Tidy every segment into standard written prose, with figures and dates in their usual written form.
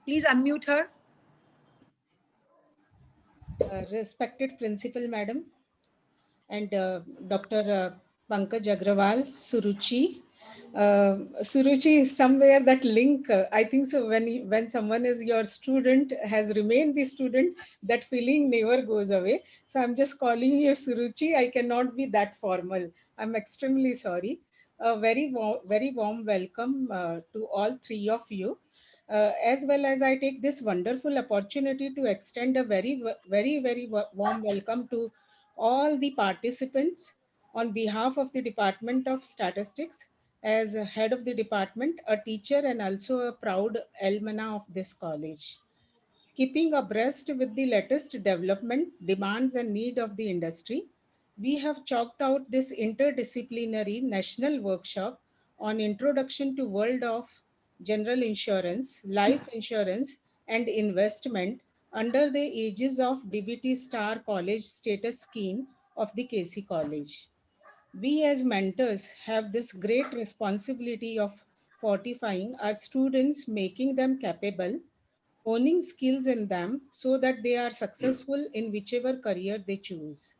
Please unmute her. Respected Principal Madam and Dr. Pankaj Agrawal, Suruchi. Suruchi is somewhere that link. I think so. When someone is your student, has remained the student, that feeling never goes away. So I'm just calling you Suruchi. I cannot be that formal. I'm extremely sorry. A very warm welcome to all three of you. As well as I take this wonderful opportunity to extend a very warm welcome to all the participants on behalf of the Department of Statistics. As a head of the department, a teacher, and also a proud alumna of this college. Keeping abreast with the latest development, demands, and need of the industry, we have chalked out this interdisciplinary national workshop on introduction to world of general insurance, life insurance, and investment under the aegis of DBT Star College status scheme of the KC College. We as mentors have this great responsibility of fortifying our students, making them capable, owning skills in them so that they are successful in whichever career they choose.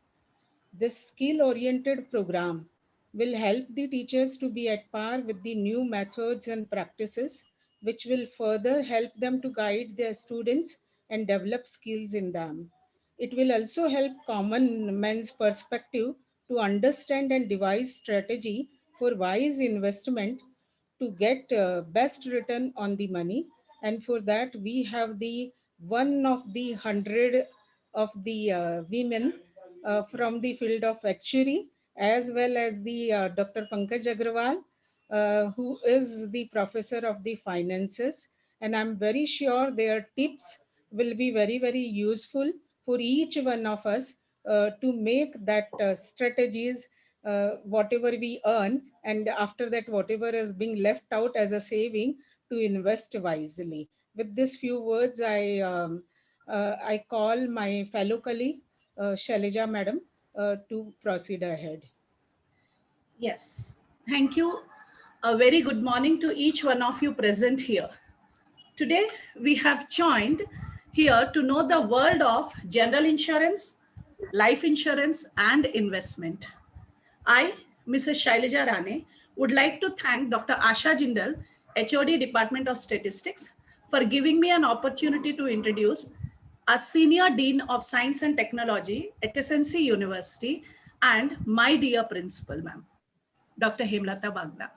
This skill oriented program will help the teachers to be at par with the new methods and practices, which will further help them to guide their students and develop skills in them. It will also help common men's perspective to understand and devise strategy for wise investment to get best return on the money. And for that we have the one of the 100 of the women from the field of actuary, as well as the Dr. Pankaj Agrawal, who is the professor of the finances. And I'm very sure their tips will be very useful for each one of us to make that strategies, whatever we earn, and after that, whatever is being left out as a saving, to invest wisely. With these few words, I call my fellow colleague, Shailaja Madam, to proceed ahead. Yes, thank you. A very good morning to each one of you present here. Today, we have joined here to know the world of general insurance, life insurance, and investment. I, Mrs. Shailaja Rane, would like to thank Dr. Asha Jindal, HOD Department of Statistics, for giving me an opportunity to introduce a Senior Dean of Science and Technology at SNC University and my dear principal, ma'am, Dr. Hemlata Bagda.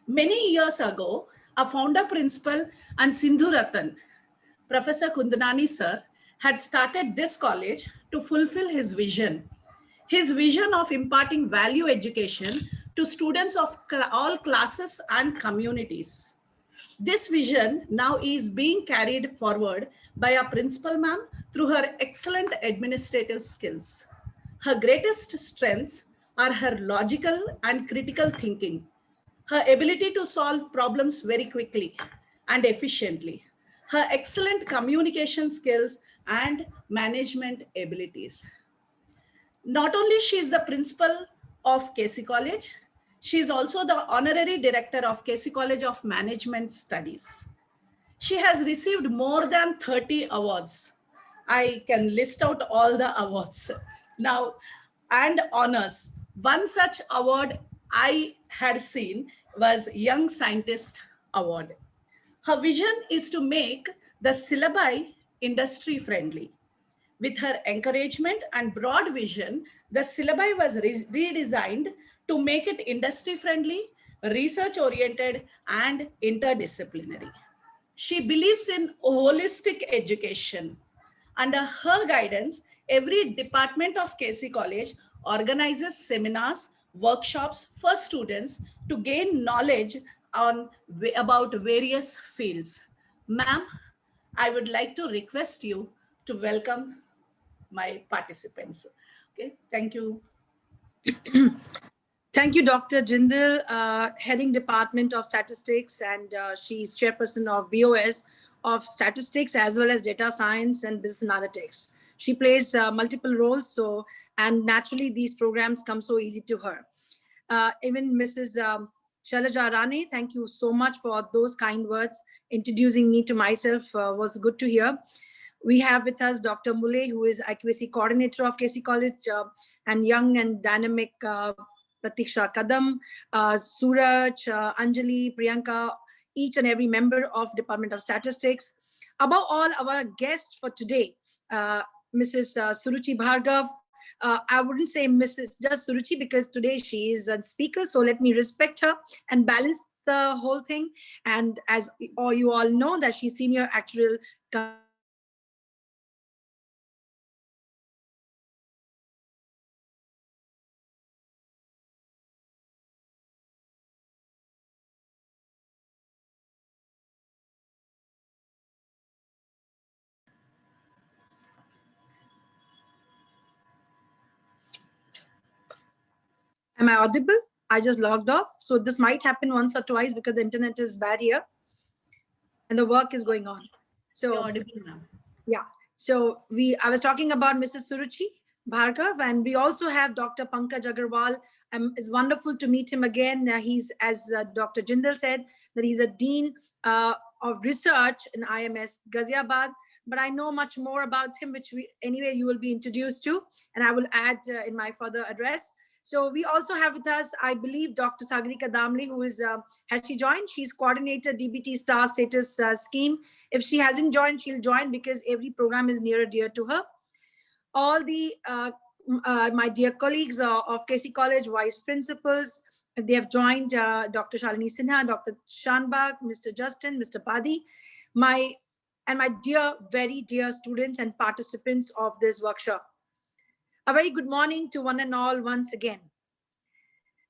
Many years ago, a founder principal and Sindhu Ratan, Professor Kundanani sir, had started this college to fulfill his vision of imparting value education to students of all classes and communities. This vision now is being carried forward by our principal ma'am through her excellent administrative skills. Her greatest strengths are her logical and critical thinking, her ability to solve problems very quickly and efficiently, her excellent communication skills and management abilities. Not only she is the principal of KC College, she is also the honorary director of KC College of Management Studies. She has received more than 30 awards. I can list out all the awards now, and honors. One such award I had seen was Young Scientist Award. Her vision is to make the syllabi industry friendly. With her encouragement and broad vision, the syllabi was redesigned to make it industry friendly, research oriented, and interdisciplinary. She believes in holistic education. Under her guidance, every department of KC College organizes seminars, workshops for students to gain knowledge about various fields. Ma'am, I would like to request you to welcome my participants. Okay, thank you. Thank you, Dr. Jindal, heading Department of Statistics, and she's chairperson of BOS of Statistics as well as Data Science and Business Analytics. She plays multiple roles, and naturally these programs come so easy to her. Even Mrs. Shailaja Rane, thank you so much for those kind words. Introducing me to myself was good to hear. We have with us Dr. Mule, who is IQAC coordinator of KC College, and young and dynamic Pratiksha Kadam, Suraj, Anjali, Priyanka, each and every member of Department of Statistics. Above all, our guest for today, Mrs. Suruchi Bhargav. I wouldn't say Mrs. just Suruchi because today she is a speaker, so let me respect her and balance the whole thing. And as you all know, that she's senior actuarial consultant with IQAC, and am I audible? I just logged off. So this might happen once or twice because the internet is bad here and the work is going on. You're So audible, ma'am. yeah. So I was talking about Mrs. Suruchi Bhargav, and we also have Dr. Pankaj Agarwal. It's wonderful to meet him again. He's, as Dr. Jindal said, that he's a dean of research in IMS Ghaziabad. But I know much more about him, which anyway you will be introduced to, and I will add in my further address. So we also have with us, I believe, Dr. Sagarika Damle, who is has she joined? She's coordinator DBT Star Status Scheme. If she hasn't joined, she'll join because every program is near and dear to her. All the my dear colleagues of KC College, vice principals, they have joined, Dr. Shalini Sinha, Dr. Shanbag, Mr. Justin, Mr. Padi, and my dear, very dear students and participants of this workshop. A very good morning to one and all once again.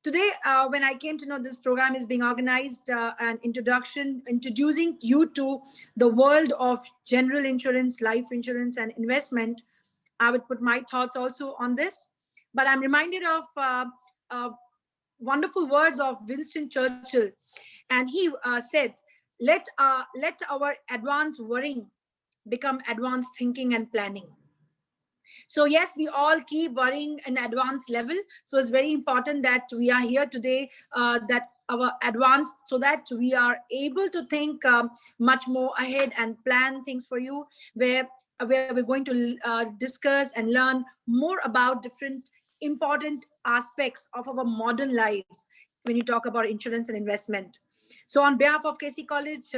Today, when I came to know this program is being organized, an introducing you to the world of general insurance, life insurance, and investment, I would put my thoughts also on this. But I'm reminded of wonderful words of Winston Churchill, and he said, let our advanced worrying become advanced thinking and planning. So yes, we all keep worrying in advanced level. So it's very important that we are here today, that our advanced, so that we are able to think much more ahead and plan things for you, where we're going to discuss and learn more about different important aspects of our modern lives when you talk about insurance and investment. So on behalf of KC College,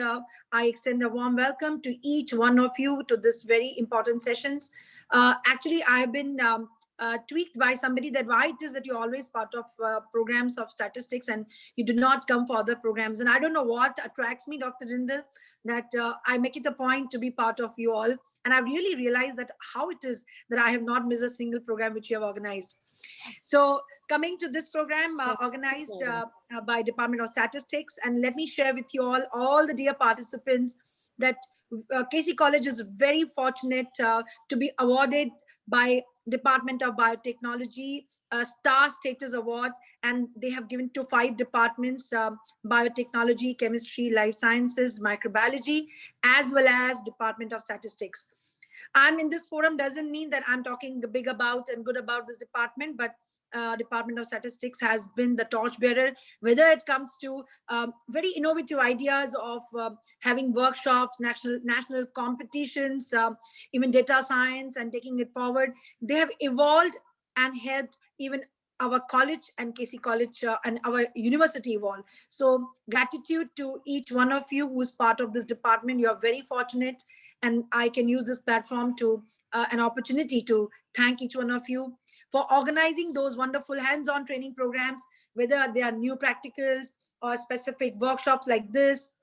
I extend a warm welcome to each one of you to this very important sessions. Actually, I have been tweaked by somebody that why it is that you're always part of programs of statistics and you do not come for other programs. And I don't know what attracts me, Dr. Jindal, that I make it a point to be part of you all. And I really realized that how it is that I have not missed a single program which you have organized. So coming to this program organized by Department of Statistics, and let me share with you all the dear participants, that KC College is very fortunate to be awarded by Department of Biotechnology a Star Status Award, and they have given to 5 departments, biotechnology, chemistry, life sciences, microbiology, as well as Department of Statistics. I'm in this forum doesn't mean that I'm talking big about and good about this department, but Department of Statistics has been the torchbearer, whether it comes to very innovative ideas of having workshops, national competitions, even data science, and taking it forward. They have evolved and helped even our college and KC College and our university evolve. So gratitude to each one of you who's part of this department. You are very fortunate, and I can use this platform to an opportunity to thank each one of you for organizing those wonderful hands-on training programs, whether they are new practicals or specific workshops like this,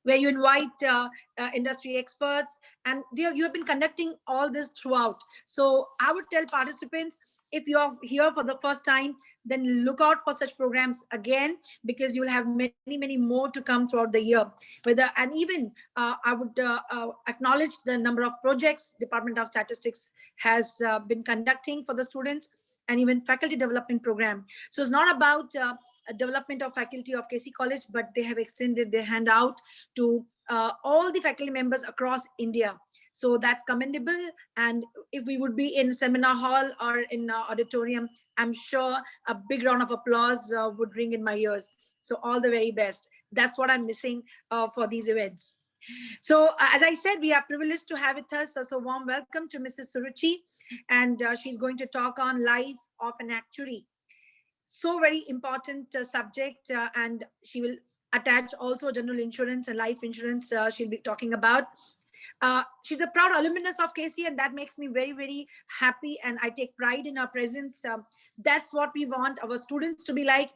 where you invite industry experts, and you have been conducting all this throughout. So I would tell participants, if you are here for the first time, then look out for such programs again, because you will have many more to come throughout the year. And even I would acknowledge the number of projects Department of Statistics has been conducting for the students, and even faculty development program. So it's not about development of faculty of KC College, but they have extended their hand out to all the faculty members across India. So that's commendable. And if we would be in seminar hall or in auditorium, I'm sure a big round of applause would ring in my ears. So all the very best. That's what I'm missing for these events. So as I said, we are privileged to have with us. So warm welcome to Mrs. Suruchi, and she's going to talk on life of an actuary. So very important subject, and she will attach also general insurance and life insurance. She'll be talking about. She's a proud alumnus of KC, and that makes me very, very happy. And I take pride in her presence. That's what we want our students to be like.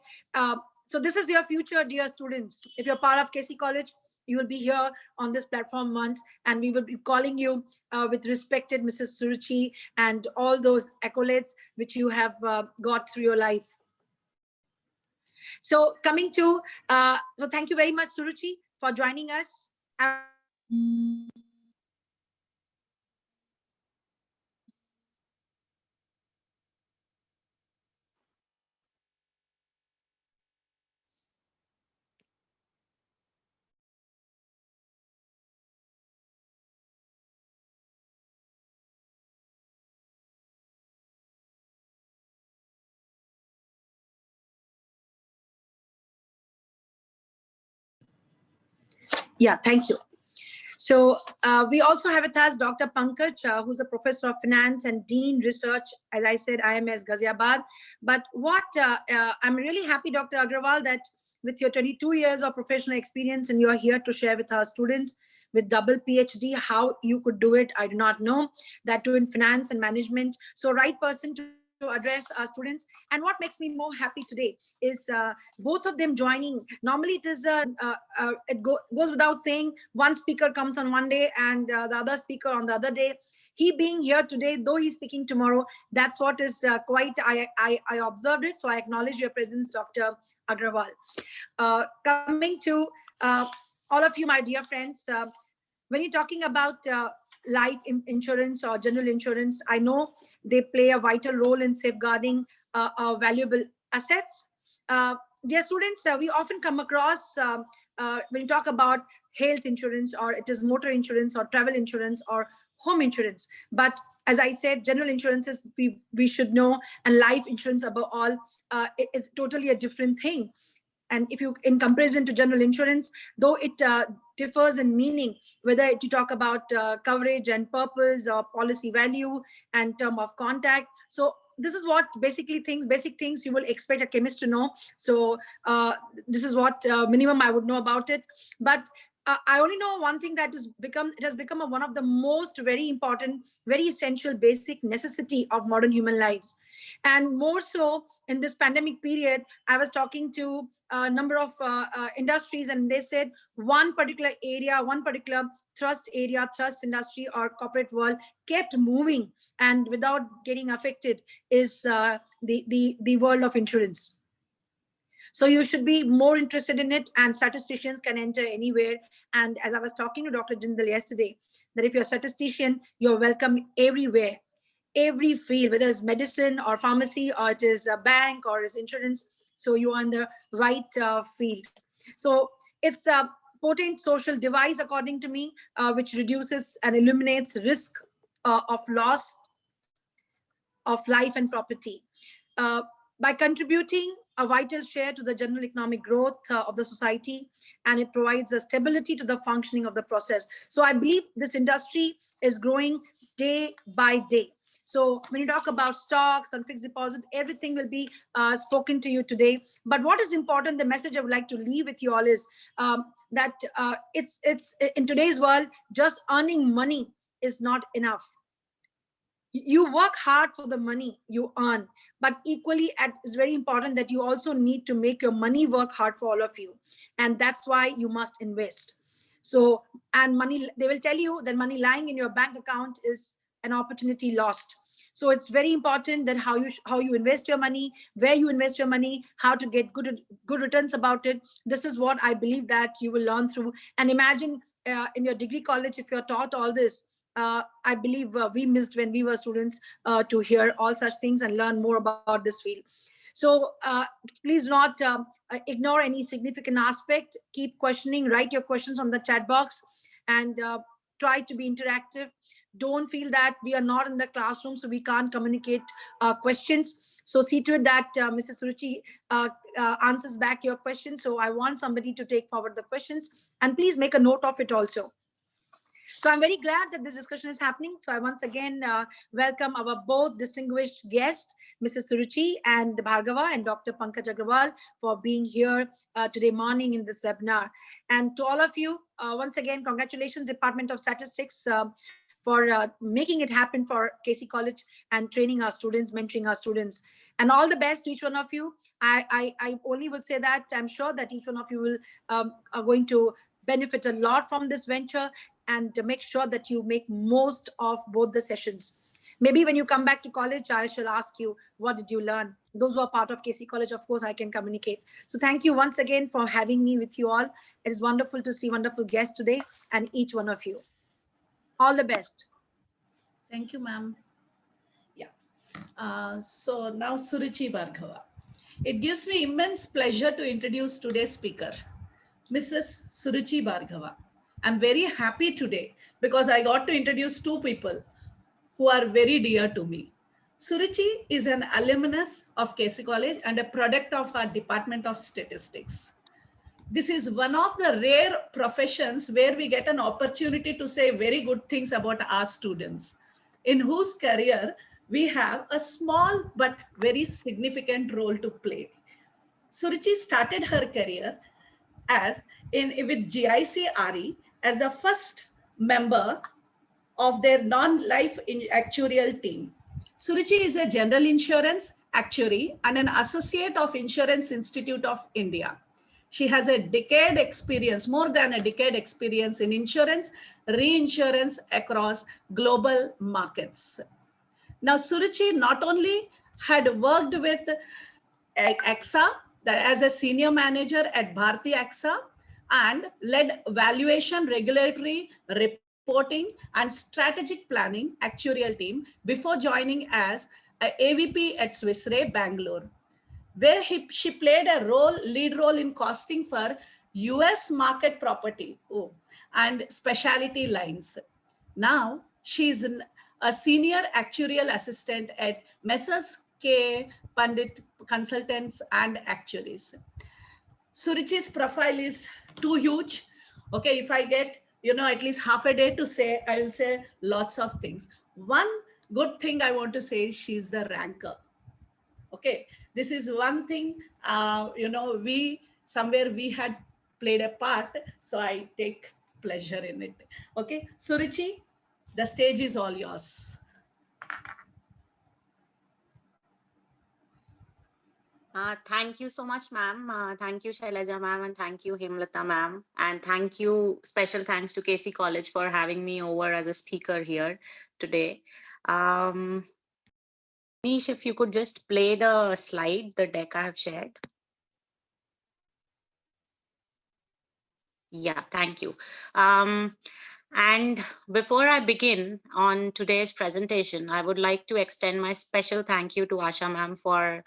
So this is your future, dear students. If you're part of KC College, you will be here on this platform once, and we will be calling you with respected Mrs. Suruchi and all those accolades which you have got through your life. So coming to, so thank you very much, Suruchi, for joining us. Yeah, thank you. So we also have with us Dr. Pankaj, who's a professor of finance and dean research, as I said, IMS Ghaziabad. But what I'm really happy, Dr. Agrawal, that with your 22 years of professional experience and you're here to share with our students with double PhD, how you could do it, I do not know. That too in finance and management. So right person to address our students. And what makes me more happy today is both of them joining. Normally it is goes without saying, one speaker comes on one day and the other speaker on the other day. He being here today, though he's speaking tomorrow, that's what is quite, I observed it. So I acknowledge your presence, Dr. Agrawal. Coming to all of you, my dear friends, when you're talking about life insurance or general insurance, I know they play a vital role in safeguarding our valuable assets. Dear students, we often come across when you talk about health insurance, or it is motor insurance or travel insurance or home insurance. But as I said, general insurances we should know, and life insurance above all, it's totally a different thing. And if you, in comparison to general insurance, though it differs in meaning, whether you talk about coverage and purpose or policy value and term of contact. So this is what basic things you will expect a chemist to know. So this is what minimum I would know about it. But I only know one thing, that it has become one of the most very important, very essential, basic necessity of modern human lives. And more so in this pandemic period, I was talking to a number of industries, and they said one particular area, one particular thrust industry or corporate world kept moving and without getting affected is the world of insurance. So you should be more interested in it, and statisticians can enter anywhere. And as I was talking to Dr. Jindal yesterday, that if you're a statistician, you're welcome everywhere, every field, whether it's medicine or pharmacy, or it is a bank or is insurance. So you are in the right field. So it's a potent social device, according to me, which reduces and eliminates risk of loss of life and property. Uh, by contributing a vital share to the general economic growth of the society, and it provides a stability to the functioning of the process. So I believe this industry is growing day by day. So when you talk about stocks and fixed deposit, everything will be spoken to you today. But what is important, the message I would like to leave with you all is that it's in today's world, just earning money is not enough. You work hard for the money you earn, but equally it's very important that you also need to make your money work hard for all of you. And that's why you must invest. So, and money, they will tell you that money lying in your bank account is an opportunity lost. So it's very important that how you invest your money, where you invest your money, how to get good returns about it. This is what I believe that you will learn through. And imagine in your degree college, if you're taught all this, I believe we missed when we were students to hear all such things and learn more about this field. So please do not ignore any significant aspect. Keep questioning, write your questions on the chat box, and try to be interactive. Don't feel that we are not in the classroom, so we can't communicate questions. So see to it that Mrs. Suruchi answers back your question. So I want somebody to take forward the questions, and please make a note of it also. So I'm very glad that this discussion is happening. So I once again welcome our both distinguished guests, Mrs. Suruchi and Bhargava, and Dr. Pankaj Agrawal, for being here today morning in this webinar. And to all of you, once again, congratulations, Department of Statistics, for making it happen for Casey College and training our students, mentoring our students. And all the best to each one of you. I only would say that I'm sure that each one of you will are going to benefit a lot from this venture, and to make sure that you make most of both the sessions. Maybe when you come back to college, I shall ask you, what did you learn? Those who are part of KC College, of course, I can communicate. So thank you once again for having me with you all. It is wonderful to see wonderful guests today, and each one of you. All the best. Thank you, ma'am. Yeah. So now Suruchi Bhargava. It gives me immense pleasure to introduce today's speaker, Mrs. Suruchi Bhargava. I'm very happy today because I got to introduce two people who are very dear to me. Suruchi is an alumnus of Casey College and a product of our Department of Statistics. This is one of the rare professions where we get an opportunity to say very good things about our students, in whose career we have a small but very significant role to play. Suruchi started her career as with GIC-RE as the first member of their non-life actuarial team. Suruchi is a general insurance actuary and an associate of Insurance Institute of India. She has a decade experience, more than a decade experience in insurance, reinsurance across global markets. Now, Suruchi not only had worked with AXA as a senior manager at Bharti AXA and led valuation, regulatory reporting, and strategic planning actuarial team before joining as a AVP at Swiss Re Bangalore, where she played a lead role in costing for US market property and specialty lines. Now she's a senior actuarial assistant at Messrs. K. Pandit Consultants and Actuaries. Suruchi's profile is too huge. Okay, if I get, at least half a day to say, I will say lots of things. One good thing I want to say is she's the ranker. Okay, this is one thing, we had played a part, so I take pleasure in it. Okay, Suruchi, the stage is all yours. Thank you so much, ma'am. Thank you, Shailaja ma'am, and thank you, Himlata ma'am. And thank you, special thanks to Casey College for having me over as a speaker here today. Nish, if you could just play the slide, the deck I have shared. Yeah, thank you. And before I begin on today's presentation, I would like to extend my special thank you to Asha ma'am for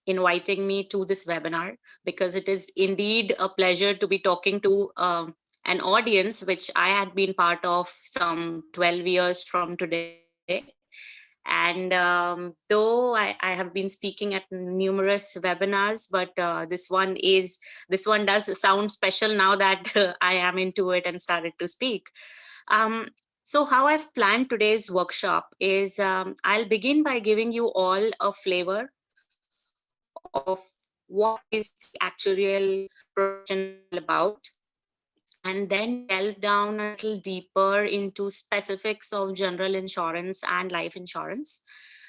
inviting me to this webinar, because it is indeed a pleasure to be talking to an audience which I had been part of some 12 years from today. And though I have been speaking at numerous webinars, but this one does sound special now that I am into it and started to speak. So how I've planned today's workshop is I'll begin by giving you all a flavor of what is the actuarial profession about, and then delve down a little deeper into specifics of general insurance and life insurance.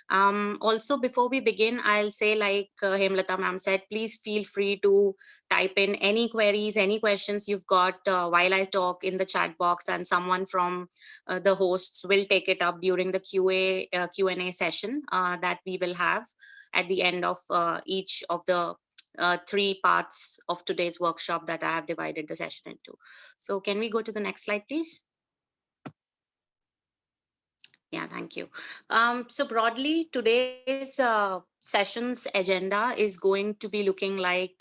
Also, before we begin, I'll say, like Hemlata ma'am said, please feel free to type in any queries, any questions you've got while I talk in the chat box, and someone from the hosts will take it up during the Q&A session that we will have at the end of each of the 3 parts of today's workshop that I have divided the session into. So can we go to the next slide, please? Yeah, thank you. So broadly, today's session's agenda is going to be looking like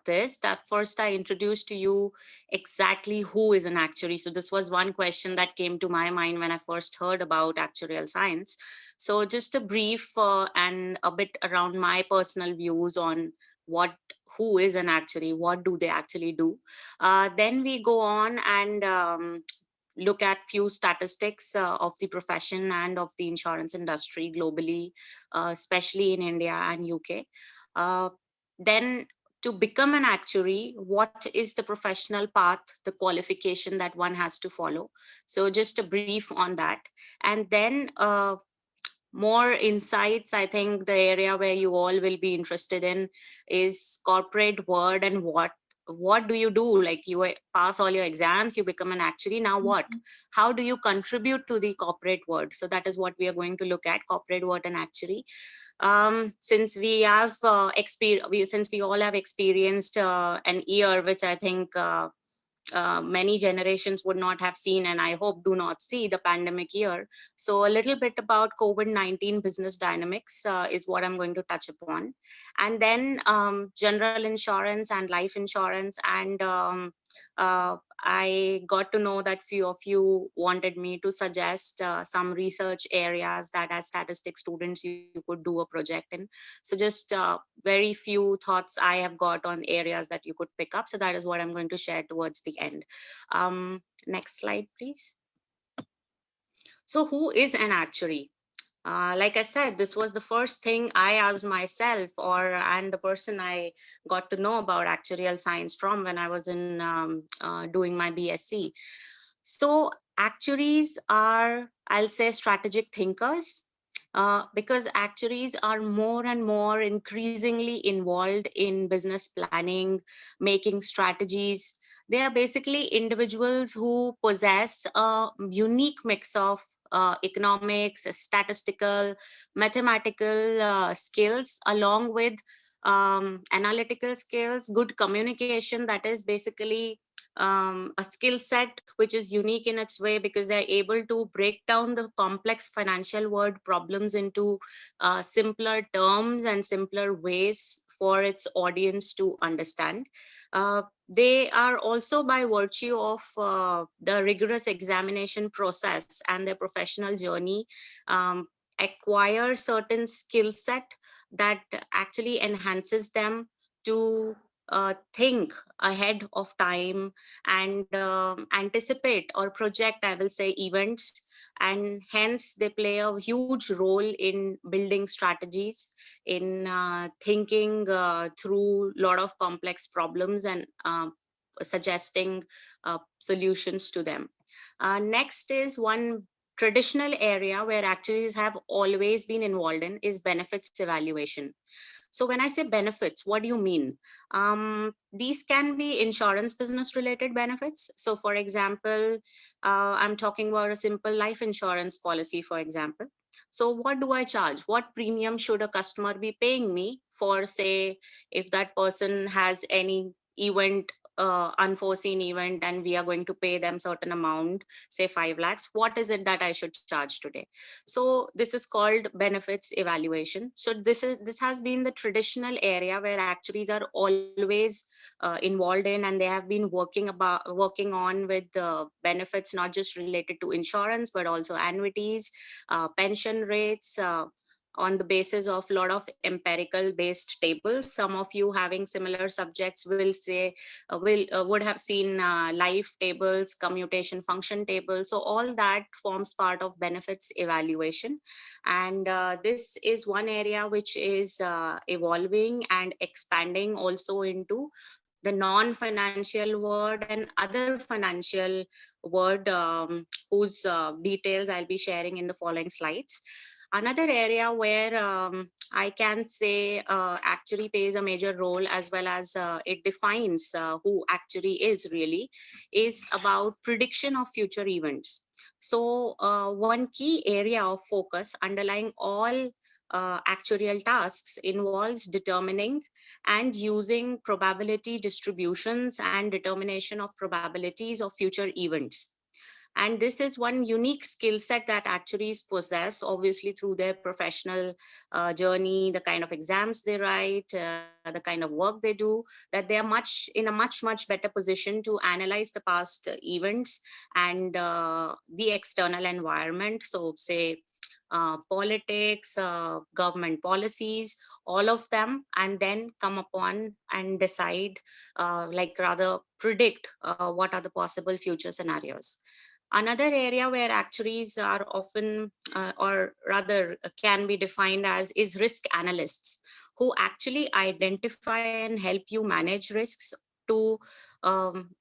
this. That first I introduced to you exactly who is an actuary. So this was one question that came to my mind when I first heard about actuarial science. So just a brief and a bit around my personal views on what who is an actuary, what do they actually do. Then we go on and look at few statistics of the profession and of the insurance industry globally, especially in India and UK. Uh, then to become an actuary, what is the professional path, the qualification that one has to follow? So just a brief on that. And then more insights. I think the area where you all will be interested in is corporate world and what do you do, like you pass all your exams, you become an actuary, now what, how do you contribute to the corporate world? So that is what we are going to look at, corporate world and actuary. Since we have since we all have experienced an year which I think many generations would not have seen, and I hope do not see, the pandemic year. So a little bit about COVID-19 business dynamics is what I'm going to touch upon. And then general insurance and life insurance. And I got to know that few of you wanted me to suggest some research areas that as statistics students you could do a project in. So just very few thoughts I have got on areas that you could pick up. So that is what I'm going to share towards the end. Next slide, please. So who is an actuary? Like I said, this was the first thing I asked myself, and the person I got to know about actuarial science from when I was in doing my BSc. So actuaries are, I'll say, strategic thinkers, because actuaries are more and more increasingly involved in business planning, making strategies. They are basically individuals who possess a unique mix of economics, statistical, mathematical skills, along with analytical skills, good communication. That is basically a skill set which is unique in its way, because they're able to break down the complex financial world problems into simpler terms and simpler ways for its audience to understand. They are also, by virtue of the rigorous examination process and their professional journey, um, acquire certain skill set that actually enhances them to think ahead of time and anticipate or project, I will say, events. And hence they play a huge role in building strategies, in thinking through a lot of complex problems and suggesting solutions to them. Next is one traditional area where actuaries have always been involved in is benefits evaluation. So when I say benefits, what do you mean? These can be insurance business related benefits. So for example, I'm talking about a simple life insurance policy, for example. So what do I charge? What premium should a customer be paying me for, say, if that person has any event, unforeseen event, and we are going to pay them certain amount, say 5 lakhs, what is it that I should charge today? So this is called benefits evaluation. So this has been the traditional area where actuaries are always involved in, and they have been working on with benefits not just related to insurance but also annuities, pension rates, on the basis of a lot of empirical based tables. Some of you having similar subjects will say will would have seen life tables, commutation function tables. So all that forms part of benefits evaluation. And this is one area which is evolving and expanding also into the non-financial world and other financial world, whose details I'll be sharing in the following slides. Another area where I can say actuary plays a major role, as well as it defines who actuary is really, is about prediction of future events. So one key area of focus underlying all actuarial tasks involves determining and using probability distributions and determination of probabilities of future events. And this is one unique skill set that actuaries possess, obviously through their professional journey, the kind of exams they write, the kind of work they do, that they are in a much better position to analyze the past events and the external environment. So say politics, government policies, all of them, and then come upon and decide, like rather predict what are the possible future scenarios. Another area where actuaries are often, or rather can be defined as, is risk analysts, who actually identify and help you manage risks to,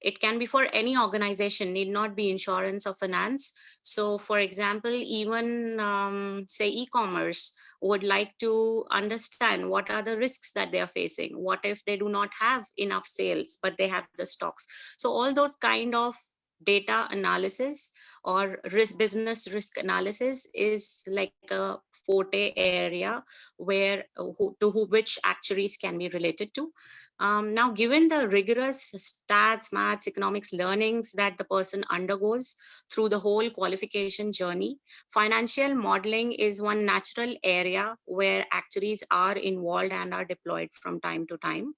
it can be for any organization, need not be insurance or finance. So for example, even say e-commerce would like to understand what are the risks that they are facing. What if they do not have enough sales, but they have the stocks? So all those kind of data analysis or business risk analysis is like a forte area where which actuaries can be related to. Now, given the rigorous stats, maths, economics learnings that the person undergoes through the whole qualification journey, financial modeling is one natural area where actuaries are involved and are deployed from time to time.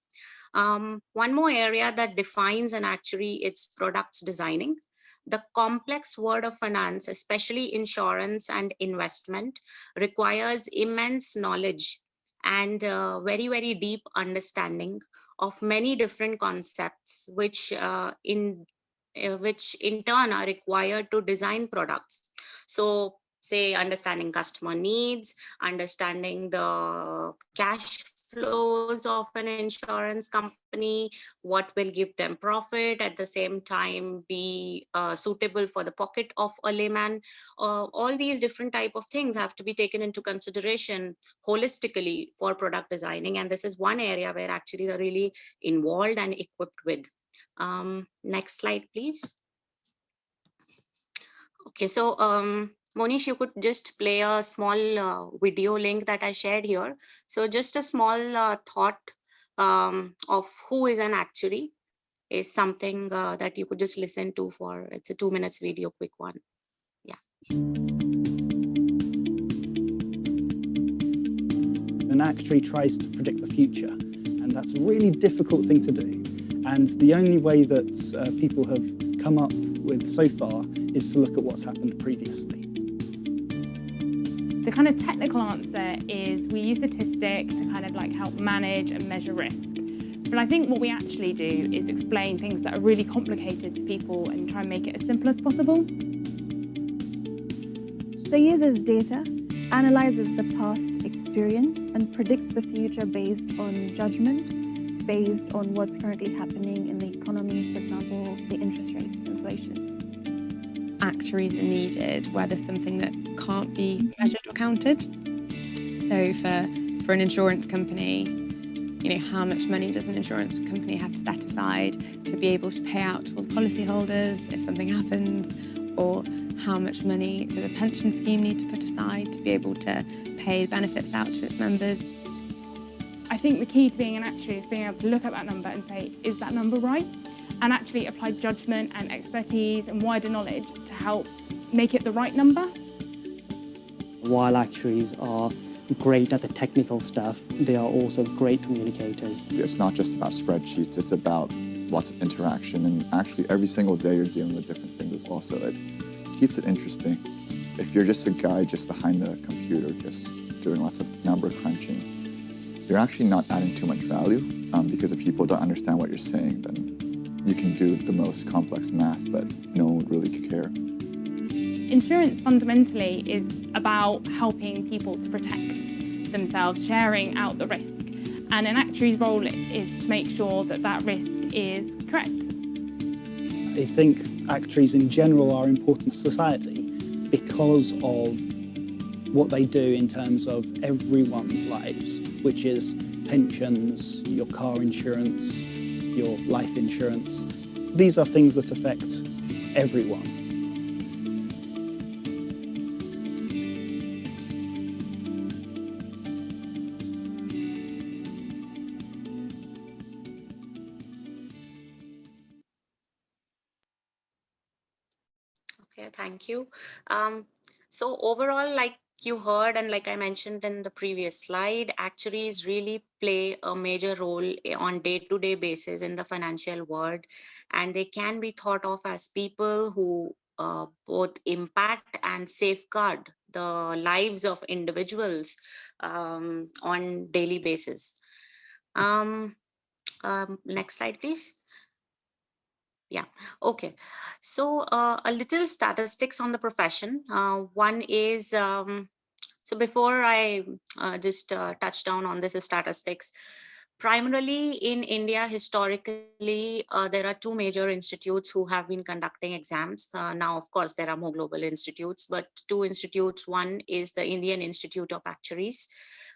One more area that defines an actuary, it's products designing. The complex world of finance, especially insurance and investment, requires immense knowledge and very deep understanding of many different concepts, which in turn are required to design products. So say understanding customer needs, understanding the cash flows of an insurance company, what will give them profit, at the same time be suitable for the pocket of a layman. All these different type of things have to be taken into consideration holistically for product designing, and this is one area where actually they're really involved and equipped with. Next slide, please. Okay, so Monish, you could just play a small video link that I shared here. So just a small thought of who is an actuary is something that you could just listen to for, it's a 2 minutes video, quick one. Yeah. An actuary tries to predict the future, and that's a really difficult thing to do. And the only way that people have come up with so far is to look at what's happened previously. The kind of technical answer is we use statistics to kind of like help manage and measure risk. But I think what we actually do is explain things that are really complicated to people and try and make it as simple as possible. So it uses data, analyzes the past experience, and predicts the future based on judgment, based on what's currently happening in the economy, for example, the interest rates, inflation. Actuaries are needed where there's something that can't be measured or counted. So for an insurance company, you know, how much money does an insurance company have to set aside to be able to pay out to all the policyholders if something happens, or how much money does a pension scheme need to put aside to be able to pay benefits out to its members. I think the key to being an actuary is being able to look at that number and say, is that number right? And actually apply judgment and expertise and wider knowledge to help make it the right number. While actuaries are great at the technical stuff, they are also great communicators. It's not just about spreadsheets, it's about lots of interaction, and actually every single day you're dealing with different things as well, so it keeps it interesting. If you're just a guy just behind the computer just doing lots of number crunching, you're actually not adding too much value, because if people don't understand what you're saying, then you can do the most complex math, but no one would really care. Insurance fundamentally is about helping people to protect themselves, sharing out the risk. And an actuary's role is to make sure that that risk is correct. I think actuaries in general are important to society because of what they do in terms of everyone's lives, which is pensions, your car insurance, your life insurance. These are things that affect everyone. Okay, thank you. So overall, like you heard and like I mentioned in the previous slide, actuaries really play a major role on day-to-day basis in the financial world, and they can be thought of as people who both impact and safeguard the lives of individuals on daily basis. Um, Next slide, please. Yeah, okay. So a little statistics on the profession. One is, so before I just touch down on this statistics, primarily in India, historically, there are two major institutes who have been conducting exams. Now, of course, there are more global institutes, but two institutes. One is the Indian Institute of Actuaries,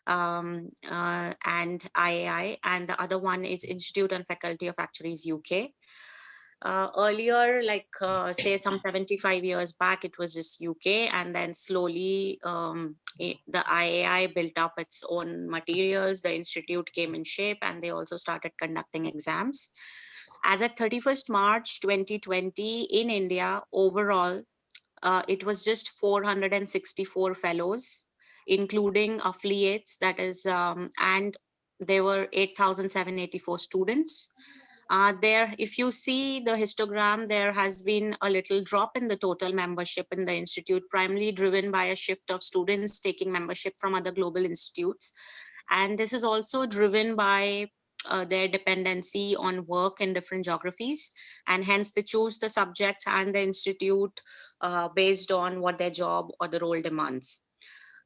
and IAI, and the other one is Institute and Faculty of Actuaries, UK. Earlier, like say some 75 years back, it was just UK, and then slowly the IAI built up its own materials. The institute came in shape, and they also started conducting exams. As at 31st March 2020, in India, overall, it was just 464 fellows, including affiliates, that is, and there were 8,784 students. There, if you see the histogram, there has been a little drop in the total membership in the institute, primarily driven by a shift of students taking membership from other global institutes. And this is also driven by their dependency on work in different geographies. And hence they choose the subjects and the institute based on what their job or the role demands.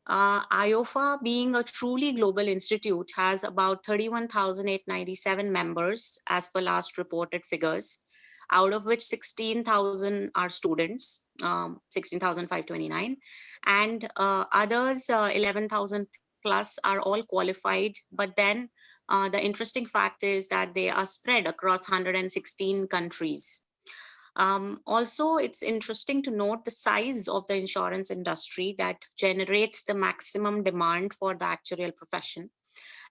IOFA, being a truly global institute, has about 31,897 members as per last reported figures, out of which 16,000 are students, 16,529, and others, 11,000 plus, are all qualified. But then the interesting fact is that they are spread across 116 countries. Also, it's interesting to note the size of the insurance industry that generates the maximum demand for the actuarial profession.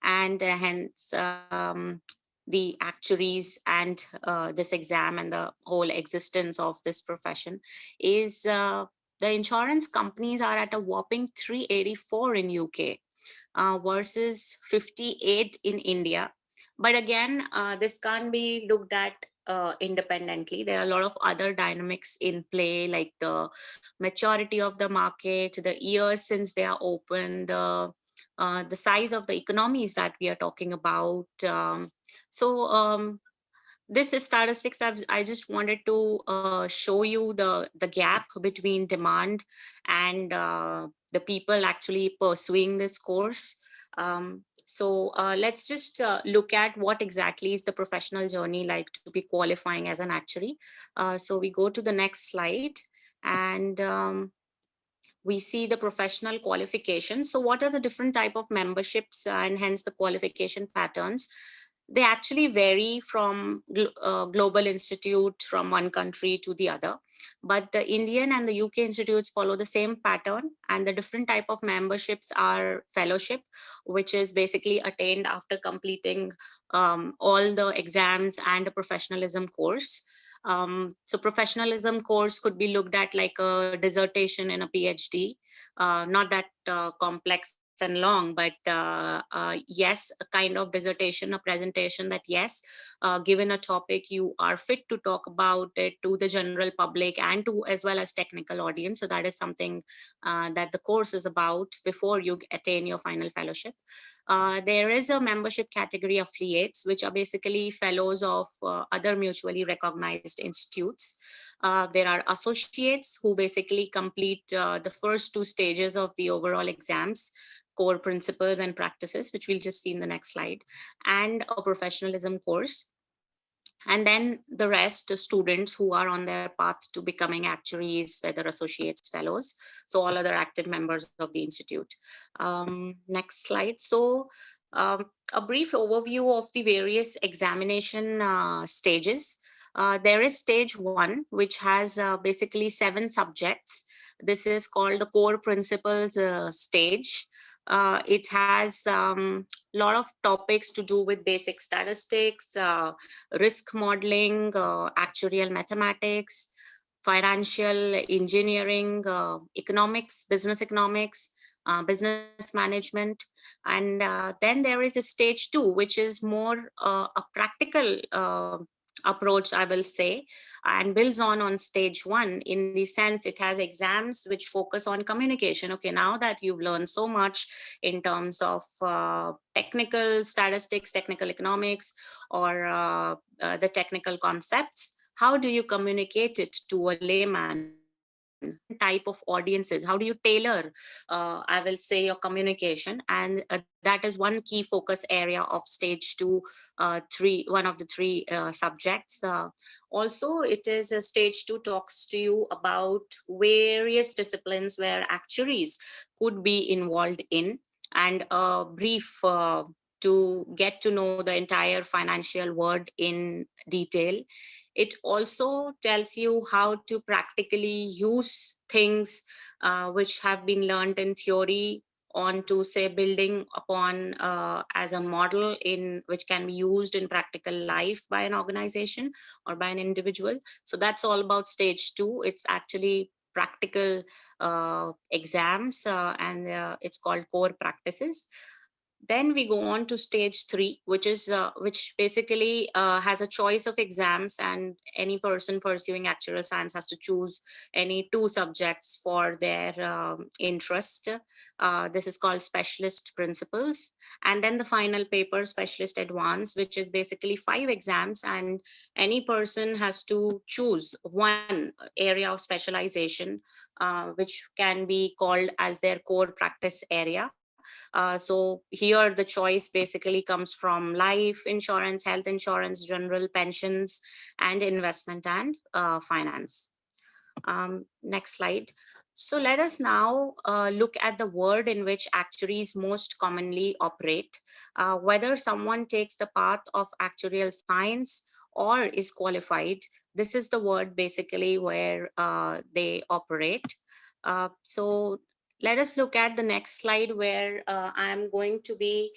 And hence, the actuaries and this exam and the whole existence of this profession is the insurance companies are at a whopping 384 in UK, versus 58 in India. But again, this can't be looked at independently. There are a lot of other dynamics in play, like the maturity of the market, the years since they are open, the size of the economies that we are talking about. So this is statistics. I just wanted to show you the gap between demand and the people actually pursuing this course. So let's just look at what exactly is the professional journey like to be qualifying as an actuary. So we go to the next slide, and we see the professional qualifications. So what are the different type of memberships and hence the qualification patterns? They actually vary from global institute from one country to the other, but the Indian and the UK institutes follow the same pattern, and the different type of memberships are fellowship, which is basically attained after completing all the exams and a professionalism course. So professionalism course could be looked at like a dissertation in a PhD, not that complex and long, but yes, a kind of dissertation, a presentation that yes, given a topic, you are fit to talk about it to the general public and to as well as technical audience. So that is something that the course is about before you attain your final fellowship. There is a membership category affiliates, which are basically fellows of other mutually recognized institutes. There are associates who basically complete the first two stages of the overall exams, core principles and practices, which we'll just see in the next slide, and a professionalism course. And then the rest, the students who are on their path to becoming actuaries, whether associates, fellows, so all other active members of the institute. Next slide. So a brief overview of the various examination stages. There is stage one, which has basically 7 subjects. This is called the core principles stage. It has a lot of topics to do with basic statistics, risk modeling, actuarial mathematics, financial engineering, economics, business management. And then there is a stage 2, which is more a practical approach, I will say, and builds on stage 1, in the sense it has exams which focus on communication. Okay, now that you've learned so much in terms of technical statistics, technical economics, or the technical concepts, how do you communicate it to a layman, different type of audiences? How do you tailor, I will say, your communication? And that is one key focus area of stage 2, 3, one of the 3 subjects. Also, it is stage 2 talks to you about various disciplines where actuaries could be involved in, and a brief to get to know the entire financial world in detail. It also tells you how to practically use things which have been learned in theory onto, say, building upon as a model in which can be used in practical life by an organization or by an individual. So that's all about stage 2. It's actually practical exams, and it's called core practices. Then we go on to stage 3, which basically has a choice of exams, and any person pursuing actuarial science has to choose any 2 subjects for their interest. This is called specialist principles. And then the final paper, specialist advanced, which is basically 5 exams, and any person has to choose one area of specialization, which can be called as their core practice area. So here the choice basically comes from life insurance, health insurance, general pensions, and investment and finance. Next slide. So let us now look at the word in which actuaries most commonly operate. Whether someone takes the path of actuarial science or is qualified, this is the word basically where they operate. So let us look at the next slide, where I'm going to be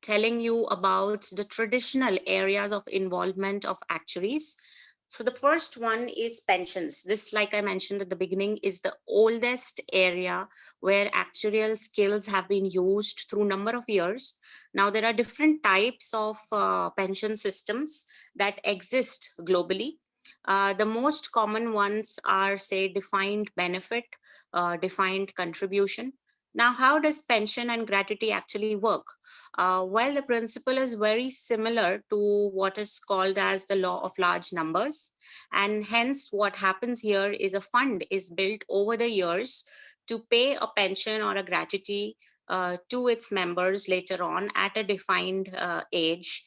telling you about the traditional areas of involvement of actuaries. So the first one is pensions. This, like I mentioned at the beginning, is the oldest area where actuarial skills have been used through number of years. Now there are different types of pension systems that exist globally. The most common ones are, say, defined benefit, defined contribution. Now, how does pension and gratuity actually work? Well, the principle is very similar to what is called as the law of large numbers. And hence, what happens here is a fund is built over the years to pay a pension or a gratuity to its members later on at a defined age,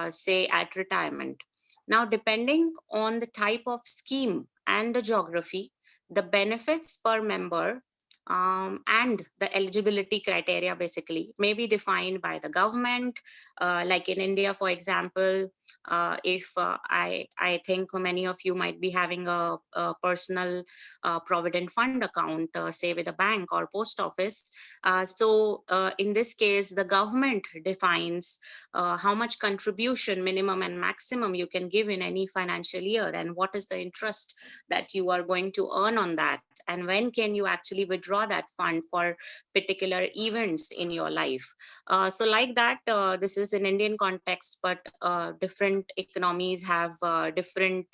say at retirement. Now, depending on the type of scheme and the geography, the benefits per member and the eligibility criteria basically may be defined by the government. Like in India, for example, if I think many of you might be having a personal provident fund account, say with a bank or post office. So in this case, the government defines how much contribution, minimum and maximum, you can give in any financial year, and what is the interest that you are going to earn on that, and when can you actually withdraw that fund for particular events in your life. So like that, this is an Indian context, but different economies have different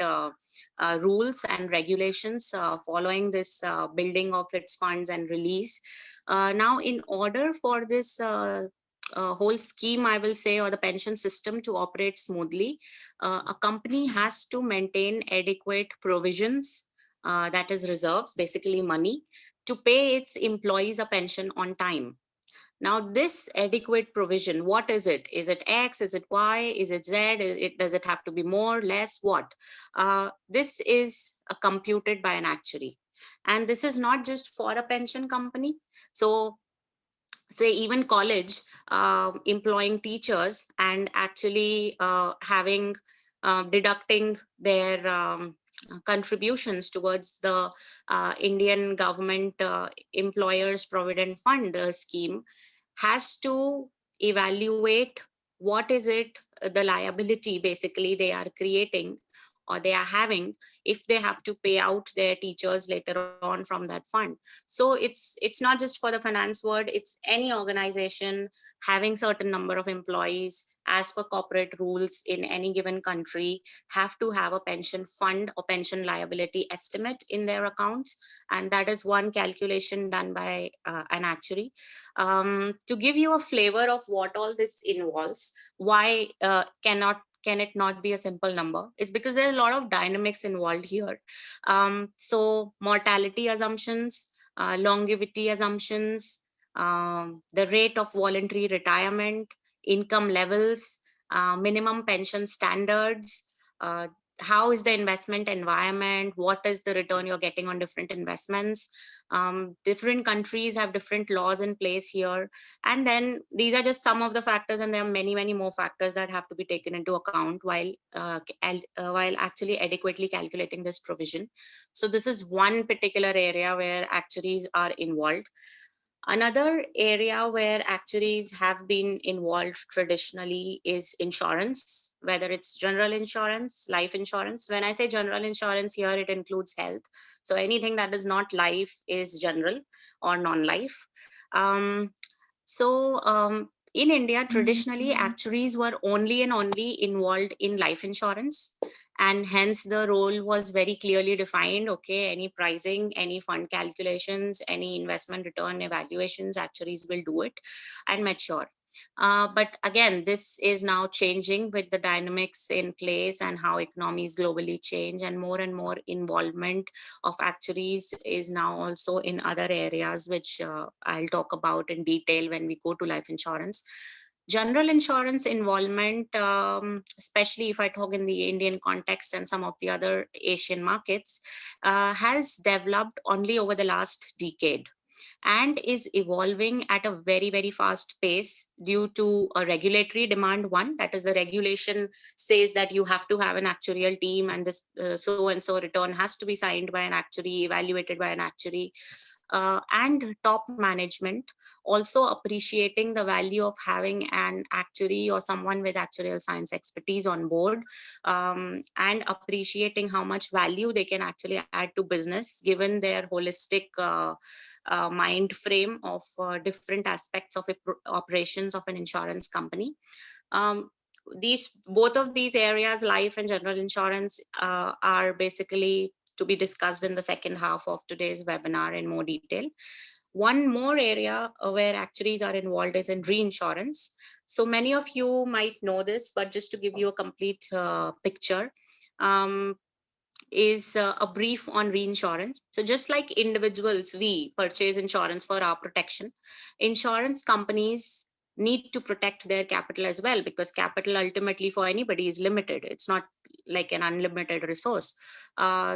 rules and regulations following this building of its funds and release. Now, in order for this whole scheme, I will say, or the pension system to operate smoothly, a company has to maintain adequate provisions, that is reserves, basically money, to pay its employees a pension on time. Now, this adequate provision, what is it? Is it X? Is it Y? Is it Z? Does it have to be more, less, what? This is computed by an actuary. And this is not just for a pension company. So say even college employing teachers and actually having deducting their contributions towards the Indian government employers provident fund scheme has to evaluate what is it, the liability basically they are creating or they are having if they have to pay out their teachers later on from that fund. So it's not just for the finance world, it's any organization having certain number of employees as per corporate rules in any given country have to have a pension fund or pension liability estimate in their accounts, and that is one calculation done by an actuary. To give you a flavor of what all this involves, why can it not be a simple number, is because there are a lot of dynamics involved here. So mortality assumptions, longevity assumptions, the rate of voluntary retirement, income levels, minimum pension standards, how is the investment environment, what is the return you're getting on different investments. Different countries have different laws in place here. And then these are just some of the factors, and there are many, many more factors that have to be taken into account while actually adequately calculating this provision. So this is one particular area where actuaries are involved. Another area where actuaries have been involved traditionally is insurance, whether it's general insurance, life insurance. When I say general insurance here, it includes health. So anything that is not life is general or non-life. In India, traditionally, actuaries were only and only involved in life insurance. And hence the role was very clearly defined. Okay, any pricing, any fund calculations, any investment return evaluations, actuaries will do it and mature. But again, this is now changing with the dynamics in place and how economies globally change, and more involvement of actuaries is now also in other areas, which I'll talk about in detail when we go to life insurance. General insurance involvement, especially if I talk in the Indian context and some of the other Asian markets, has developed only over the last decade and is evolving at a very, very fast pace due to a regulatory demand. One, that is, the regulation says that you have to have an actuarial team, and this so and so return has to be signed by an actuary, evaluated by an actuary. And top management also appreciating the value of having an actuary or someone with actuarial science expertise on board, and appreciating how much value they can actually add to business given their holistic mind frame of different aspects of operations of an insurance company. Um, these both of these areas, life and general insurance, are basically to be discussed in the second half of today's webinar in more detail. One more area where actuaries are involved is in reinsurance. So many of you might know this, but just to give you a complete picture, is a brief on reinsurance. So just like individuals, we purchase insurance for our protection, insurance companies need to protect their capital as well, because capital ultimately for anybody is limited. It's not like an unlimited resource.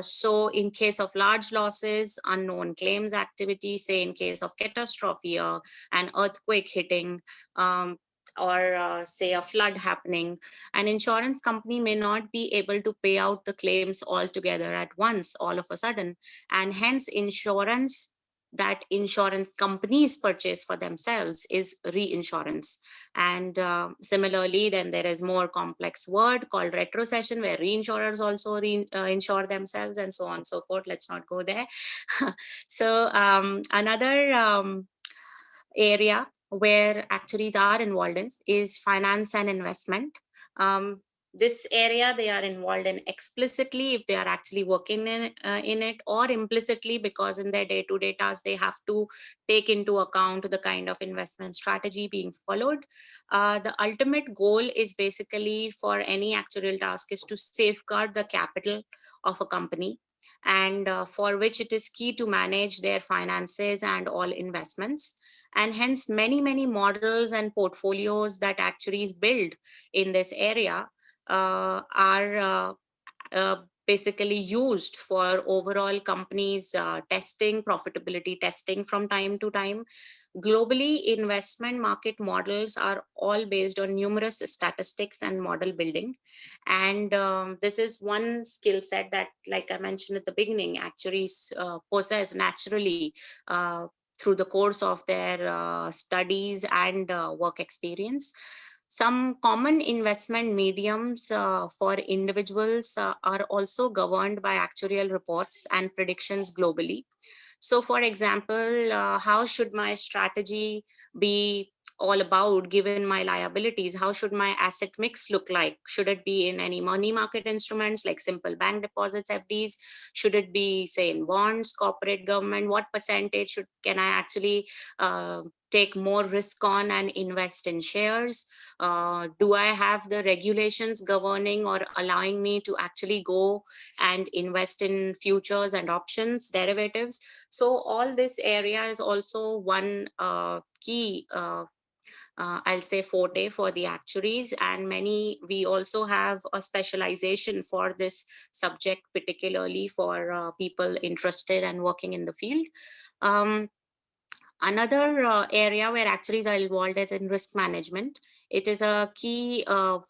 So in case of large losses, unknown claims activity, say in case of catastrophe, an earthquake hitting, or say a flood happening, an insurance company may not be able to pay out the claims altogether at once, all of a sudden. And hence insurance that insurance companies purchase for themselves is reinsurance. And similarly, then there is more complex word called retrocession, where reinsurers also insure themselves, and so on and so forth. Let's not go there. So another area where actuaries are involved in is finance and investment. This area they are involved in explicitly if they are actually working in it, or implicitly because in their day-to-day tasks they have to take into account the kind of investment strategy being followed. The ultimate goal is basically for any actuarial task is to safeguard the capital of a company, and for which it is key to manage their finances and all investments. And hence many models and portfolios that actuaries build in this area are basically used for overall companies testing, profitability testing from time to time. Globally, investment market models are all based on numerous statistics and model building. And this is one skill set that, like I mentioned at the beginning, actuaries possess naturally through the course of their studies and work experience. Some common investment mediums for individuals are also governed by actuarial reports and predictions globally. So, for example, how should my strategy be all about given my liabilities? How should my asset mix look like? Should it be in any money market instruments like simple bank deposits, FDs? Should it be, say, in bonds, corporate, government? What percentage can I actually take more risk on and invest in shares? Do I have the regulations governing or allowing me to actually go and invest in futures and options, derivatives? So all this area is also one key, I'll say, forte for the actuaries, and we also have a specialization for this subject, particularly for people interested and working in the field. Um, Another area where actuaries are involved is in risk management. It is a key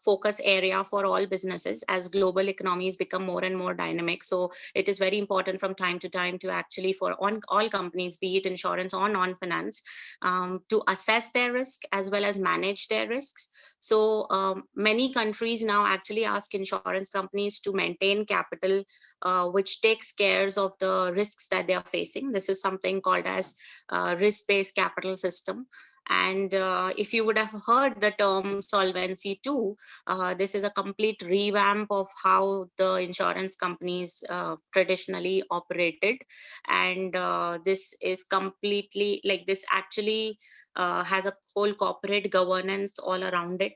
focus area for all businesses as global economies become more and more dynamic. So it is very important from time to time to actually, for all companies, be it insurance or non-finance, to assess their risk as well as manage their risks. So many countries now actually ask insurance companies to maintain capital which takes cares of the risks that they are facing. This is something called as risk-based capital system. And if you would have heard the term Solvency 2, this is a complete revamp of how the insurance companies traditionally operated. And this is completely like this actually has a whole corporate governance all around it,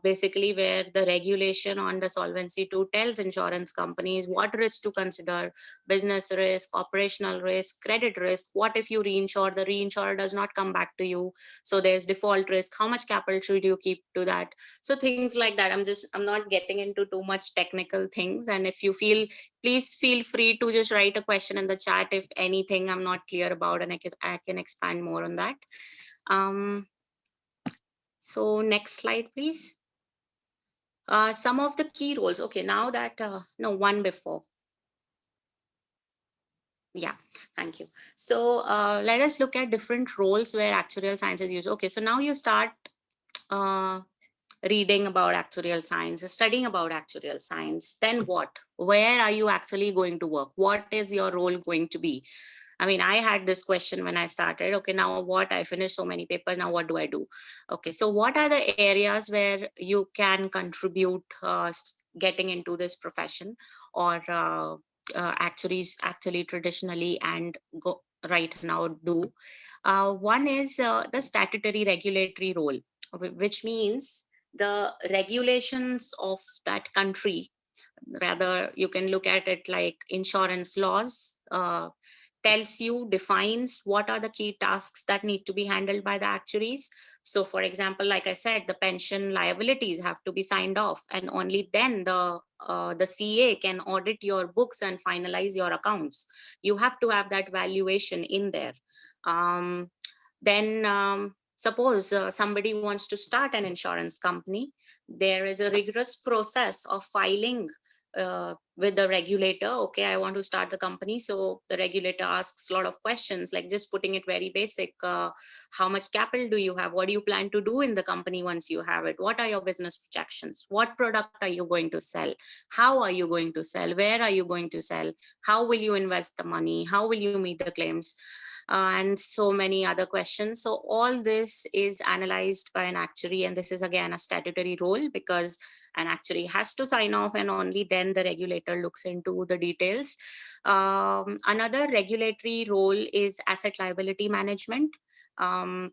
basically where the regulation on the Solvency 2 tells insurance companies what risk to consider: business risk, operational risk, credit risk. What if you reinsure, the reinsurer does not come back to you? So there's default risk. How much capital should you keep to that? So things like that. I'm not getting into too much technical things. And if you feel, please feel free to just write a question in the chat if anything I'm not clear about, and I can expand more on that. So next slide, please. Some of the key roles. Okay, now that, no, one before. Yeah, thank you. So let us look at different roles where actuarial science is used. Okay, so now you start reading about actuarial science, studying about actuarial science. Then what? Where are you actually going to work? What is your role going to be? I mean, I had this question when I started. Okay, now what? I finished so many papers. Now what do I do? Okay, so what are the areas where you can contribute getting into this profession, or actuaries actually traditionally and go right now do? One is the statutory regulatory role, which means the regulations of that country. Rather, you can look at it like insurance laws. Tells you, defines what are the key tasks that need to be handled by the actuaries. So for example, like I said, the pension liabilities have to be signed off, and only then the CA can audit your books and finalize your accounts. You have to have that valuation in there. Then suppose somebody wants to start an insurance company. There is a rigorous process of filing with the regulator. Okay, I want to start the company. So the regulator asks a lot of questions, like just putting it very basic. How much capital do you have? What do you plan to do in the company once you have it? What are your business projections? What product are you going to sell? How are you going to sell? Where are you going to sell? How will you invest the money? How will you meet the claims? And so many other questions. So all this is analyzed by an actuary, and this is again a statutory role because an actuary has to sign off, and only then the regulator looks into the details. Another regulatory role is asset liability management. Like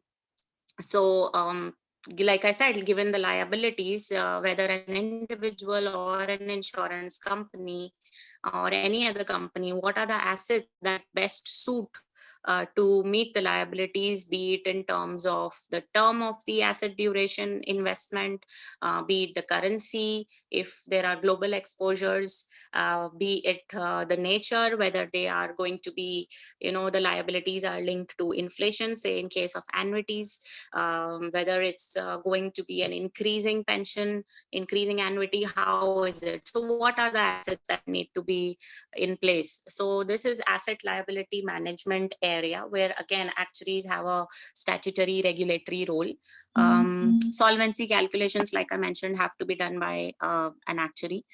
I said, given the liabilities, whether an individual or an insurance company or any other company, what are the assets that best suit to meet the liabilities, be it in terms of the term of the asset duration investment, be it the currency, if there are global exposures, be it the nature, whether they are going to be, the liabilities are linked to inflation, say in case of annuities, whether it's going to be an increasing pension, increasing annuity, how is it? So what are the assets that need to be in place? So this is asset liability management area where, again, actuaries have a statutory regulatory role. Solvency calculations, like I mentioned, have to be done by an actuary.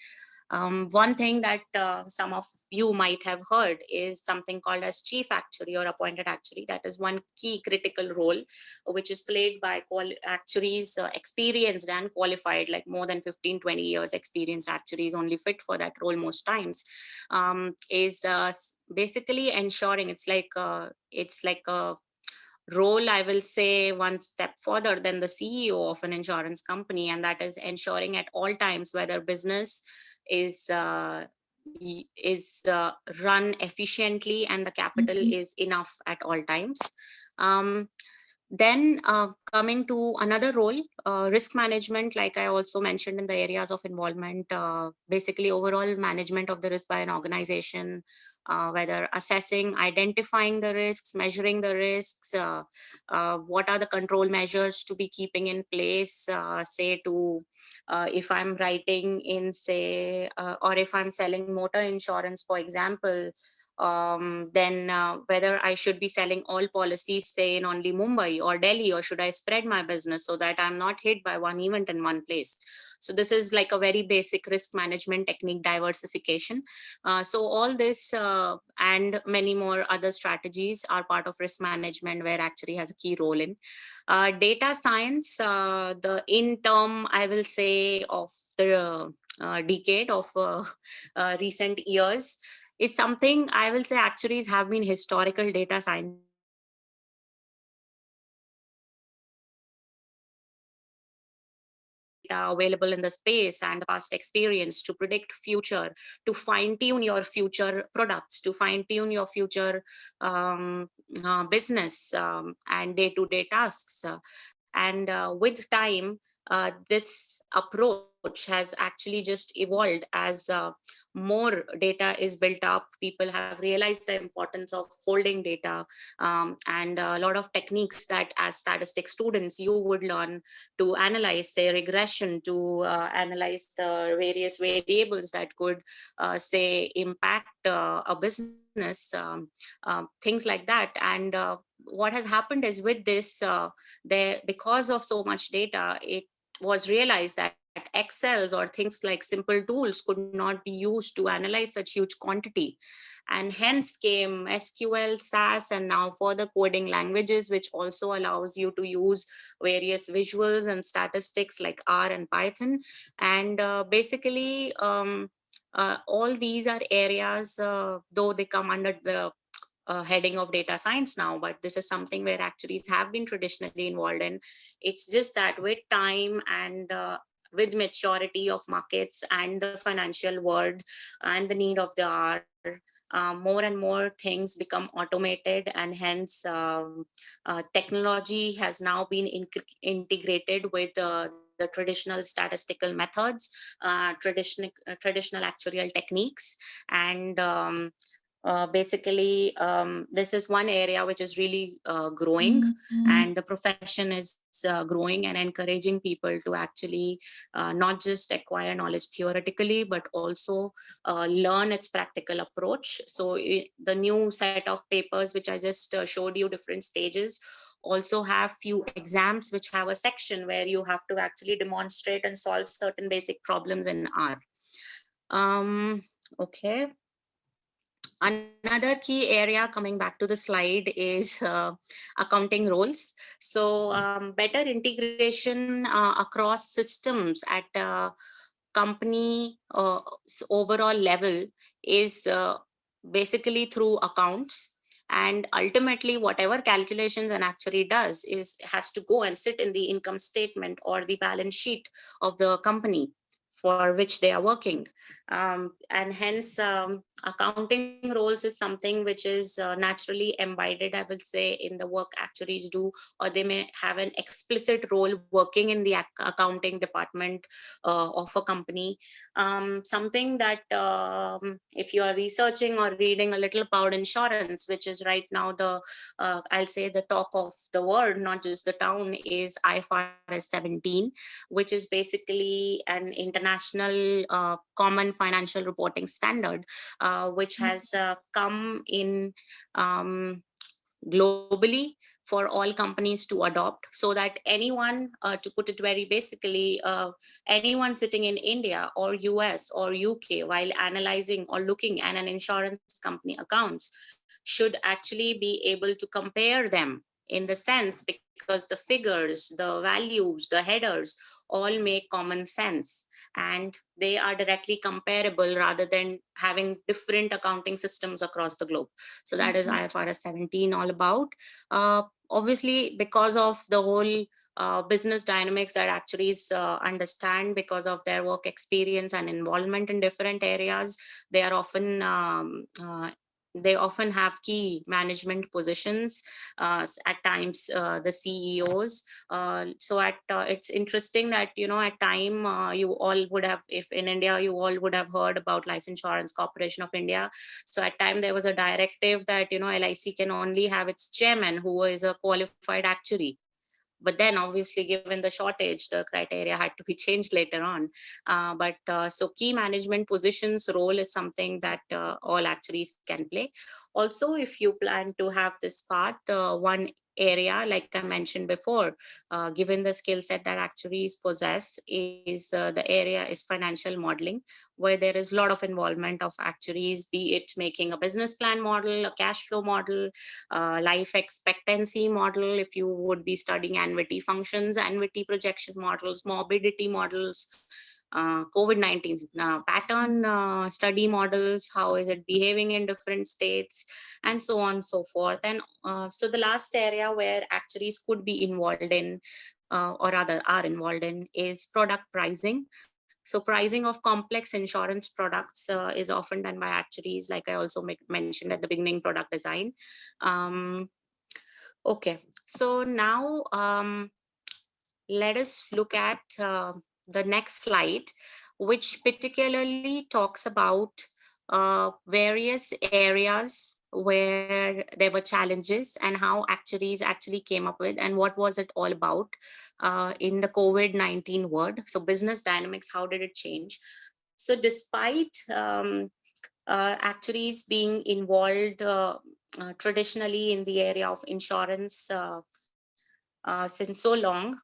One thing that some of you might have heard is something called as chief actuary or appointed actuary. That is one key critical role which is played by actuaries, experienced and qualified, like more than 15-20 years experienced actuaries only fit for that role most times. Is basically ensuring, it's like a role, I will say, one step further than the CEO of an insurance company, and that is ensuring at all times whether business is run efficiently and the capital is enough at all times. Then coming to another role, risk management, like I also mentioned in the areas of involvement, basically overall management of the risk by an organization, whether assessing, identifying the risks, measuring the risks, what are the control measures to be keeping in place, say to, if I'm writing in, say, or if I'm selling motor insurance, for example, then whether I should be selling all policies, say, in only Mumbai or Delhi, or should I spread my business so that I'm not hit by one event in one place. So this is like a very basic risk management technique, diversification. So all this and many more other strategies are part of risk management, where actuary has a key role in. Data science, the in term, I will say, of the decade of recent years, is something I will say actuaries have been historical data scientists for decades. Data available in the space and the past experience to predict future, to fine tune your future products, to fine tune your future business and day-to-day tasks. And with time, this approach has actually just evolved as more data is built up. People have realized the importance of holding data, and a lot of techniques that as statistics students you would learn to analyze, say, regression, to analyze the various variables that could say impact a business, things like that. And what has happened is, with this, there, because of so much data, it was realized that Excels or things like simple tools could not be used to analyze such huge quantity. And hence came SQL, SAS, and now further coding languages, which also allows you to use various visuals and statistics like R and Python. And basically, all these are areas, though they come under the heading of data science now, but this is something where actuaries have been traditionally involved in. It's just that with time and with maturity of markets and the financial world and the need of the hour, more and more things become automated, and hence technology has now been integrated with the traditional statistical methods, traditional actuarial techniques. And basically, this is one area which is really growing, and the profession is growing and encouraging people to actually not just acquire knowledge theoretically, but also learn its practical approach. So the new set of papers which I just showed you, different stages, also have few exams which have a section where you have to actually demonstrate and solve certain basic problems in R. Okay. Another key area, coming back to the slide, is accounting roles. So better integration across systems at company overall level is basically through accounts. And ultimately, whatever calculations an actuary does has to go and sit in the income statement or the balance sheet of the company for which they are working. And hence, accounting roles is something which is naturally embedded, I will say, in the work actuaries do, or they may have an explicit role working in the accounting department of a company. Something that if you are researching or reading a little about insurance, which is right now the, I'll say, the talk of the world, not just the town, is IFRS 17, which is basically an international common financial reporting standard, which has come in globally for all companies to adopt, so that anyone, to put it very basically, anyone sitting in India or US or UK while analyzing or looking at an insurance company accounts should actually be able to compare them, in the sense because the figures, the values, the headers all make common sense, and they are directly comparable rather than having different accounting systems across the globe. So that is IFRS 17 all about. Obviously, because of the whole business dynamics that actuaries understand because of their work experience and involvement in different areas, they are often they often have key management positions, at times the CEOs. So it's interesting that, at time, you all would have, if in India, you all would have heard about Life Insurance Corporation of India. So at time there was a directive that, LIC can only have its chairman who is a qualified actuary. But then obviously, given the shortage, the criteria had to be changed later on. So key management positions role is something that all actuaries can play. Also, if you plan to have this path, one area, like I mentioned before, given the skill set that actuaries possess, is the area is financial modeling, where there is a lot of involvement of actuaries, be it making a business plan model, a cash flow model, life expectancy model, if you would be studying annuity functions, annuity projection models, morbidity models, COVID-19 pattern study models, how is it behaving in different states, and so on and so forth. And so the last area where actuaries could be involved in, or rather are involved in, is product pricing. So pricing of complex insurance products is often done by actuaries, like I also mentioned at the beginning, product design. Um, okay, so now let us look at the next slide, which particularly talks about various areas where there were challenges and how actuaries actually came up with, and what was it all about in the COVID-19 world. So business dynamics, how did it change? So despite actuaries being involved traditionally in the area of insurance since so long,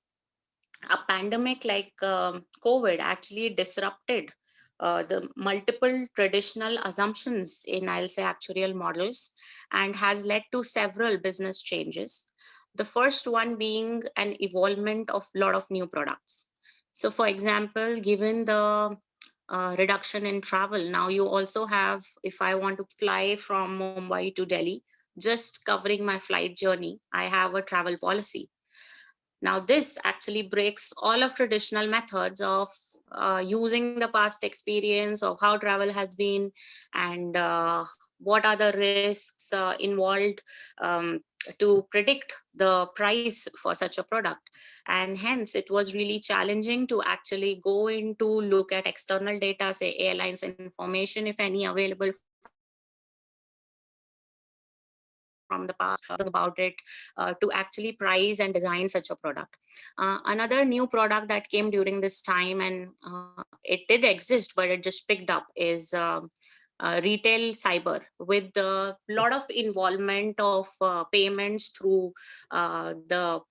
a pandemic like COVID actually disrupted the multiple traditional assumptions in, I'll say, actuarial models, and has led to several business changes. The first one being an evolvement of a lot of new products. So, for example, given the reduction in travel, now you also have, if I want to fly from Mumbai to Delhi, just covering my flight journey, I have a travel policy. Now, this actually breaks all of traditional methods of using the past experience of how travel has been, and what are the risks involved to predict the price for such a product. And hence, it was really challenging to actually go into look at external data, say airlines information, if any, available from the past, about it, to actually price and design such a product. Another new product that came during this time, and it did exist, but it just picked up, is retail cyber, with a lot of involvement of payments through the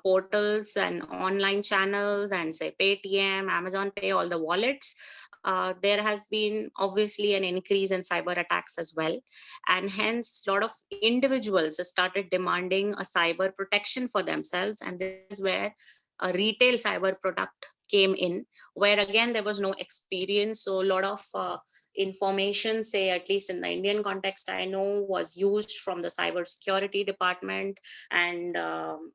portals and online channels, and say Paytm, Amazon Pay, all the wallets. There has been obviously an increase in cyber attacks as well, and hence a lot of individuals started demanding a cyber protection for themselves. And this is where a retail cyber product came in, where again there was no experience, so a lot of information, say at least in the Indian context, I know, was used from the cyber security department and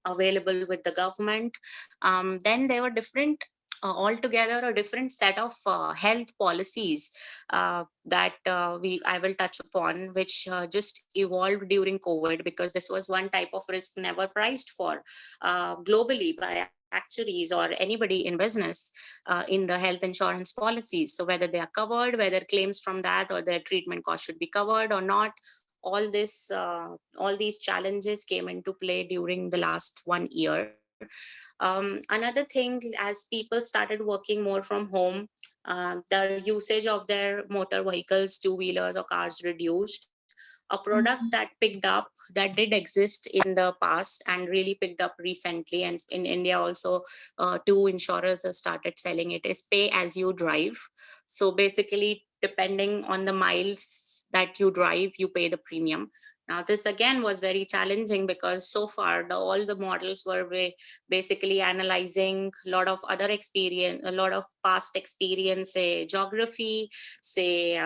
available with the government. Then there were different altogether a different set of health policies that I will touch upon, which just evolved during COVID, because this was one type of risk never priced for globally by actuaries or anybody in business in the health insurance policies. So whether they are covered, whether claims from that or their treatment cost should be covered or not, all these challenges came into play during the last 1 year. Another thing, as people started working more from home, the usage of their motor vehicles, two-wheelers or cars reduced. a product that picked up, that did exist in the past and really picked up recently, and in India also two insurers have started selling it, is pay as you drive. So basically, depending on the miles that you drive, you pay the premium. Now, this again was very challenging because so far all the models were basically analyzing a lot of other experience, a lot of past experience, say geography, say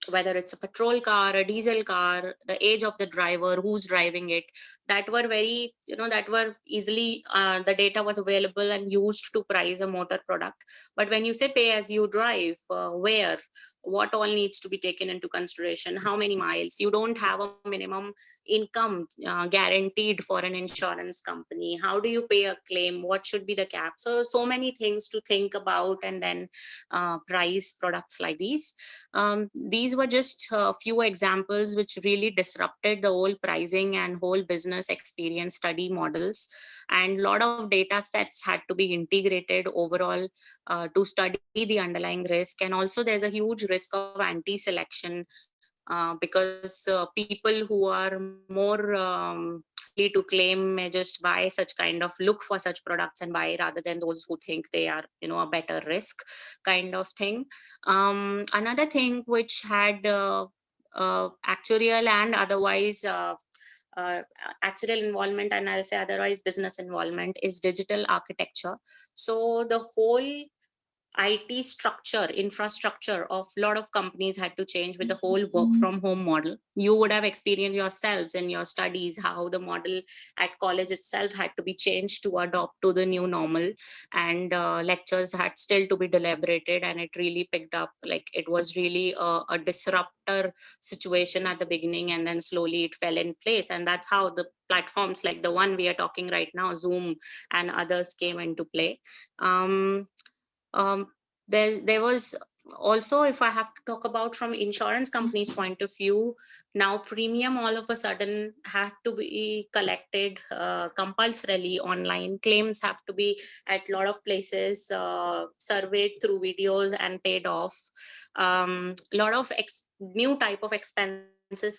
whether it's a petrol car, a diesel car, the age of the driver, who's driving it, that were very, that were easily, the data was available and used to price a motor product. But when you say pay as you drive, where, what all needs to be taken into consideration, how many miles, you don't have a minimum income guaranteed for an insurance company, how do you pay a claim, what should be the cap, so many things to think about, and then price products like these. These were just a few examples which really disrupted the whole pricing and whole business experience study models. And a lot of data sets had to be integrated overall to study the underlying risk. And also there's a huge risk of anti-selection because people who are more likely to claim may just buy such kind of, look for such products and buy, rather than those who think they are, a better risk kind of thing. Another thing which had actuarial and otherwise uh, actuarial involvement, and I'll say otherwise business involvement, is digital architecture. So the whole IT structure, infrastructure of a lot of companies had to change with the whole work from home model. You would have experienced yourselves in your studies how the model at college itself had to be changed to adopt to the new normal, and lectures had still to be deliberated, and it really picked up, like it was really a disruptor situation at the beginning, and then slowly it fell in place. And that's how the platforms like the one we are talking right now, Zoom and others, came into play. um, there was also, if I have to talk about from insurance companies point of view, now premium all of a sudden had to be collected compulsorily online. Claims have to be at a lot of places surveyed through videos and paid off. A lot of new type of expenses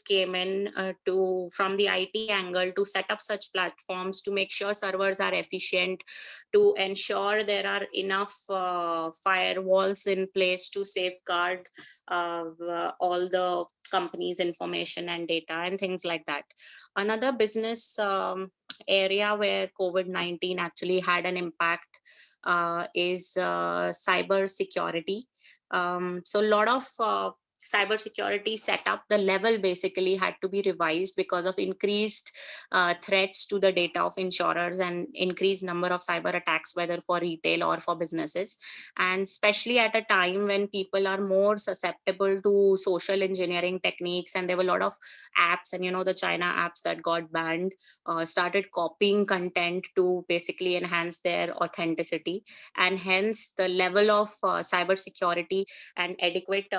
came in from the IT angle, to set up such platforms, to make sure servers are efficient, to ensure there are enough firewalls in place to safeguard all the company's information and data and things like that. Another business area where COVID-19 actually had an impact is cyber security. So a lot of cybersecurity setup, the level basically had to be revised because of increased threats to the data of insurers and increased number of cyber attacks, whether for retail or for businesses. And especially at a time when people are more susceptible to social engineering techniques, and there were a lot of apps, and the China apps that got banned started copying content to basically enhance their authenticity. And hence the level of cybersecurity and adequate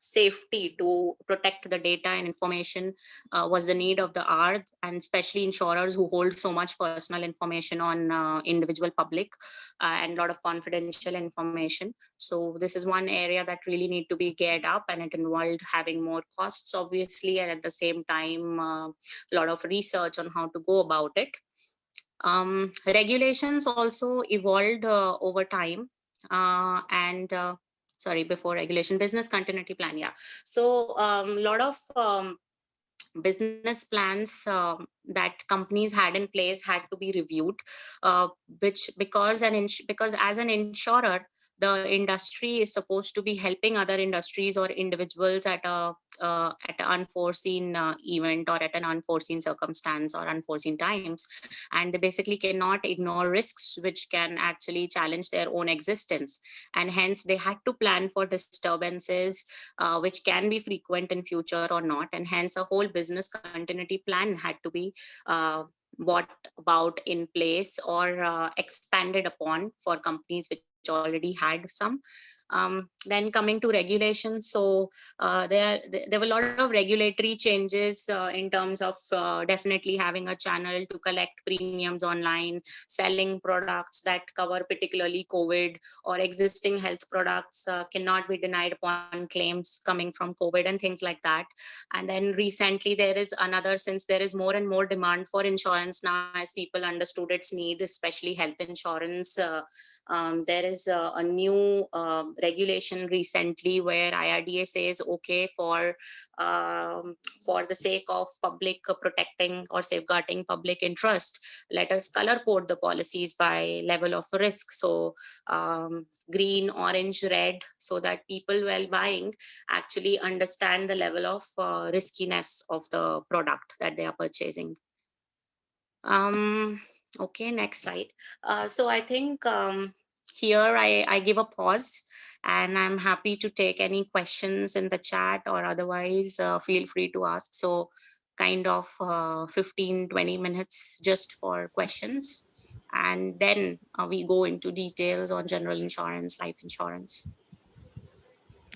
safety to protect the data and information was the need of the hour, and especially insurers who hold so much personal information on individual public and a lot of confidential information. So this is one area that really need to be geared up, and it involved having more costs obviously, and at the same time a lot of research on how to go about it. Regulations also evolved over time, and sorry, before regulation, business continuity plan. Yeah. So a lot of business plans that companies had in place had to be reviewed, which because as an insurer, the industry is supposed to be helping other industries or individuals at an unforeseen event, or at an unforeseen circumstance or unforeseen times, and they basically cannot ignore risks which can actually challenge their own existence. And hence they had to plan for disturbances which can be frequent in future or not, and hence a whole business continuity plan had to be brought about in place or expanded upon for companies which already had some. Then coming to regulations, so there were a lot of regulatory changes in terms of definitely having a channel to collect premiums online, selling products that cover particularly COVID, or existing health products cannot be denied upon claims coming from COVID and things like that. And then recently there is another, since there is more and more demand for insurance now as people understood its need, especially health insurance, there is a new regulation recently where IRDA says, okay, for the sake of public protecting or safeguarding public interest, let us color code the policies by level of risk. So green, orange, red, so that people while buying actually understand the level of riskiness of the product that they are purchasing. Okay, next slide. So I think here I give a pause, and I'm happy to take any questions in the chat, or otherwise feel free to ask. So kind of 15-20 minutes just for questions. And then we go into details on general insurance, life insurance.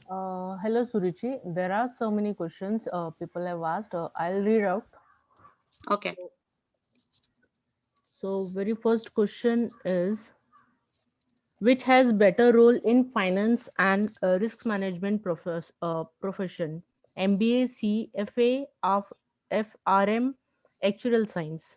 Hello Suruchi, there are so many questions people have asked. I'll read out. Okay. So very first question is, which has better role in finance and risk management profession? MBA, CFA, of FRM, actuarial science.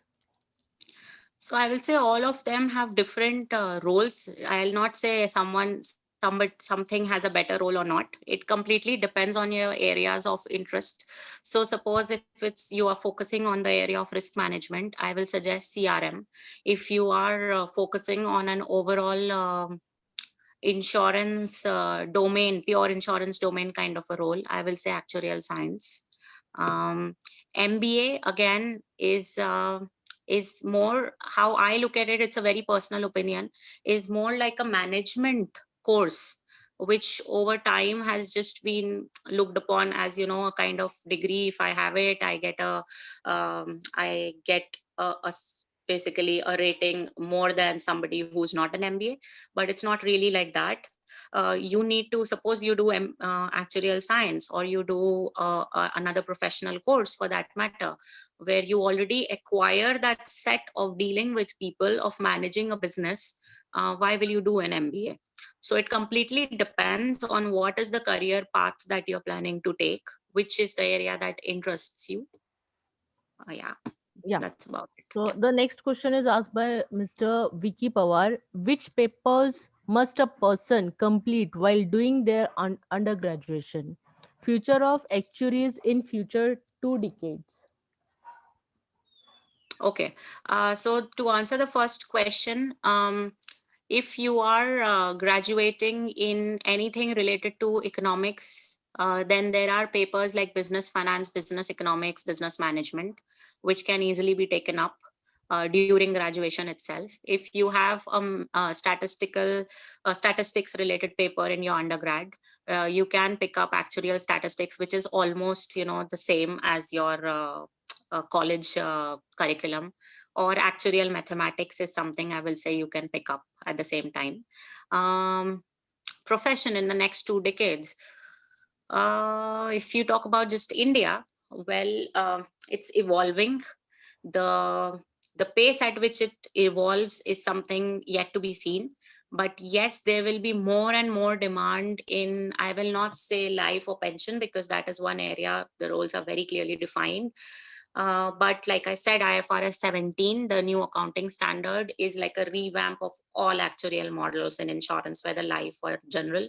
So I will say all of them have different roles. I'll not say something has a better role or not. It completely depends on your areas of interest. So suppose if you are focusing on the area of risk management, I will suggest CRM. If you are focusing on an overall insurance domain, pure insurance domain kind of a role, I will say actuarial science. MBA again is more, how I look at it, it's a very personal opinion, is more like a management course, which over time has just been looked upon as, a kind of degree. If I have it, I get basically a rating more than somebody who's not an MBA. But it's not really like that. You need to, suppose you do actuarial science, or you do another professional course for that matter, where you already acquire that set of dealing with people, of managing a business. Why will you do an MBA? So it completely depends on what is the career path that you're planning to take, which is the area that interests you. Yeah, Yeah. that's about it. So Yeah. the next question is asked by Mr. Vicky Pawar. Which papers must a person complete while doing their undergraduation? Future of actuaries in future 2 decades. Okay. So to answer the first question, if you are graduating in anything related to economics, then there are papers like business finance, business economics, business management, which can easily be taken up during graduation itself. If you have statistics related paper in your undergrad, you can pick up actuarial statistics, which is almost the same as your college curriculum. Or actuarial mathematics is something I will say you can pick up at the same time. Profession in the next 2 decades. If you talk about just India, well, it's evolving. The pace at which it evolves is something yet to be seen. But yes, there will be more and more demand in, I will not say life or pension, because that is one area the roles are very clearly defined. But like I said, IFRS 17, the new accounting standard, is like a revamp of all actuarial models in insurance, whether life or general.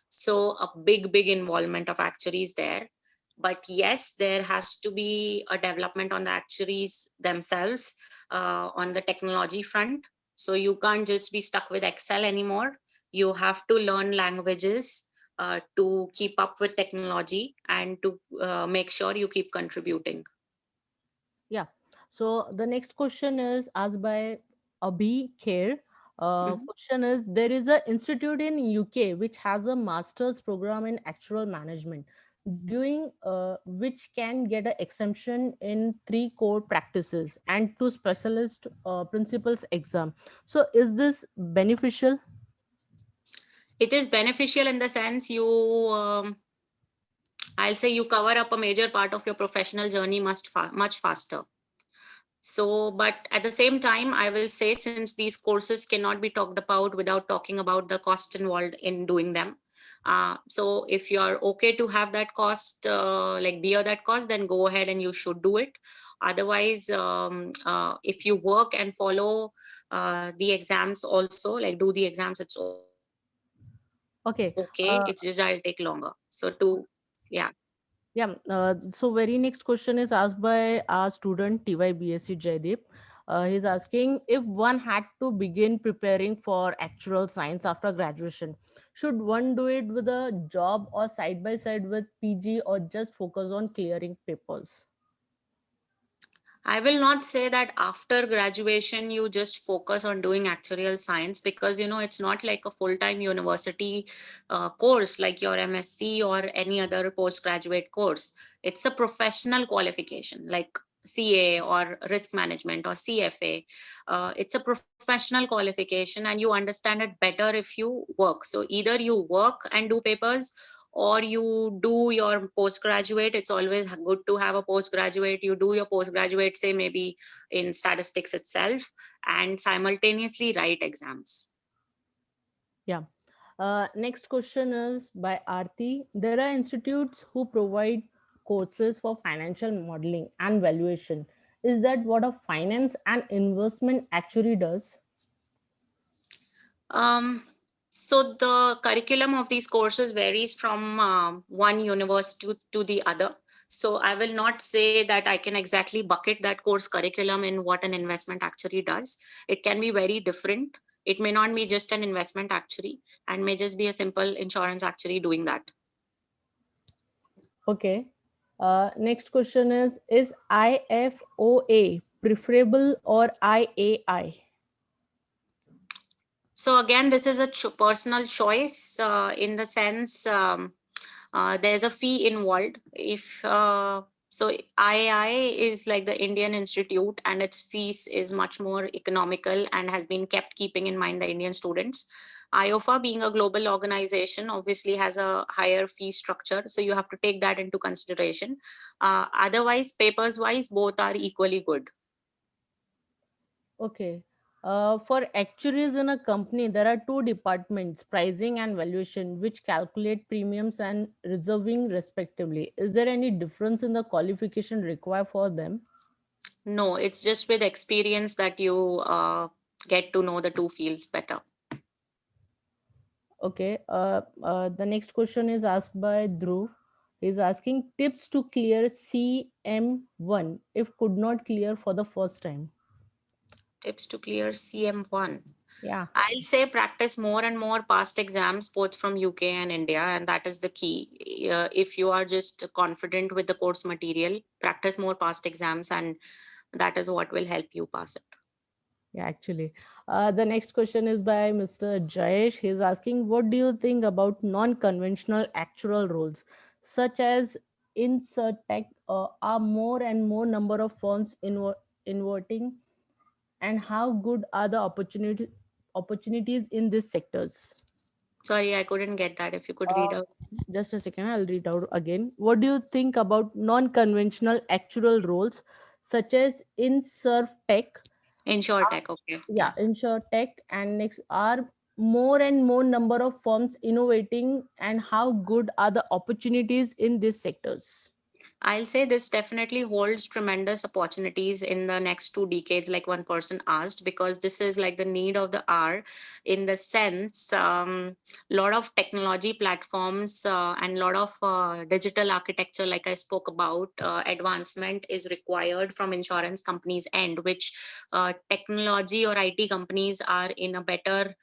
So a big involvement of actuaries there. But yes, there has to be a development on the actuaries themselves, on the technology front. So you can't just be stuck with Excel anymore. You have to learn languages to keep up with technology, and to make sure you keep contributing. Yeah. So the next question is asked by Abhi Kher. Question is, there is an institute in UK which has a master's program in actual management, doing which can get an exemption in 3 core practices and 2 specialist principles exam. So is this beneficial? It is beneficial in the sense you, I'll say you cover up a major part of your professional journey much faster. So, but at the same time, I will say, since these courses cannot be talked about without talking about the cost involved in doing them. So if you're okay to have that cost, like bear that cost, then go ahead and you should do it. Otherwise, if you work and follow the exams also, like do the exams, it's okay. It's just I'll take longer. Okay. So Uh, yeah. Yeah. So very next question is asked by our student TYBSC Jaideep. He's asking if one had to begin preparing for actual science after graduation, should one do it with a job or side by side with PG or just focus on clearing papers? I will not say that after graduation you just focus on doing actuarial science, because it's not like a full-time university course like your MSc or any other postgraduate course. It's a professional qualification like CA or risk management or CFA. It's a professional qualification and you understand it better if you work. So either you work and do papers, or you do your postgraduate. It's always good to have a postgraduate. You do your postgraduate, say maybe in statistics itself, and simultaneously write exams. Yeah. Next question is by Aarti. There are institutes who provide courses for financial modeling and valuation. Is that what a finance and investment actuary does? Um, so the curriculum of these courses varies from one university to the other. So I will not say that I can exactly bucket that course curriculum in what an investment actuary does. It can be very different. It may not be just an investment actuary and may just be a simple insurance actuary doing that. Okay. Next question is IFOA preferable or IAI? So again, this is a personal choice in the sense there's a fee involved. If so, III is like the Indian Institute, and its fees is much more economical and has been kept keeping in mind the Indian students. IOFA, being a global organization, obviously has a higher fee structure, so you have to take that into consideration. Otherwise, papers wise, both are equally good. Okay. For actuaries in a company, there are two departments, pricing and valuation, which calculate premiums and reserving respectively. Is there any difference in the qualification required for them? No, it's just with experience that you get to know the two fields better. Okay. The next question is asked by Dhruv. He's asking tips to clear CM1 if could not clear for the first time. Tips to clear CM1. Yeah. I'll say practice more and more past exams, both from UK and India, and that is the key. If you are just confident with the course material, practice more past exams, and that is what will help you pass it. Yeah, actually. The next question is by Mr. Jayesh. He's asking, what do you think about non-conventional actual roles, such as InsurTech? Are more and more number of firms inverting, and how good are the opportunities in these sectors? Sorry, I couldn't get that. If you could Uh, read out. just a second, I'll read out again. What do you think about non-conventional actual roles, such as InsurTech? Ensure tech, okay. Yeah, Yeah. ensure tech, and next are more and more number of firms innovating, and how good are the opportunities in these sectors? I'll say this definitely holds tremendous opportunities in the next 2 decades, like one person asked, because this is like the need of the hour, in the sense, lot of technology platforms and lot of digital architecture, like I spoke about, advancement is required from insurance companies end, which technology or IT companies are in a better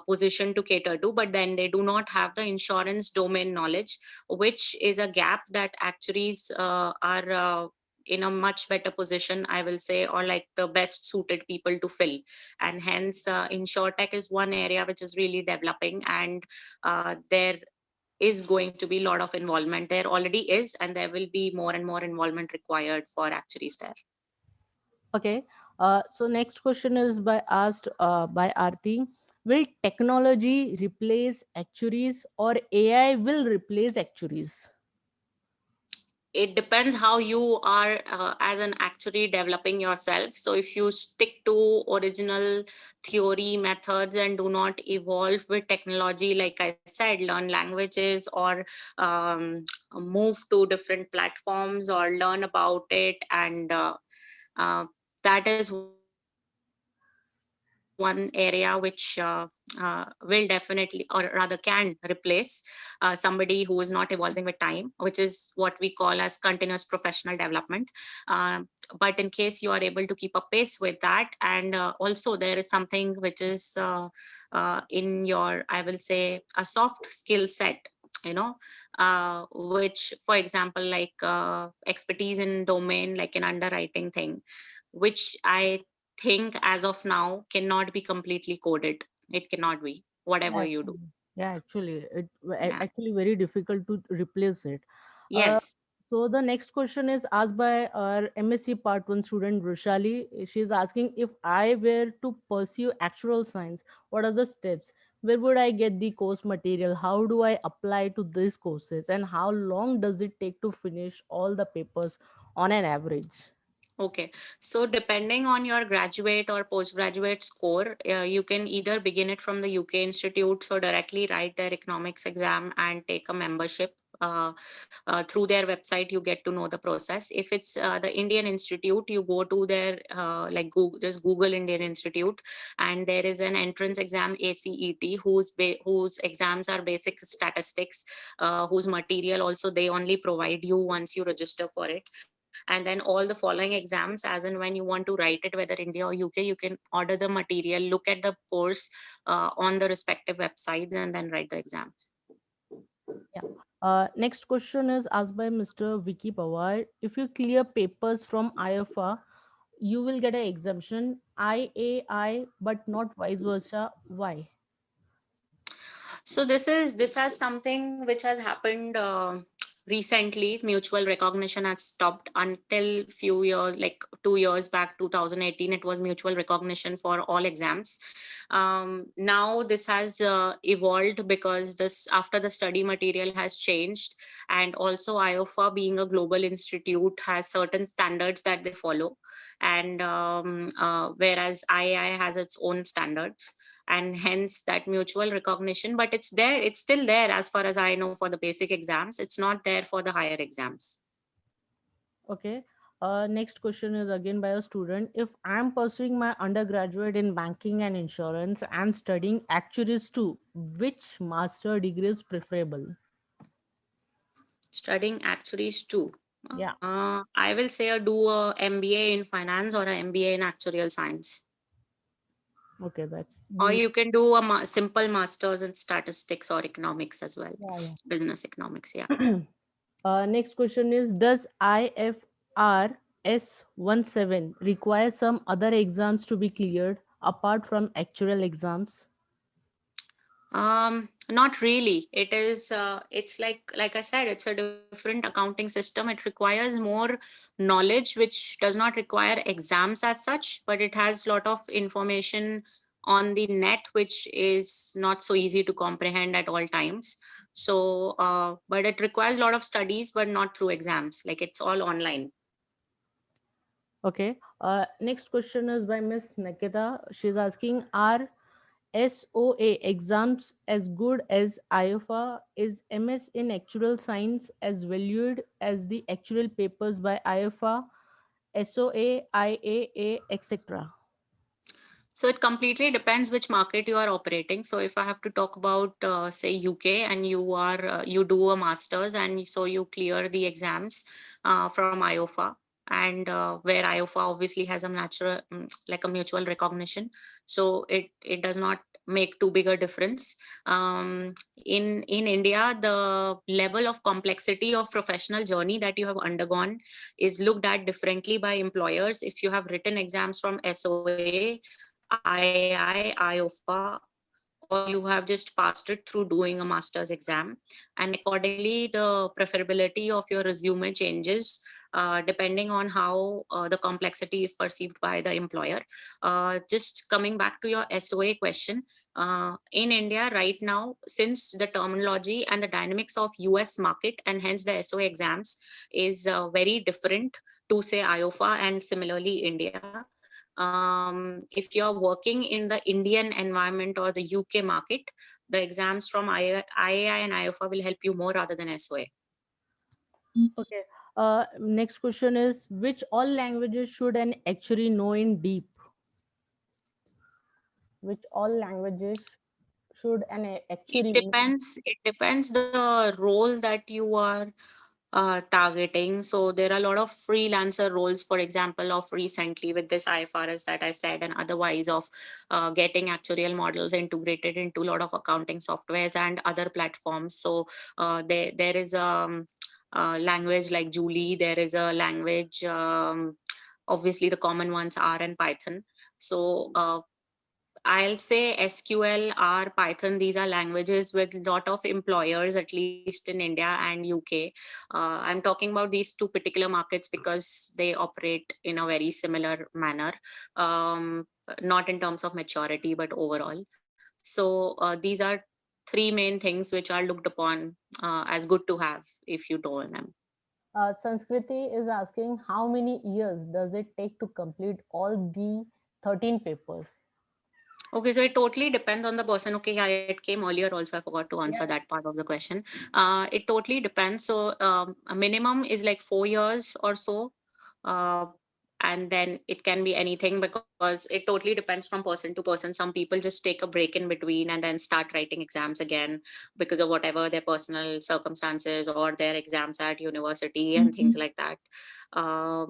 position to cater to, but then they do not have the insurance domain knowledge, which is a gap that actuaries are in a much better position, I will say, or like the best suited people to fill. And hence, insurtech is one area which is really developing, and there is going to be a lot of involvement. There already is, and there will be more and more involvement required for actuaries there. Okay. So next question is by asked by Aarti. Will technology replace actuaries or AI will replace actuaries? It depends how you are as an actuary developing yourself. So if you stick to original theory methods and do not evolve with technology, like I said, learn languages or move to different platforms or learn about it, and uh, that is one area which will definitely, or rather can replace somebody who is not evolving with time, which is what we call as continuous professional development. But in case you are able to keep a pace with that, and also there is something which is in your, I will say, a soft skill set, you know, which, for example, like expertise in domain, like an underwriting thing, which I think as of now cannot be completely coded. It cannot be, Yeah, whatever you do. actually, yeah, actually, Yeah. actually very difficult to replace it. Uh, Yes. so the next question is asked by our MSc Part One student Rushali. She is asking, if I were to pursue actual science, what are the steps? Where would I get the course material? How do I apply to these courses? And how long does it take to finish all the papers on an average? Okay, so depending on your graduate or postgraduate score, you can either begin it from the UK institute, so directly write their economics exam and take a membership. Through their website, you get to know the process. If it's the Indian Institute, you go to their like Google, just Google Indian Institute, and there is an entrance exam, ACET, whose exams are basic statistics, whose material also they only provide you once you register for it. And then all the following exams, as and when you want to write it, whether India or UK, you can order the material, look at the course on the respective websites, and then write the exam. Yeah. Next question is asked by Mr. Vicky Pawar. If you clear papers from IFA, you will get an exemption IAI, but not vice versa. Why? So this has something which has happened recently. Mutual recognition has stopped until few years, like 2 years back, 2018. It was mutual recognition for all exams. Now this has evolved because this, after the study material has changed, and also IOFA, being a global institute, has certain standards that they follow, and whereas III has its own standards, and hence that mutual recognition. But it's there, it's still there as far as I know for the basic exams. It's not there for the higher exams. Okay. Next question is again by a student. If I'm pursuing my undergraduate in banking and insurance and studying actuaries too, which master degree is preferable? Studying actuaries too, Yeah. I will say do a MBA in finance or a MBA in actuarial science, Okay, that's or the you can do a simple masters in statistics or economics as well, yeah, business economics. Yeah. yeah. Next question is, does IFRS 17 require some other exams to be cleared apart from actual exams? Not really. It is it's like I said, it's a different accounting system. It requires more knowledge, which does not require exams as such, but it has a lot of information on the net, which is not so easy to comprehend at all times. So but it requires a lot of studies, but not through exams, like it's all online. Okay. Next question is by Miss Nikita. She's asking, are SOA exams as good as IFA? Is MS in actual science as valued as the actual papers by IFA, SOA, IAA, etc.? So it completely depends which market you are operating. So if I have to talk about say UK, and you do a masters, and so you clear the exams from IOFA, and where IOFA obviously has a natural like a mutual recognition, so it does not make too big a difference. In India, the level of complexity of professional journey that you have undergone is looked at differently by employers. If you have written exams from SOA, II, IOFA, or you have just passed it through doing a master's exam, and accordingly the preferability of your resume changes depending on how the complexity is perceived by the employer. Just coming back to your SOA question, in India right now, since the terminology and the dynamics of US market and hence the SOA exams is very different to say IOFA and similarly India. If you're working in the Indian environment or the UK market, the exams from IAI and IOFA will help you more rather than SOA. Okay. Next question is, which all languages should an actuary know in deep? Which all languages should an actuary know? It depends the role that you are targeting. So there are a lot of freelancer roles, for example, of recently with this IFRS that I said, and otherwise of getting actuarial models integrated into a lot of accounting softwares and other platforms. So there is a language like Julie. There is a language. Obviously, the common ones are and Python. So I'll say SQL, R, Python, these are languages with a lot of employers, at least in India and UK. I'm talking about these two particular markets because they operate in a very similar manner, not in terms of maturity, but overall. So these are three main things which are looked upon as good to have if you know them. Sanskriti is asking, how many years does it take to complete all the 13 papers? Okay, so it totally depends on the person. Okay, yeah, it came earlier also. I forgot to answer Yeah. that part of the question. It totally depends. So a minimum is like 4 years or so. Uh, and then it can be anything because it totally depends from person to person. Some people just take a break in between and then start writing exams again because of whatever their personal circumstances or their exams at university and things like that. Like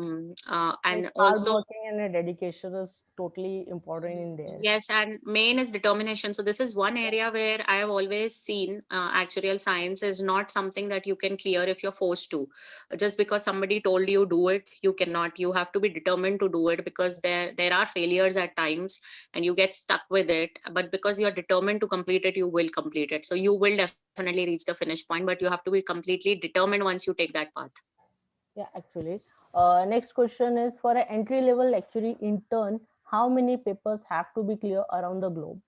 And hard also, working and a dedication is totally important in there. yes, and main is determination. So this is one area where I have always seen actuarial science is not something that you can clear if you're forced to. Just because somebody told you do it, you cannot. You have to be determined to do it because there are failures at times and you get stuck with it. But because you are determined to complete it, you will complete it. So you will definitely reach the finish point, but you have to be completely determined once you take that path. Yeah, actually. Next question is, for an entry level actuary intern, how many papers have to be clear around the globe?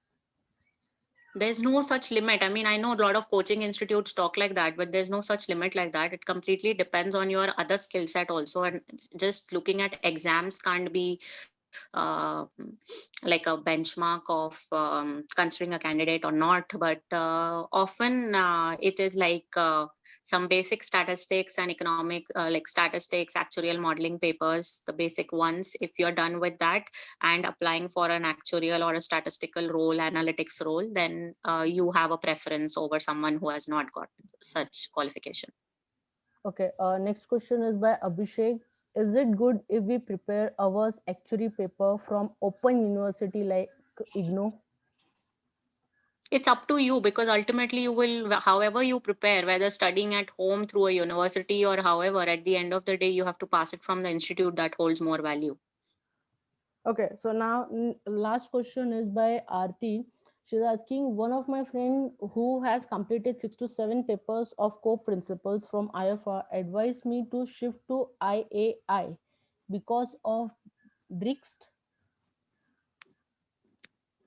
There's no such limit. I mean, I know a lot of coaching institutes talk like that, but there's no such limit like that. It completely depends on your other skill set also. And just looking at exams can't be like a benchmark of considering a candidate or not. But often it is like some basic statistics and economic, like statistics, actuarial modeling papers, the basic ones. If you're done with that and applying for an actuarial or a statistical role, analytics role, then you have a preference over someone who has not got such qualification. Okay, next question is by Abhishek. Is it good if we prepare ours actuary paper from open university like IGNO? It's up to you because ultimately you will, however you prepare, whether studying at home through a university or however, at the end of the day, you have to pass it from the institute that holds more value. Okay, so now last question is by Aarti. She's asking, one of my friend who has completed 6 to 7 papers of core principles from IFR advised me to shift to IAI because of Brexit,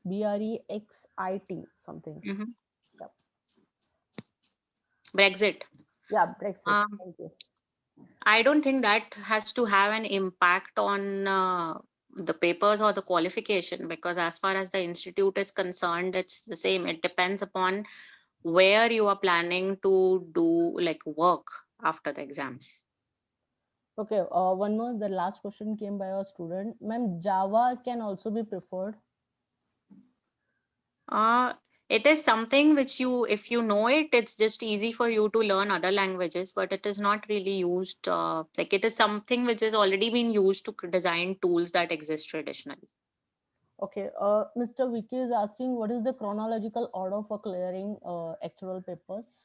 Brexit something. Mhm. Yep. Brexit. Yeah, Brexit. Um, Thank you. I don't think that has to have an impact on the papers or the qualification because as far as the institute is concerned, it's the same. It depends upon where you are planning to do like work after the exams. Okay, one more. The last question came by a student. Ma'am, Java can also be preferred. Uh, it is something which you, if you know it, it's just easy for you to learn other languages, but it is not really used. Like it is something which has already been used to design tools that exist traditionally. Okay, Mr. Vicky is asking, what is the chronological order for clearing actual papers?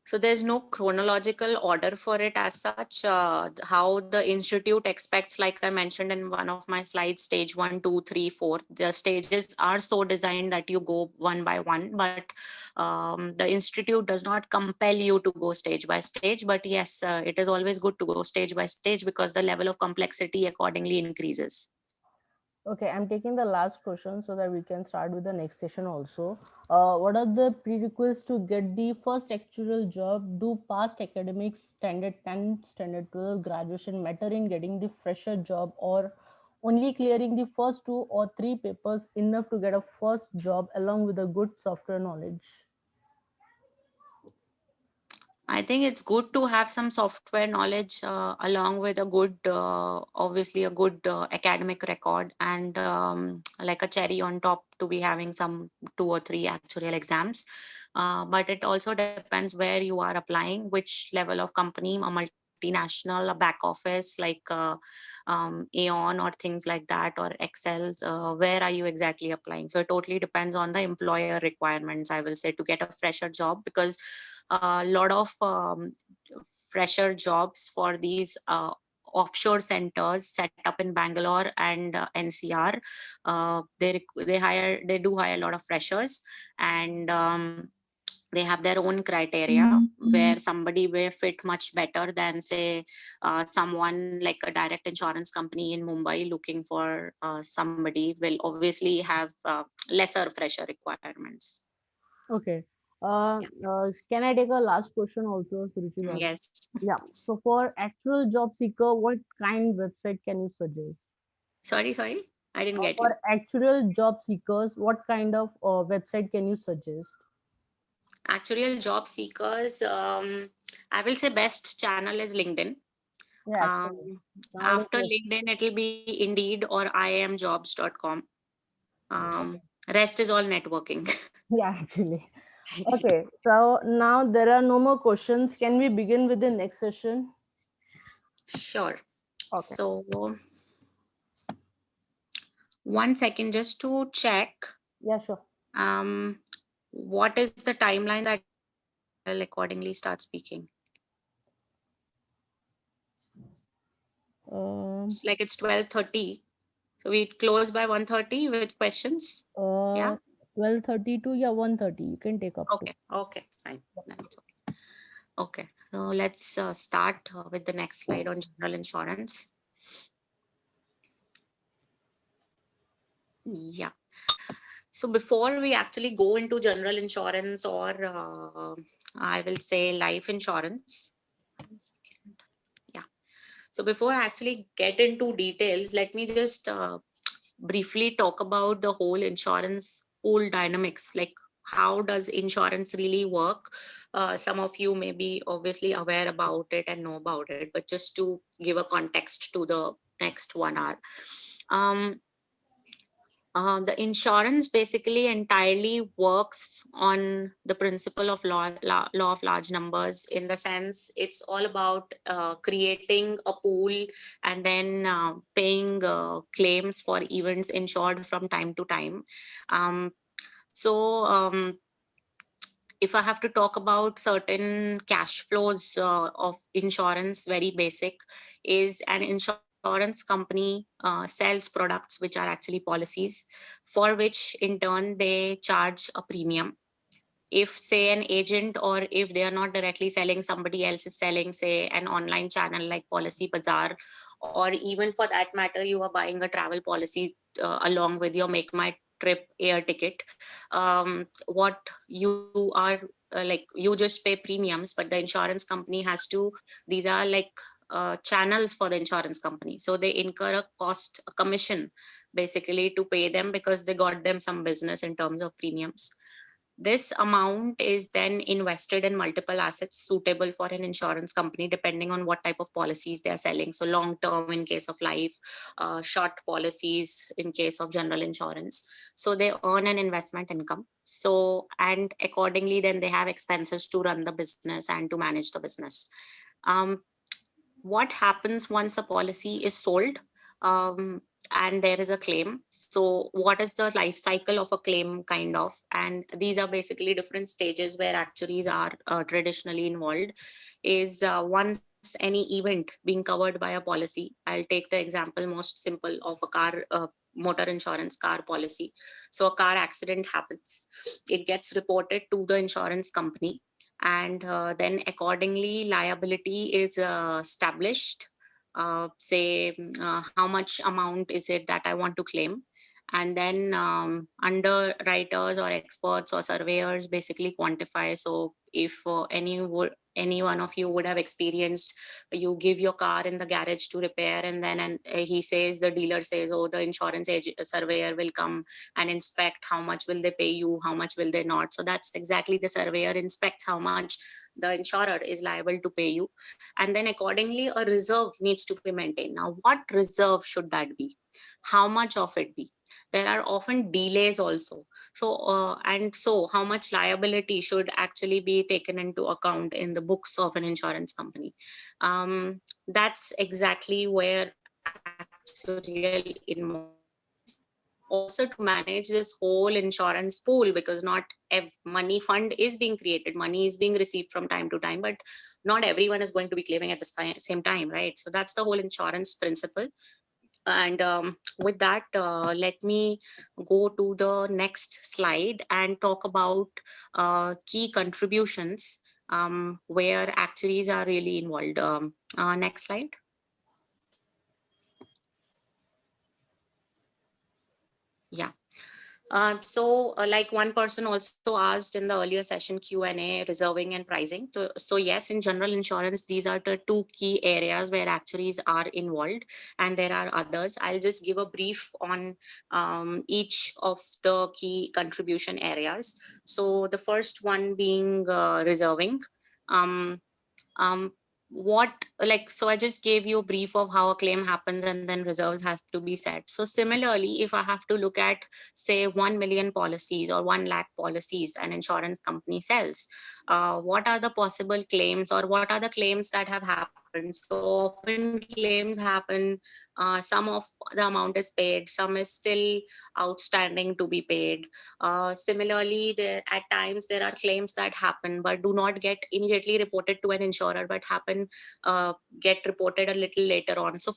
So there's no chronological order for it as such. How the institute expects, like I mentioned in one of my slides, stage 1, 2, 3, 4. The stages are so designed that you go one by one, but the institute does not compel you to go stage by stage. But yes, it is always good to go stage by stage because the level of complexity accordingly increases. Okay, I'm taking the last question so that we can start with the next session also. What are the prerequisites to get the first actual job? Do past academics, standard 10, standard 12, graduation matter in getting the fresher job, or only clearing the first 2 or 3 papers enough to get a first job along with a good software knowledge? I think it's good to have some software knowledge along with a good, obviously a good academic record, and like a cherry on top to be having some 2 or 3 actuarial exams. But it also depends where you are applying, which level of company, a multinational, a back office like Aon or things like that, or Excel. Where are you exactly applying? So it totally depends on the employer requirements, I will say, to get a fresher job, because a lot of fresher jobs for these offshore centers set up in Bangalore and NCR. They do hire a lot of freshers, and they have their own criteria where somebody will fit much better than, say, someone like a direct insurance company in Mumbai looking for somebody will obviously have lesser fresher requirements. Okay. Yeah. Can I take a last question also, Suruchi Bhavi? Yes. Yeah. So for actual job seeker, what kind website can you suggest? Sorry, I didn't get you. For actual job seekers, what kind of website can you suggest? Actual job seekers, I will say best channel is LinkedIn. Yeah, actually. Nowadays, After yes. LinkedIn, it will be Indeed or iamjobs.com. Okay. Rest is all networking. Yeah, actually. Okay. So now there are no more questions. Can we begin with the next session? Sure. Okay. So 1 second, just to check, Yeah, sure. what is the timeline that I'll accordingly start speaking? It's like it's 12:30. So we close by 1:30 with questions. Yeah. 12:30 to, yeah, 1:30. You can take up to. Okay, fine. That's okay. Okay, so let's start with the next slide on general insurance. Yeah. So before we actually go into general insurance, or I will say life insurance. 1 second. Yeah. So before I actually get into details, let me just briefly talk about the whole insurance pool dynamics. Like, how does insurance really work? Some of you may be obviously aware about it and know about it, but just to give a context to the next 1 hour. The insurance basically entirely works on the principle of law of large numbers, in the sense it's all about creating a pool and then paying claims for events insured from time to time. Um, so if I have to talk about certain cash flows of insurance, very basic, is an insurance company sells products which are actually policies, for which in turn they charge a premium. If, say, an agent, or if they are not directly selling, somebody else is selling, say, an online channel like Policy Bazaar, or even for that matter, you are buying a travel policy along with your Make My Trip air ticket. What you are like, you just pay premiums, but the insurance company has to, these are like channels for the insurance company, so they incur a cost, a commission, basically, to pay them, because they got them some business in terms of premiums. This amount is then invested in multiple assets suitable for an insurance company, depending on what type of policies they are selling. So long term in case of life, short policies in case of general insurance. So they earn an investment income. So, and accordingly, then they have expenses to run the business and to manage the business. Um, what happens once a policy is sold? and there is a claim. So what is the life cycle of a claim kind of? And these are basically different stages where actuaries are traditionally involved. Is once any event being covered by a policy, I'll take the example most simple of a car motor insurance car policy. So a car accident happens, it gets reported to the insurance company, and then accordingly liability is established. Say how much amount is it that I want to claim, and then underwriters or experts or surveyors basically quantify. So if any one of you would have experienced, you give your car in the garage to repair, and then he says, the dealer says, oh, the insurance surveyor will come and inspect, how much will they pay you, how much will they not. So that's exactly, the surveyor inspects how much the insurer is liable to pay you, and then accordingly a reserve needs to be maintained. Now what reserve should that be, how much of it be? There are often delays also. So and so how much liability should actually be taken into account in the books of an insurance company? That's exactly where actuarial involvement is. Also to manage this whole insurance pool, because not money fund is being created, money is being received from time to time, but not everyone is going to be claiming at the same time, right? So that's the whole insurance principle. And with that, let me go to the next slide and talk about key contributions where actuaries are really involved. Next slide. Yeah. Like one person also asked in the earlier session Q&A, reserving and pricing. So yes, in general insurance, these are the two key areas where actuaries are involved, and there are others. I'll just give a brief on each of the key contribution areas. So the first one being reserving. Um, um, what like so I just gave you a brief of how a claim happens, and then reserves have to be set. So similarly, if I have to look at, say, 1 million policies or 1 lakh policies an insurance company sells, what are the possible claims, or what are the claims that have happened? So often claims happen, some of the amount is paid, some is still outstanding to be paid. Similarly, at times there are claims that happen but do not get immediately reported to an insurer, but get reported a little later on. So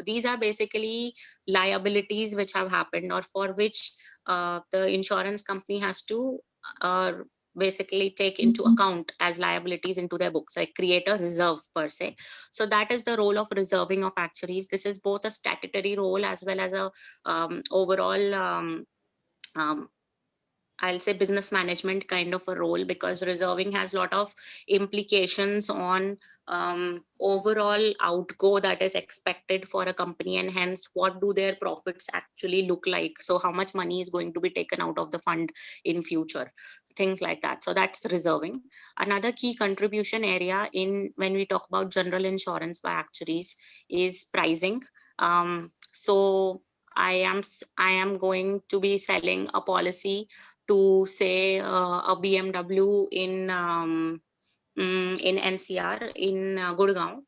these are basically liabilities which have happened, or for which the insurance company has to uh, basically take into account as liabilities into their books, like create a reserve per se. So that is the role of reserving of actuaries. This is both a statutory role as well as a overall um, I'll say business management kind of a role, because reserving has a lot of implications on overall outgo that is expected for a company, and hence what do their profits actually look like. So how much money is going to be taken out of the fund in future, things like that. So that's reserving. Another key contribution area in when we talk about general insurance by actuaries is pricing. So I am going to be selling a policy to, say, a BMW in NCR, in Gurgaon,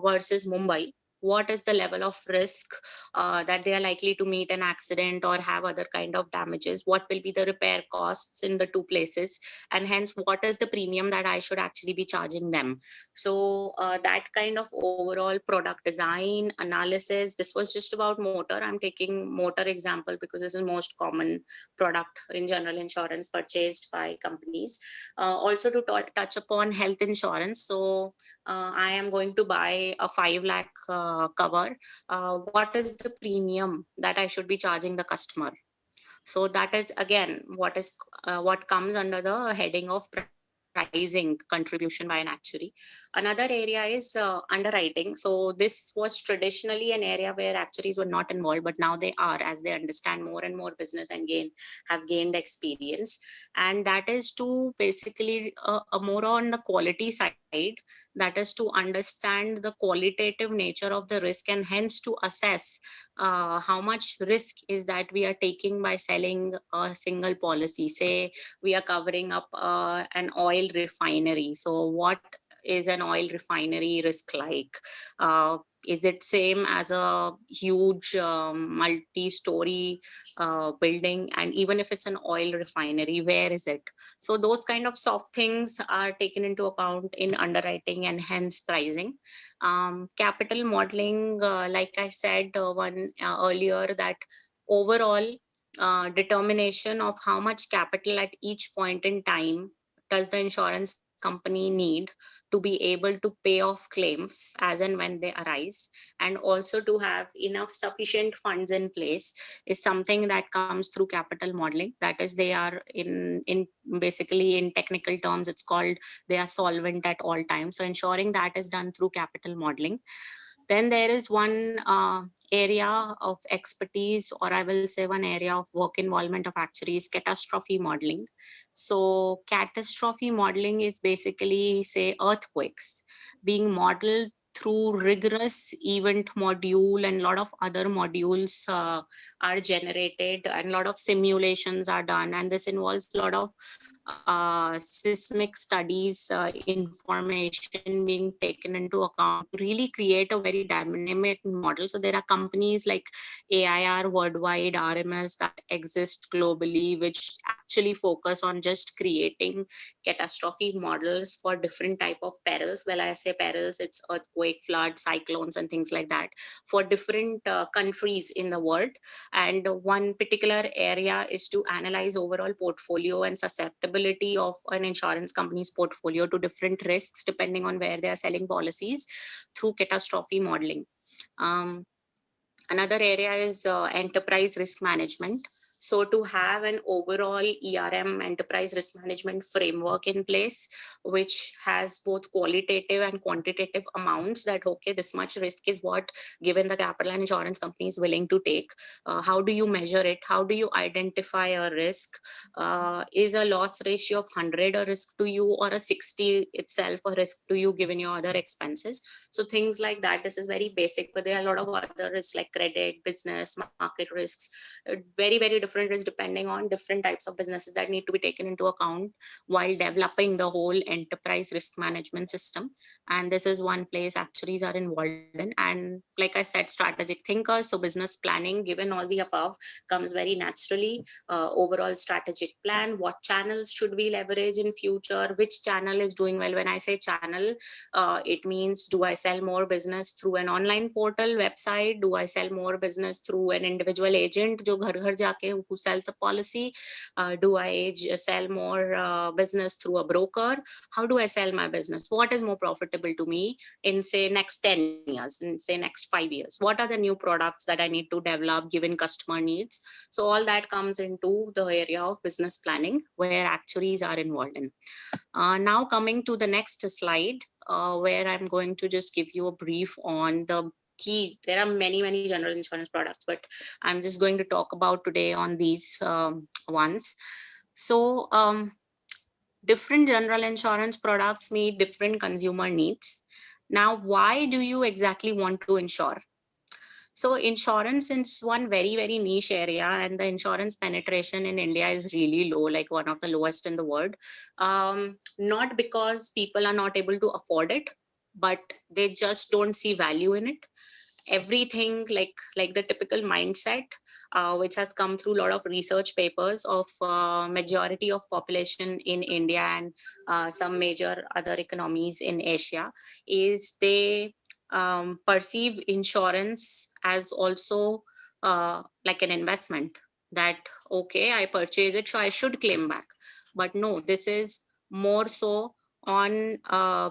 versus Mumbai. What is the level of risk that they are likely to meet an accident or have other kind of damages? What will be the repair costs in the two places? And hence, what is the premium that I should actually be charging them? So that kind of overall product design analysis. This was just about motor. I'm taking motor example because this is most common product in general insurance purchased by companies. Also to touch upon health insurance. So I am going to buy a 5 lakh cover. What is the premium that I should be charging the customer? So that is again what comes under the heading of pricing contribution by an actuary. Another area is underwriting. So this was traditionally an area where actuaries were not involved, but now they are, as they understand more and more business and have gained experience. And that is to basically more on the quality side, that is to understand the qualitative nature of the risk, and hence to assess how much risk is that we are taking by selling a single policy. Say we are covering up an oil refinery. So what is an oil refinery risk like? Is it same as a huge multi-story building? And even if it's an oil refinery, where is it? So those kind of soft things are taken into account in underwriting and hence pricing. Capital modeling, like I said one earlier, that overall determination of how much capital at each point in time does the insurance company need to be able to pay off claims as and when they arise, and also to have enough sufficient funds in place, is something that comes through capital modeling. That is, they are in basically, in technical terms, it's called they are solvent at all times. So ensuring that is done through capital modeling. Then there is one area of expertise, or I will say one area of work involvement of actuaries, catastrophe modeling. So catastrophe modeling is basically, say, earthquakes being modeled through rigorous event module, and a lot of other modules are generated, and a lot of simulations are done, and this involves a lot of seismic studies, information being taken into account to really create a very dynamic model. So there are companies like AIR Worldwide, RMS, that exist globally, which actually focus on just creating catastrophe models for different type of perils. Well, I say perils, it's earthquake, flood, cyclones, and things like that, for different countries in the world. And one particular area is to analyze overall portfolio and susceptibility of an insurance company's portfolio to different risks depending on where they are selling policies, through catastrophe modeling. um, Another area is enterprise risk management. So to have an overall ERM, enterprise risk management framework in place, which has both qualitative and quantitative amounts, that okay, this much risk is what given the capital and insurance company is willing to take. How do you measure it? How do you identify a risk? Is a loss ratio of 100 a risk to you, or a 60 itself a risk to you given your other expenses? So things like that. This is very basic, but there are a lot of other risks like credit, business, market risks, very, very different risks depending on different types of businesses that need to be taken into account while developing the whole enterprise risk management system. And this is one place actuaries are involved in. And like I said, strategic thinkers. So business planning, given all the above, comes very naturally. Overall strategic plan, what channels should we leverage in future, which channel is doing well. When I say channel, it means, do I sell more business through an online portal website? Do I sell more business through an individual agent jo ghar ghar jaake who sells a policy? Do I sell more business through a broker? How do I sell my business? What is more profitable to me in, say, next 10 years, in, say, next 5 years? What are the new products that I need to develop given customer needs? So all that comes into the area of business planning, where actuaries are involved in. Now coming to the next slide, where I'm going to just give you a brief on the key. There are many, many general insurance products, but I'm just going to talk about today on these ones. So different general insurance products meet different consumer needs. Now, why do you exactly want to insure? So insurance is one very, very niche area, and the insurance penetration in India is really low, like one of the lowest in the world. Not because people are not able to afford it, but they just don't see value in it. Everything like the typical mindset, which has come through a lot of research papers of majority of population in India and some major other economies in Asia, is they perceive insurance as also like an investment, that okay, I purchase it, so I should claim back. But no, this is more so on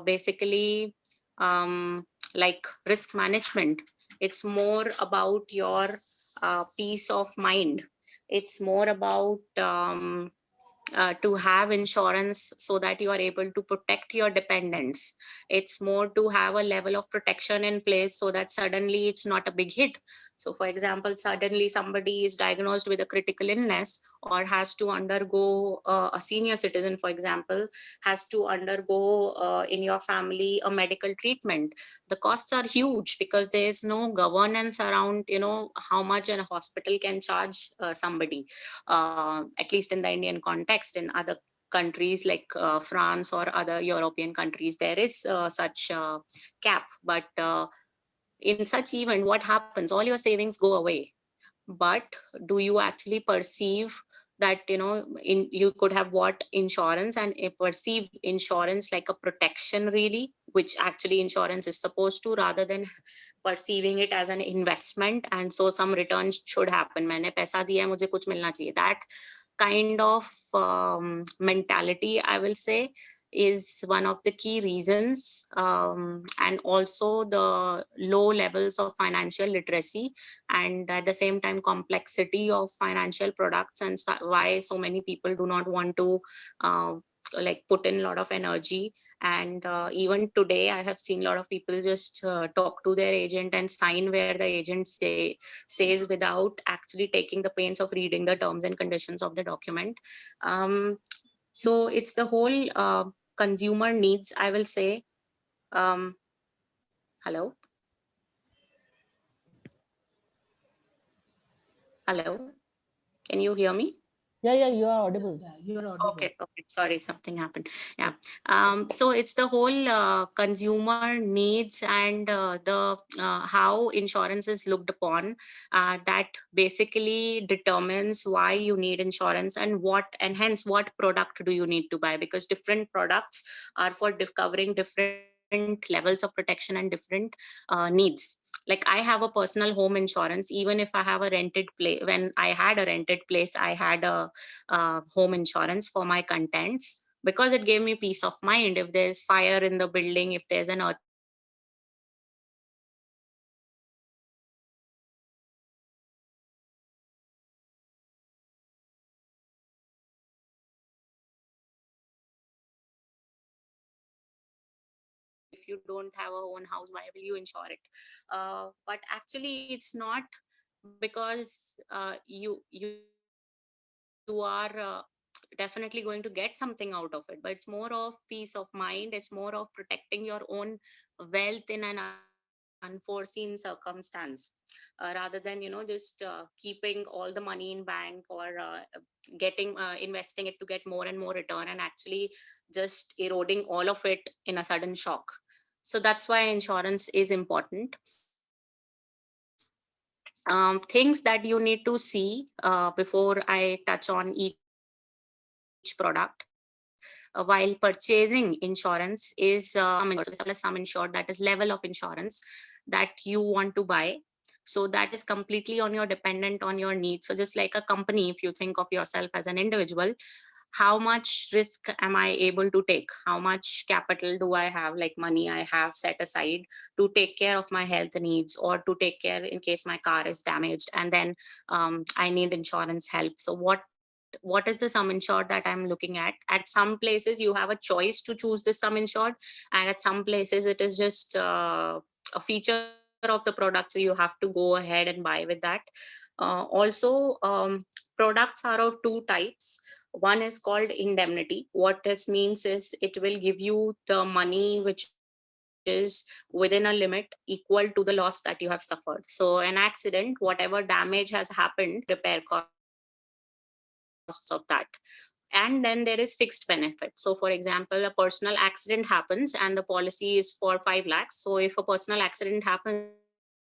basically like risk management. It's more about your peace of mind. It's more about to have insurance so that you are able to protect your dependents. It's more to have a level of protection in place so that suddenly it's not a big hit. So for example, suddenly somebody is diagnosed with a critical illness, or has to undergo a senior citizen, for example, has to undergo in your family a medical treatment. The costs are huge because there is no governance around, how much a hospital can charge somebody, at least in the Indian context. In other countries like France or other European countries, there is such cap, but in such event, what happens? All your savings go away. But do you actually perceive that, you could have bought insurance and perceive insurance like a protection, really, which actually insurance is supposed to, rather than perceiving it as an investment, and so some returns should happen. मैंने पैसा दिया है, मुझे कुछ मिलना चाहिए. That kind of mentality, I will say, is one of the key reasons, and also the low levels of financial literacy, and at the same time complexity of financial products, and why so many people do not want to like put in a lot of energy. And even today I have seen a lot of people just talk to their agent and sign where the agent says, without actually taking the pains of reading the terms and conditions of the document. So it's the whole consumer needs, I will say. Hello? Hello? Can you hear me? Yeah, you are audible. Okay, sorry, something happened. Yeah. So it's the whole consumer needs, and the how insurance is looked upon, that basically determines why you need insurance, and hence what product do you need to buy, because different products are for covering different levels of protection and different needs. Like I have a personal home insurance. Even if I have a rented place, when I had a rented place, I had a home insurance for my contents, because it gave me peace of mind. If there's fire in the building, if there's an earthquake, if there's a flood, if you don't have a own house, why will you insure it? But actually it's not, because you are definitely going to get something out of it, but it's more of peace of mind. It's more of protecting your own wealth in an unforeseen circumstance, rather than just keeping all the money in bank, or investing it to get more and more return, and actually just eroding all of it in a sudden shock. So that's why insurance is important. Things that you need to see before I touch on each product. While purchasing insurance is sum insured. So basically sum insured, that is level of insurance that you want to buy. So that is completely on your dependent on your needs. So just like a company, if you think of yourself as an individual, how much risk am I able to take? How much capital do I have, like money I have set aside to take care of my health needs, or to take care in case my car is damaged, and then I need insurance help. So what is the sum insured that I'm looking at some places you have a choice to choose this sum insured, and at some places it is just a feature of the product, so you have to go ahead and buy with that. Also, products are of two types. One is called indemnity. What this means is it will give you the money which is within a limit equal to the loss that you have suffered. So an accident, whatever damage has happened, repair costs of that. And then there is fixed benefit. So for example, a personal accident happens and the policy is for 5 lakhs. So if a personal accident happens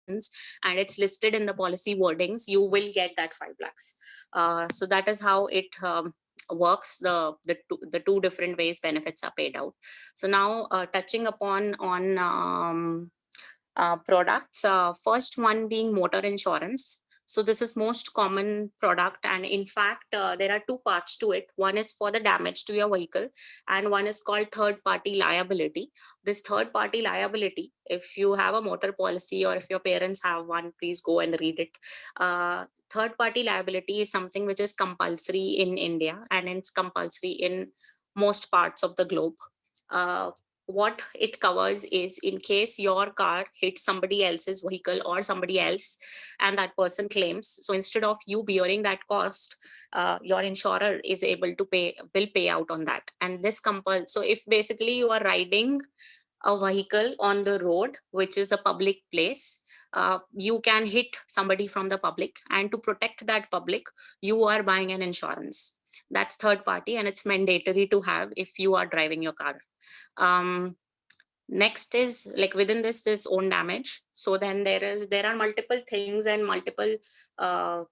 and it's listed in the policy wordings, you will get that 5 lakhs. So that is how it works. The two different ways benefits are paid out. So now touching upon on products. First one being motor insurance. So this is most common product, and in fact there are two parts to it. One is for the damage to your vehicle, and one is called third party liability. This third party liability, if you have a motor policy or if your parents have one, please go and read it. Third party liability is something which is compulsory in India, and it's compulsory in most parts of the globe. What it covers is, in case your car hits somebody else's vehicle or somebody else and that person claims, so instead of you bearing that cost, your insurer is able to will pay out on that. And this so if basically you are riding a vehicle on the road which is a public place, you can hit somebody from the public, and to protect that public you are buying an insurance. That's third party, and it's mandatory to have if you are driving your car. um, Next is like within this own damage. So then there are multiple things and multiple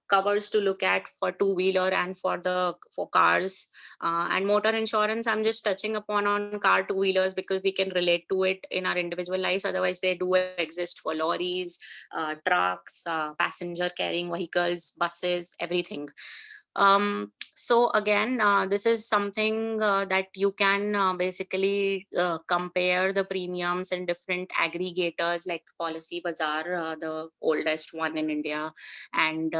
covers to look at for two-wheeler and for cars and motor insurance. I'm just touching upon on car two-wheelers because we can relate to it in our individual lives. Otherwise, they do exist for lorries, trucks, passenger carrying vehicles, buses, everything. So again, this is something that you can basically compare the premiums in different aggregators like Policy Bazaar, the oldest one in India, and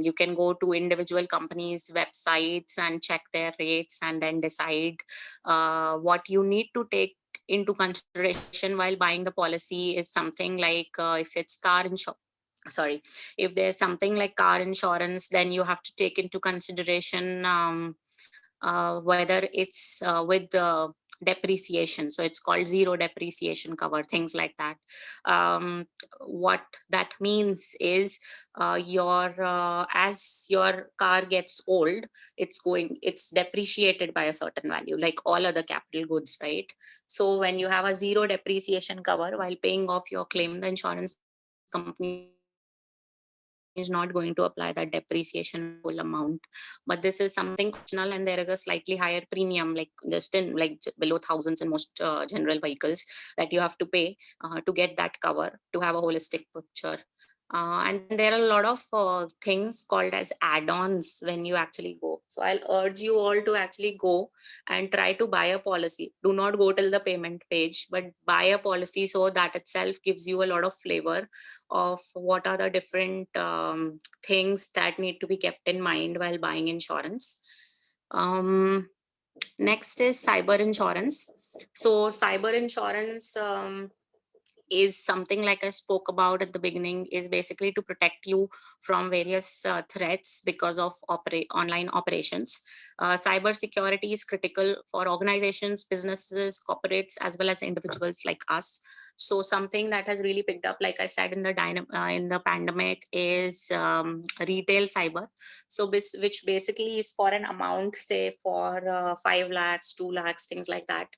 you can go to individual companies' websites and check their rates and then decide what you need to take into consideration while buying the policy is something like if it's car insurance, sorry, if there's something like car insurance, then you have to take into consideration whether it's with the depreciation. So it's called zero depreciation cover, things like that. What that means is your as your car gets old, it's depreciated by a certain value like all other capital goods, right? So when you have a zero depreciation cover while paying off your claim, the insurance company is not going to apply that depreciation on the full amount. But this is something optional, and there is a slightly higher premium, like just in like below thousands in most general vehicles that you have to pay to get that cover, to have a holistic picture. And then there are a lot of things called as add-ons when you actually go. So I'll urge you all to actually go and try to buy a policy. Do not go till the payment page, but buy a policy, so that itself gives you a lot of flavor of what are the different things that need to be kept in mind while buying insurance. Um, Next is cyber insurance. So cyber insurance is something like I spoke about at the beginning, is basically to protect you from various threats because of online operations. Cyber security is critical for organizations, businesses, corporates, as well as individuals like us. So something that has really picked up, like I said, in the pandemic, is retail cyber. So which basically is for an amount, say for 5 lakhs, 2 lakhs, things like that.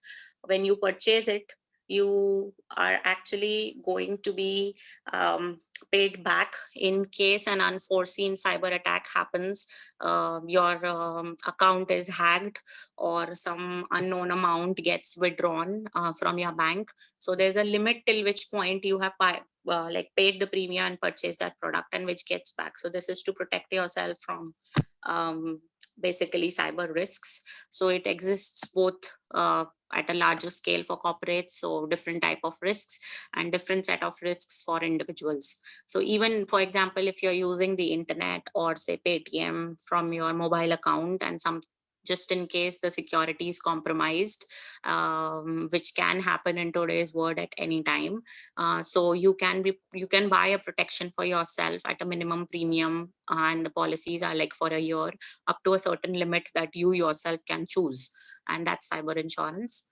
When you purchase it, you are actually going to be paid back in case an unforeseen cyber attack happens. Your account is hacked or some unknown amount gets withdrawn from your bank. So there's a limit till which point you have like paid the premium and purchased that product, and which gets back. So this is to protect yourself from um, basically cyber risks. So it exists both at a larger scale for corporates, so different type of risks, and different set of risks for individuals. So even, for example, if you're using the internet or say Paytm from your mobile account, and some, just in case the security is compromised, which can happen in today's world at any time. So you can buy a protection for yourself at a minimum premium, and the policies are like for a year, up to a certain limit that you yourself can choose, and that's cyber insurance.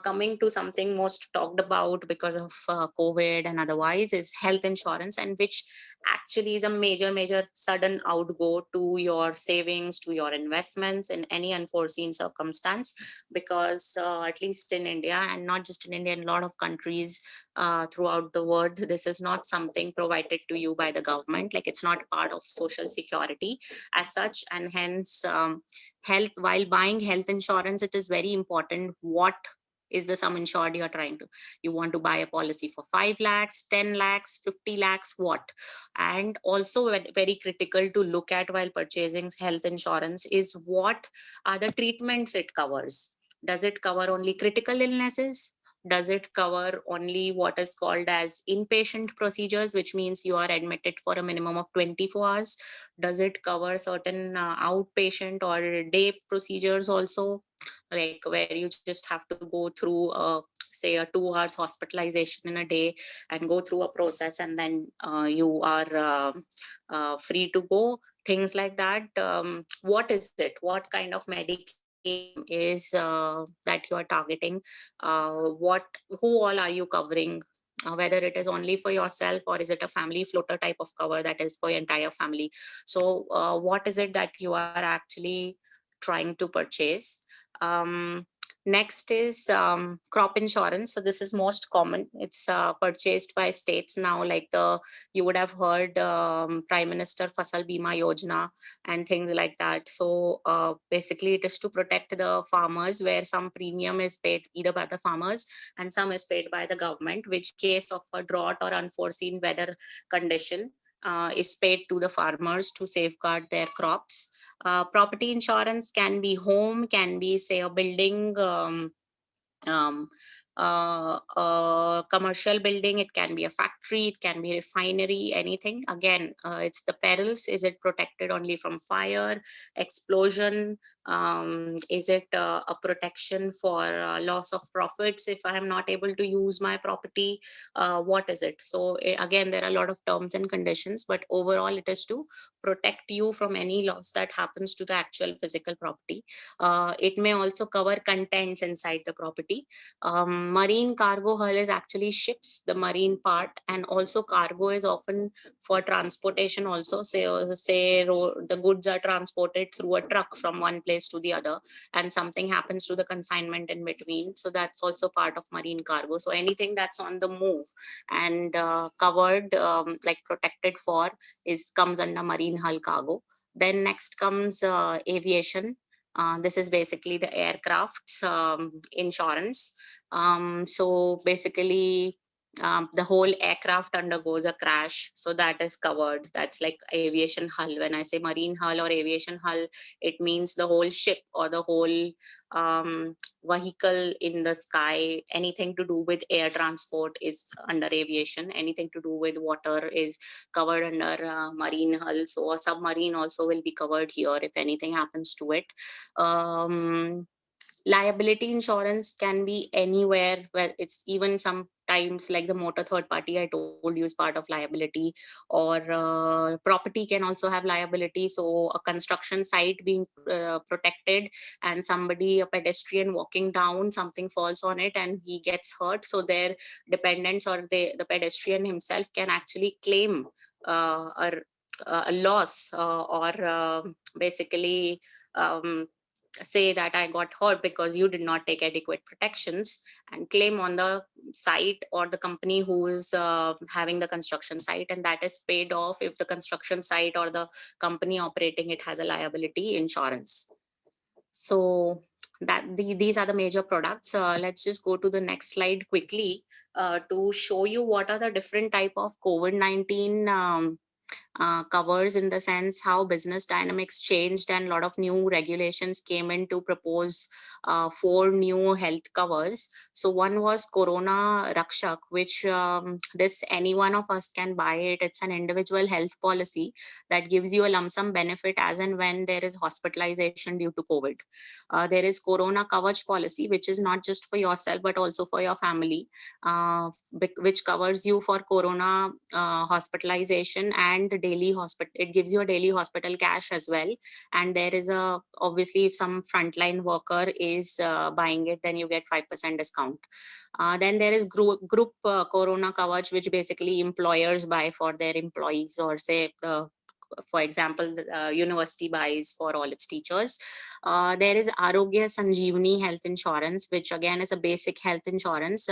Coming to something most talked about because of COVID and otherwise is health insurance, and which actually is a major sudden outgo to your savings, to your investments in any unforeseen circumstance. Because at least in India, and not just in India, in a lot of countries throughout the world, this is not something provided to you by the government. Like, it's not part of social security as such, and hence health, while buying health insurance, it is very important what is the sum insured you're trying to, you want to buy a policy for 5 lakhs, 10 lakhs, 50 lakhs, what. And also very critical to look at while purchasing health insurance is what are the treatments it covers. Does it cover only critical illnesses? Does it cover only what is called as inpatient procedures, which means you are admitted for a minimum of 24 hours? Does it cover certain outpatient or day procedures also, like where you just have to go through say a 2 hours hospitalization in a day and go through a process, and then you are free to go, things like that. What is it, what kind of Mediclaim is that you are targeting, what, who all are you covering, whether it is only for yourself or is it a family floater type of cover that is for your entire family. So what is it that you are actually trying to purchase? Next is crop insurance. So this is most common. It's purchased by states now, like you would have heard Prime Minister Fasal Bima Yojana and things like that. So basically it is to protect the farmers, where some premium is paid either by the farmers and some is paid by the government, which case of a drought or unforeseen weather condition is paid to the farmers to safeguard their crops. Property insurance can be home, can be, say, a building, um, a commercial building, it can be a factory, it can be a refinery, anything. Again, it's the perils. Is it protected only from fire, explosion? Is it a protection for loss of profits if I am not able to use my property? What is it? So again, there are a lot of terms and conditions, but overall it is to protect you from any loss that happens to the actual physical property. It may also cover contents inside the property. Marine cargo hull is actually ships, the marine part, and also cargo is often for transportation also. The goods are transported through a truck from one place to the other, and something happens to the consignment in between. So that's also part of marine cargo. So anything that's on the move and covered, like protected for, comes under marine hull cargo. Then next comes aviation. This is basically the aircraft's insurance. So basically, the whole aircraft undergoes a crash, so that is covered. That's like aviation hull. When I say marine hull or aviation hull, it means the whole ship or the whole vehicle in the sky. Anything to do with air transport is under aviation. Anything to do with water is covered under marine hull. So a submarine also will be covered here if anything happens to it. Liability insurance can be anywhere, where it's even sometimes like the motor third party I told you is part of liability, or property can also have liability. So a construction site being protected, and somebody, a pedestrian walking down, something falls on it and he gets hurt, so their dependents or the pedestrian himself can actually claim a loss, or basically say that I got hurt because you did not take adequate protections, and claim on the site or the company who is having the construction site, and that is paid off if the construction site or the company operating it has a liability insurance. So these are the major products. Let's just go to the next slide quickly to show you what are the different type of COVID-19 covers, in the sense how business dynamics changed and a lot of new regulations came in to propose 4 new health covers. So one was Corona Rakshak, which this any one of us can buy it. It's an individual health policy that gives you a lump sum benefit as and when there is hospitalization due to COVID. There is Corona Kavach policy, which is not just for yourself but also for your family, which covers you for Corona hospitalization and daily hospital. It gives you a daily hospital cash as well. And there is obviously, if some frontline worker is buying it, then you get 5% discount. Then there is group Corona Kavach, which basically employers buy for their employees, or say for example, university buys for all its teachers. There is Arogya Sanjeevani health insurance, which again is a basic health insurance,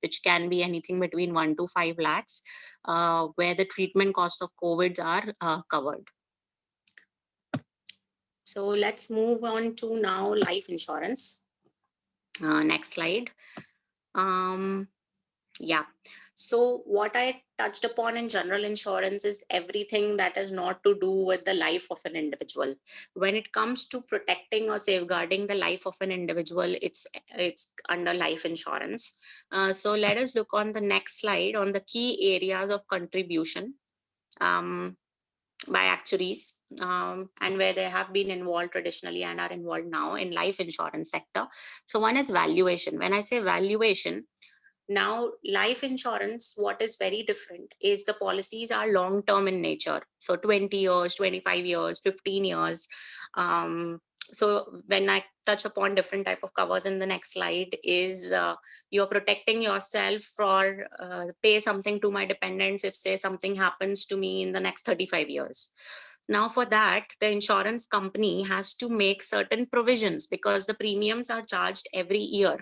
which can be anything between 1 to 5 lakhs, where the treatment costs of COVID are covered. So let's move on to now life insurance. Next slide. Yeah. So what I touched upon in general insurance is everything that is not to do with the life of an individual. When it comes to protecting or safeguarding the life of an individual, it's under life insurance. So let us look on the next slide on the key areas of contribution by actuaries, and where they have been involved traditionally and are involved now in life insurance sector. So one is valuation. When I say valuation, now, life insurance, what is very different is the policies are long term in nature. So 20 years, 25 years, 15 years. So when I touch upon different type of covers in the next slide is you're protecting yourself for pay something to my dependents if say something happens to me in the next 35 years. Now for that, the insurance company has to make certain provisions because the premiums are charged every year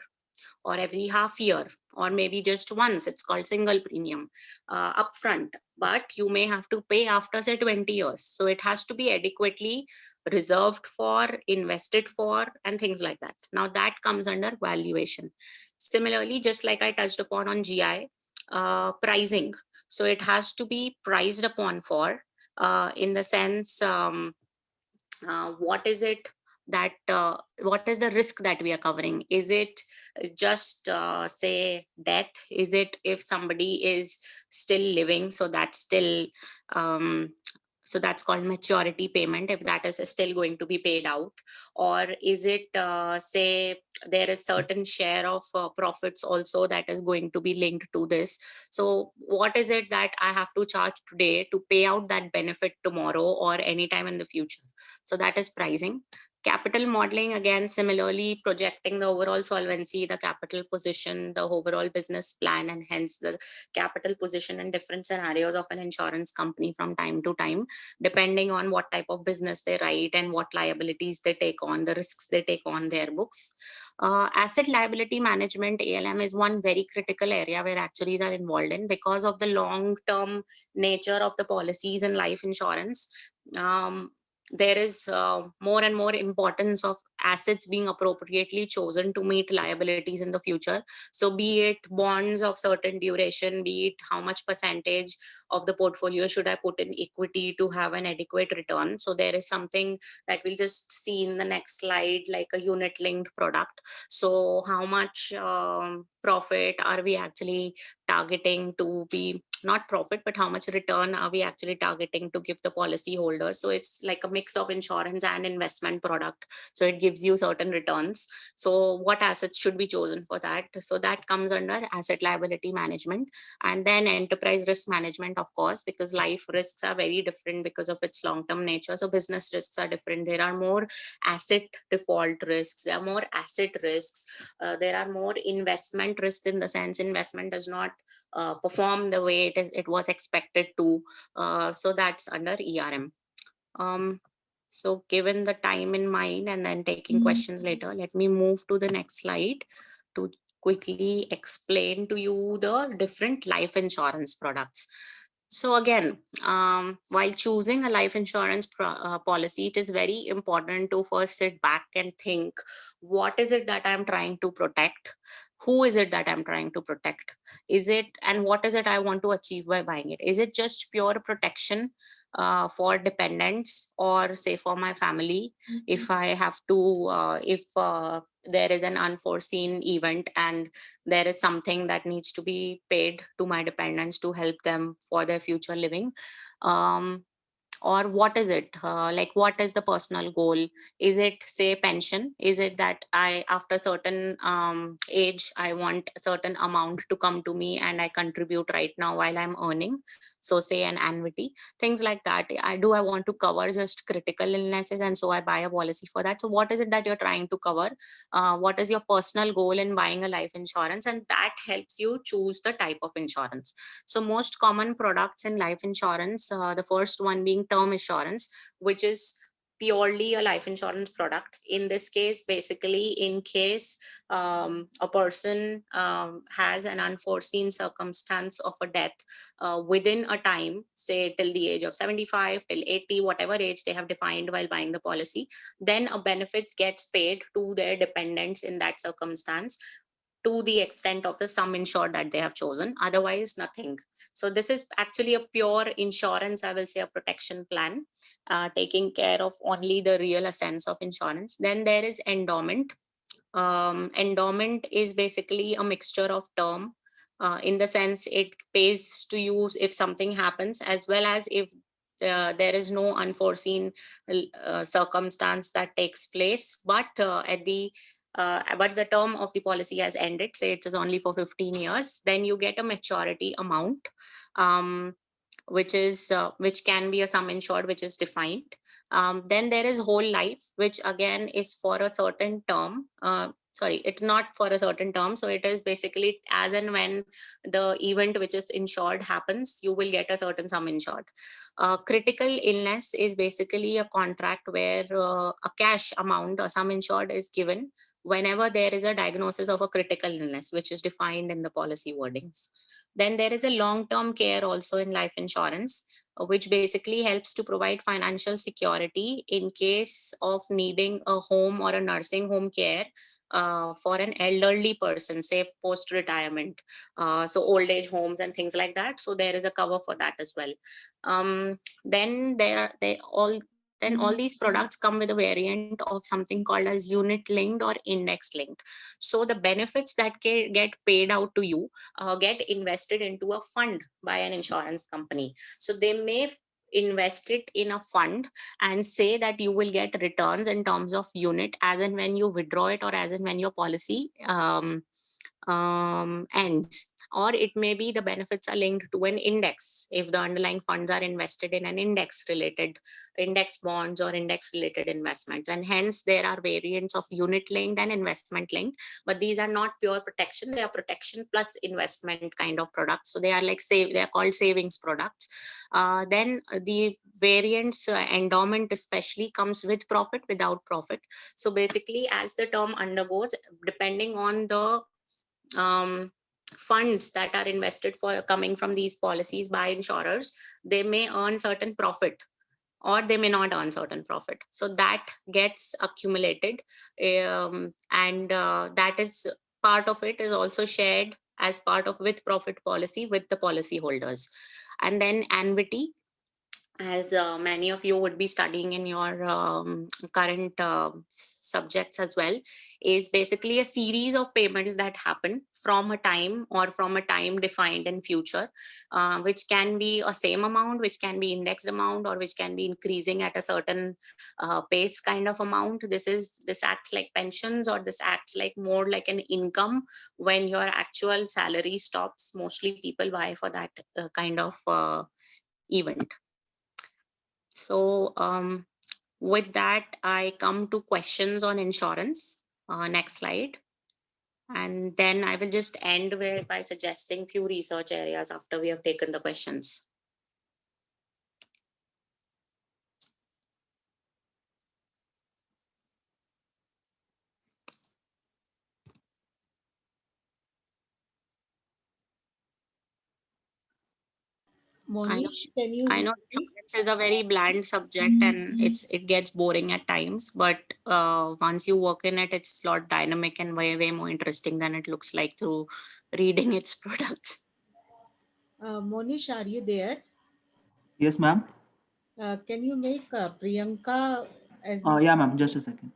or every half year, or maybe just once. It's called single premium upfront, but you may have to pay after say 20 years. So it has to be adequately reserved for, invested for, and things like that. Now that comes under valuation. Similarly, just like I touched upon on GI, pricing. So it has to be priced upon for, in the sense, what is it that what is the risk that we are covering? Is it just say death? Is it if somebody is still living, so that's still um, so that's called maturity payment, if that is still going to be paid out? Or is it say there is certain share of profits also that is going to be linked to this? So what is it that I have to charge today to pay out that benefit tomorrow or anytime in the future? So that is pricing. Capital modeling, again, similarly projecting the overall solvency, the capital position, the overall business plan, and hence the capital position in different scenarios of an insurance company from time to time, depending on what type of business they write and what liabilities they take on, the risks they take on their books. Asset liability management, ALM, is one very critical area where actuaries are involved in because of the long term nature of the policies in life insurance. There is more and more importance of assets being appropriately chosen to meet liabilities in the future. So be it bonds of certain duration, be it how much percentage of the portfolio should I put in equity to have an adequate return. So there is something that we'll just see in the next slide, like a unit linked product. So how much profit are we actually targeting to be, not profit, but how much return are we actually targeting to give the policy holder? So it's like a mix of insurance and investment product. So it gives you certain returns. So what assets should be chosen for that? So that comes under asset liability management. And then enterprise risk management, of course, because life risks are very different because of its long-term nature. So business risks are different. There are more asset default risks, there are more asset risks, there are more investment risks, in the sense investment does not perform the way it was expected to. So that's under ERM. So given the time in mind and then taking questions later, let me move to the next slide to quickly explain to you the different life insurance products. So again, while choosing a life insurance policy, it is very important to first sit back and think, what is it that I'm trying to protect? Who is it that I'm trying to protect? Is it, and what is it I want to achieve by buying it? Is it just pure protection for dependents, or say for my family, if I have to, if there is an unforeseen event and there is something that needs to be paid to my dependents to help them for their future living? Or what is it, like what is the personal goal? Is it say pension? Is it that I, after certain age, I want a certain amount to come to me and I contribute right now while I'm earning, so say an annuity, things like that. I want to cover just critical illnesses, and so I buy a policy for that. So what is it that you're trying to cover? What is your personal goal in buying a life insurance? And that helps you choose the type of insurance. So most common products in life insurance, the first one being term insurance, which is purely a life insurance product. In this case, basically, in case a person has an unforeseen circumstance of a death within a time, say till the age of 75, till 80, whatever age they have defined while buying the policy, then a benefits gets paid to their dependents in that circumstance, to the extent of the sum insured that they have chosen, otherwise nothing. So this is actually a pure insurance, I will say a protection plan, taking care of only the real essence of insurance. Then there is endowment. Endowment is basically a mixture of term, in the sense it pays to you if something happens, as well as if there is no unforeseen circumstance that takes place, but but the term of the policy has ended, say it is only for 15 years, then you get a maturity amount, um, which can be a sum insured, which is defined. Then there is whole life, which again is for a certain term. sorry, it's not for a certain term. So it is basically as and when the event which is insured happens, you will get a certain sum insured. Critical illness is basically a contract where a cash amount or sum insured is given whenever there is a diagnosis of a critical illness, which is defined in the policy wordings. Then there is a long-term care also in life insurance, which basically helps to provide financial security in case of needing a home or a nursing home care for an elderly person, say post retirement, so old age homes and things like that. So there is a cover for that as well. Then there are they all then all these products come with a variant of something called as unit linked or index linked. So the benefits that get paid out to you get invested into a fund by an insurance company. So they may invest it in a fund and say that you will get returns in terms of unit as and when you withdraw it or as and when your policy ends. Or it may be the benefits are linked to an index if the underlying funds are invested in an index bonds or index related investments. And hence there are variants of unit linked and investment linked, but these are not pure protection. They are protection plus investment kind of products. So they are like they are called savings products. Then the variants, endowment especially, comes with profit, without profit. So basically, as the term undergoes, depending on the um, funds that are invested for coming from these policies by insurers, they may earn certain profit or they may not earn certain profit. So that gets accumulated, and that is part of it is also shared as part of with profit policy with the policy holders. And then annuity, as many of you would be studying in your current subjects as well, is basically a series of payments that happen from a time or from a time defined in future, which can be a same amount, which can be indexed amount, or which can be increasing at a certain pace kind of amount. This acts like pensions, or this acts like more like an income when your actual salary stops. Mostly people buy for that kind of event. So with that, I come to questions on insurance. Next slide. And then I will just end by suggesting few research areas after we have taken the questions. Monish, can you I know speak? science is a very bland subject and it gets boring at times, but once you work in it, it's a lot dynamic and way more interesting than it looks like through reading its products. Monish, are you there? Yes, ma'am. Can you make Priyanka as the Yeah, ma'am. Just a second.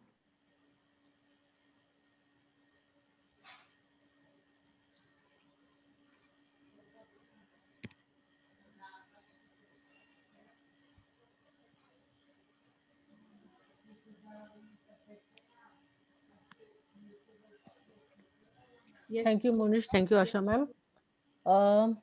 yes? Thank you, Monish. Thank you, Asha ma'am. Um,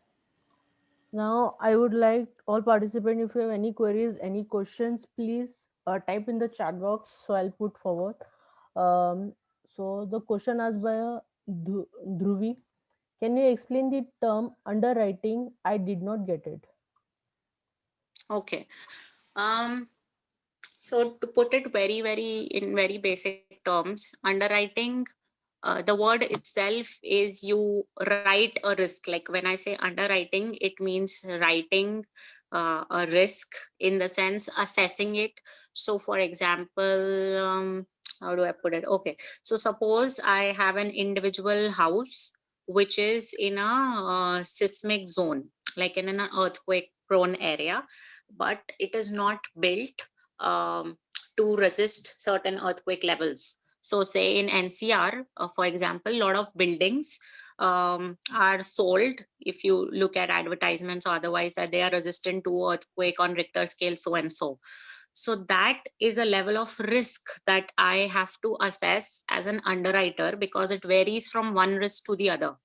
Now, I would like all participants, if you have any queries, any questions, please type in the chat box. So I'll put forward. So the question asked by Dhruvi, can you explain the term underwriting? I did not get it. Okay. So to put it in very basic terms, underwriting, the word itself is you write a risk. Like when I say underwriting, it means writing a risk in the sense assessing it. So for example, how do I put it? Okay. So suppose I have an individual house which is in a seismic zone, like in an earthquake prone area, but it is not built to resist certain earthquake levels. So say in NCR, for example, a lot of buildings are sold, if you look at advertisements or otherwise, that they are resistant to earthquake on Richter scale so and so. So that is a level of risk that I have to assess as an underwriter, because it varies from one risk to the other.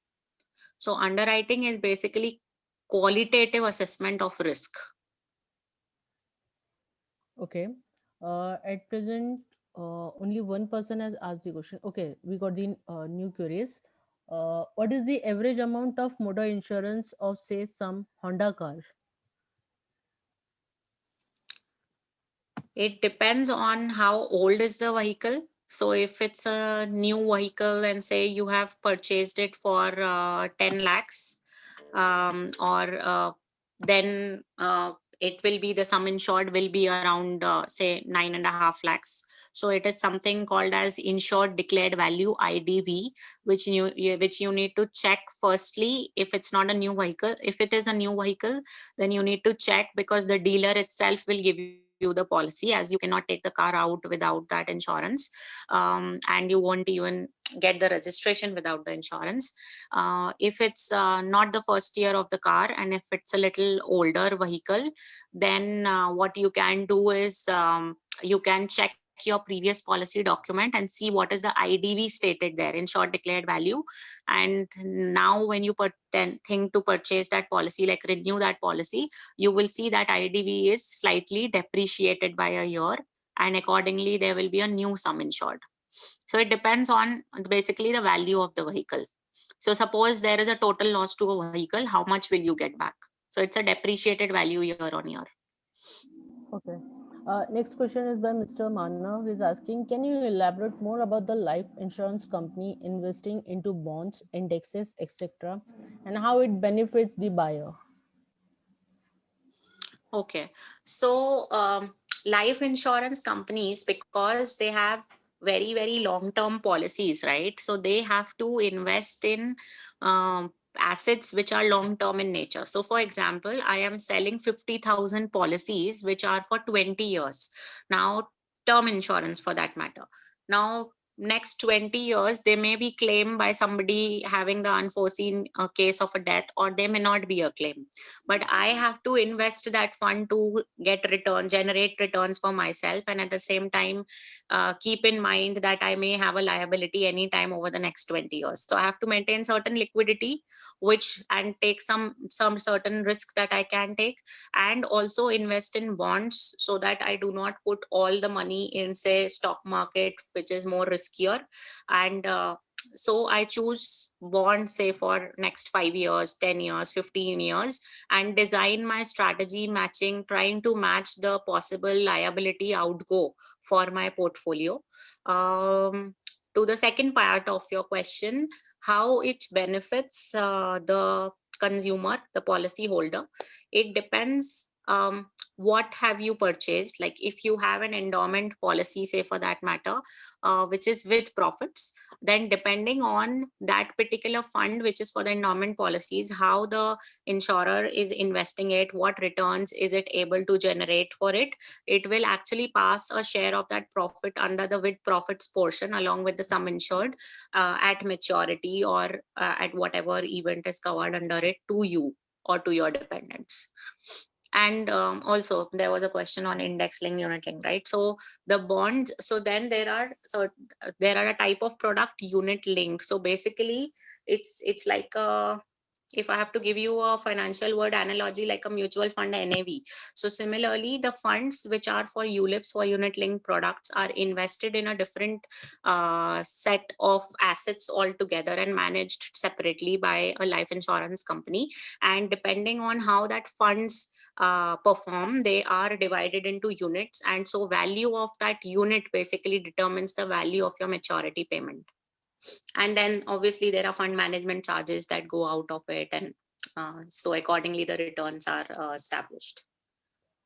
So underwriting is basically qualitative assessment of risk. Okay. At present, Only one person has asked the question. Okay, we got the new queries. What is the average amount of motor insurance of, say, some Honda car? It depends on how old is the vehicle. So if it's a new vehicle and say you have purchased it for 10 lakhs, or then it will be, the sum insured will be around say 9.5 lakhs. So it is something called as insured declared value, IDV, which you need to check firstly. If it's not a new vehicle, if it is a new vehicle, then you need to check, because the dealer itself will give you the policy, as you cannot take the car out without that insurance. And you won't even get the registration without the insurance. If it's not the first year of the car, and if it's a little older vehicle, then what you can do is, you can check your previous policy document and see what is the IDV stated there, in short declared value. And now when you think to purchase that policy, like renew that policy, you will see that IDV is slightly depreciated by a year, and accordingly there will be a new sum insured. So it depends on basically the value of the vehicle. So suppose there is a total loss to a vehicle, how much will you get back? So it's a depreciated value year on year. Okay. Next question is by Mr. Manna, who is asking, can you elaborate more about the life insurance company investing into bonds, indexes, etc., and how it benefits the buyer? Okay. So life insurance companies, because they have very, very long term policies, right? So they have to invest in assets which are long term in nature. So, for example, I am selling 50,000 policies which are for 20 years. Now, term insurance for that matter. Now, next 20 years, they may be claimed by somebody having the unforeseen case of a death, or they may not be a claim, but I have to invest that fund to get return, generate returns for myself, and at the same time keep in mind that I may have a liability anytime over the next 20 years. So I have to maintain certain liquidity, which, and take some certain risk that I can take, and also invest in bonds, so that I do not put all the money in, say, stock market, which is more riskier. And so I choose bonds, say, for next 5 years, 10 years, 15 years, and design my strategy matching, trying to match the possible liability outgo for my portfolio. To the second part of your question, how it benefits the consumer, the policy holder, it depends. What have you purchased? Like if you have an endowment policy, say for that matter, which is with profits, then depending on that particular fund, which is for the endowment policies, how the insurer is investing it, what returns is it able to generate for it, it will actually pass a share of that profit under the with profits portion, along with the sum insured, at maturity, or at whatever event is covered under it, to you or to your dependents. And also there was a question on index link, unit link, right? So the bonds, so then there are a type of product, unit link. So basically it's like a, if I have to give you a financial word analogy, like a mutual fund NAV. So similarly, the funds which are for ULIPs, for unit linked products, are invested in a different set of assets altogether and managed separately by a life insurance company. And depending on how that funds perform, they are divided into units. And so value of that unit basically determines the value of your maturity payment. And then obviously there are fund management charges that go out of it, and so accordingly the returns are established.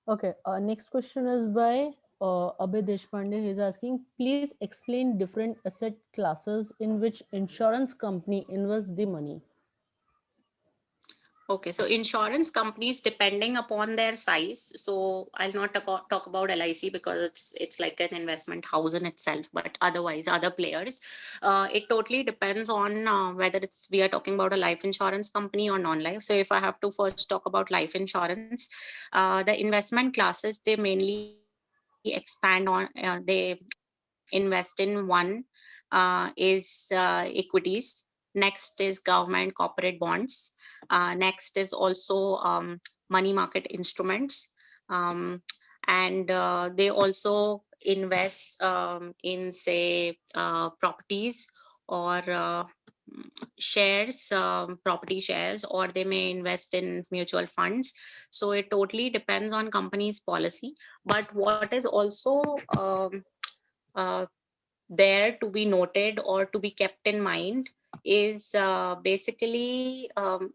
Okay, next question is by Abhay Deshpande. He's asking, please explain different asset classes in which insurance company invests the money. Okay, so insurance companies, depending upon their size, so I'll not talk about LIC because it's like an investment house in itself, but otherwise other players, it totally depends on whether it's, we are talking about a life insurance company or non-life. So if I have to first talk about life insurance, the investment classes, they mainly expand on, they invest in, one is equities, next is government corporate bonds, next is also money market instruments, um, And they also invest in, say, properties or shares, property shares, or they may invest in mutual funds. So it totally depends on company's policy. But what is also uh, there to be noted or to be kept in mind is basically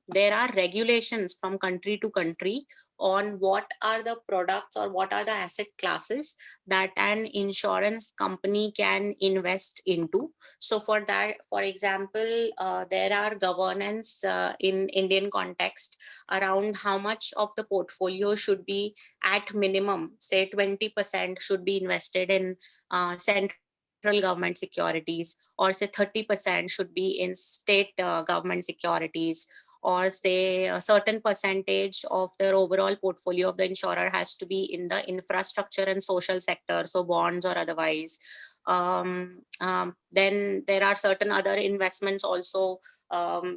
there are regulations from country to country on what are the products or what are the asset classes that an insurance company can invest into. So for that, for example, there are governance in Indian context around how much of the portfolio should be, at minimum, say 20% should be invested in central government securities, or say 30% should be in state government securities, or say a certain percentage of their overall portfolio of the insurer has to be in the infrastructure and social sector, so bonds or otherwise. Then there are certain other investments also,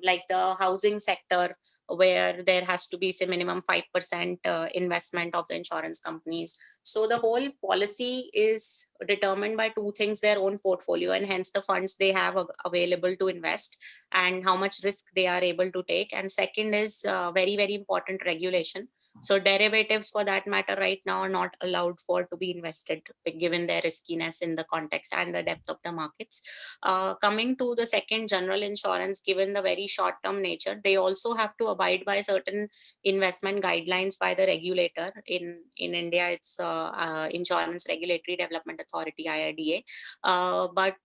like the housing sector, where there has to be, say, minimum 5% investment of the insurance companies. So the whole policy is determined by two things: their own portfolio, and hence the funds they have available to invest, and how much risk they are able to take. And second is very, very important, regulation. So derivatives, for that matter, right now are not allowed for to be invested, given their riskiness in the context and the depth of the markets. Coming to the second, general insurance, given the very short term nature, they also have to abide by certain investment guidelines by the regulator. In India, it's Insurance Regulatory Development Authority, IRDA. But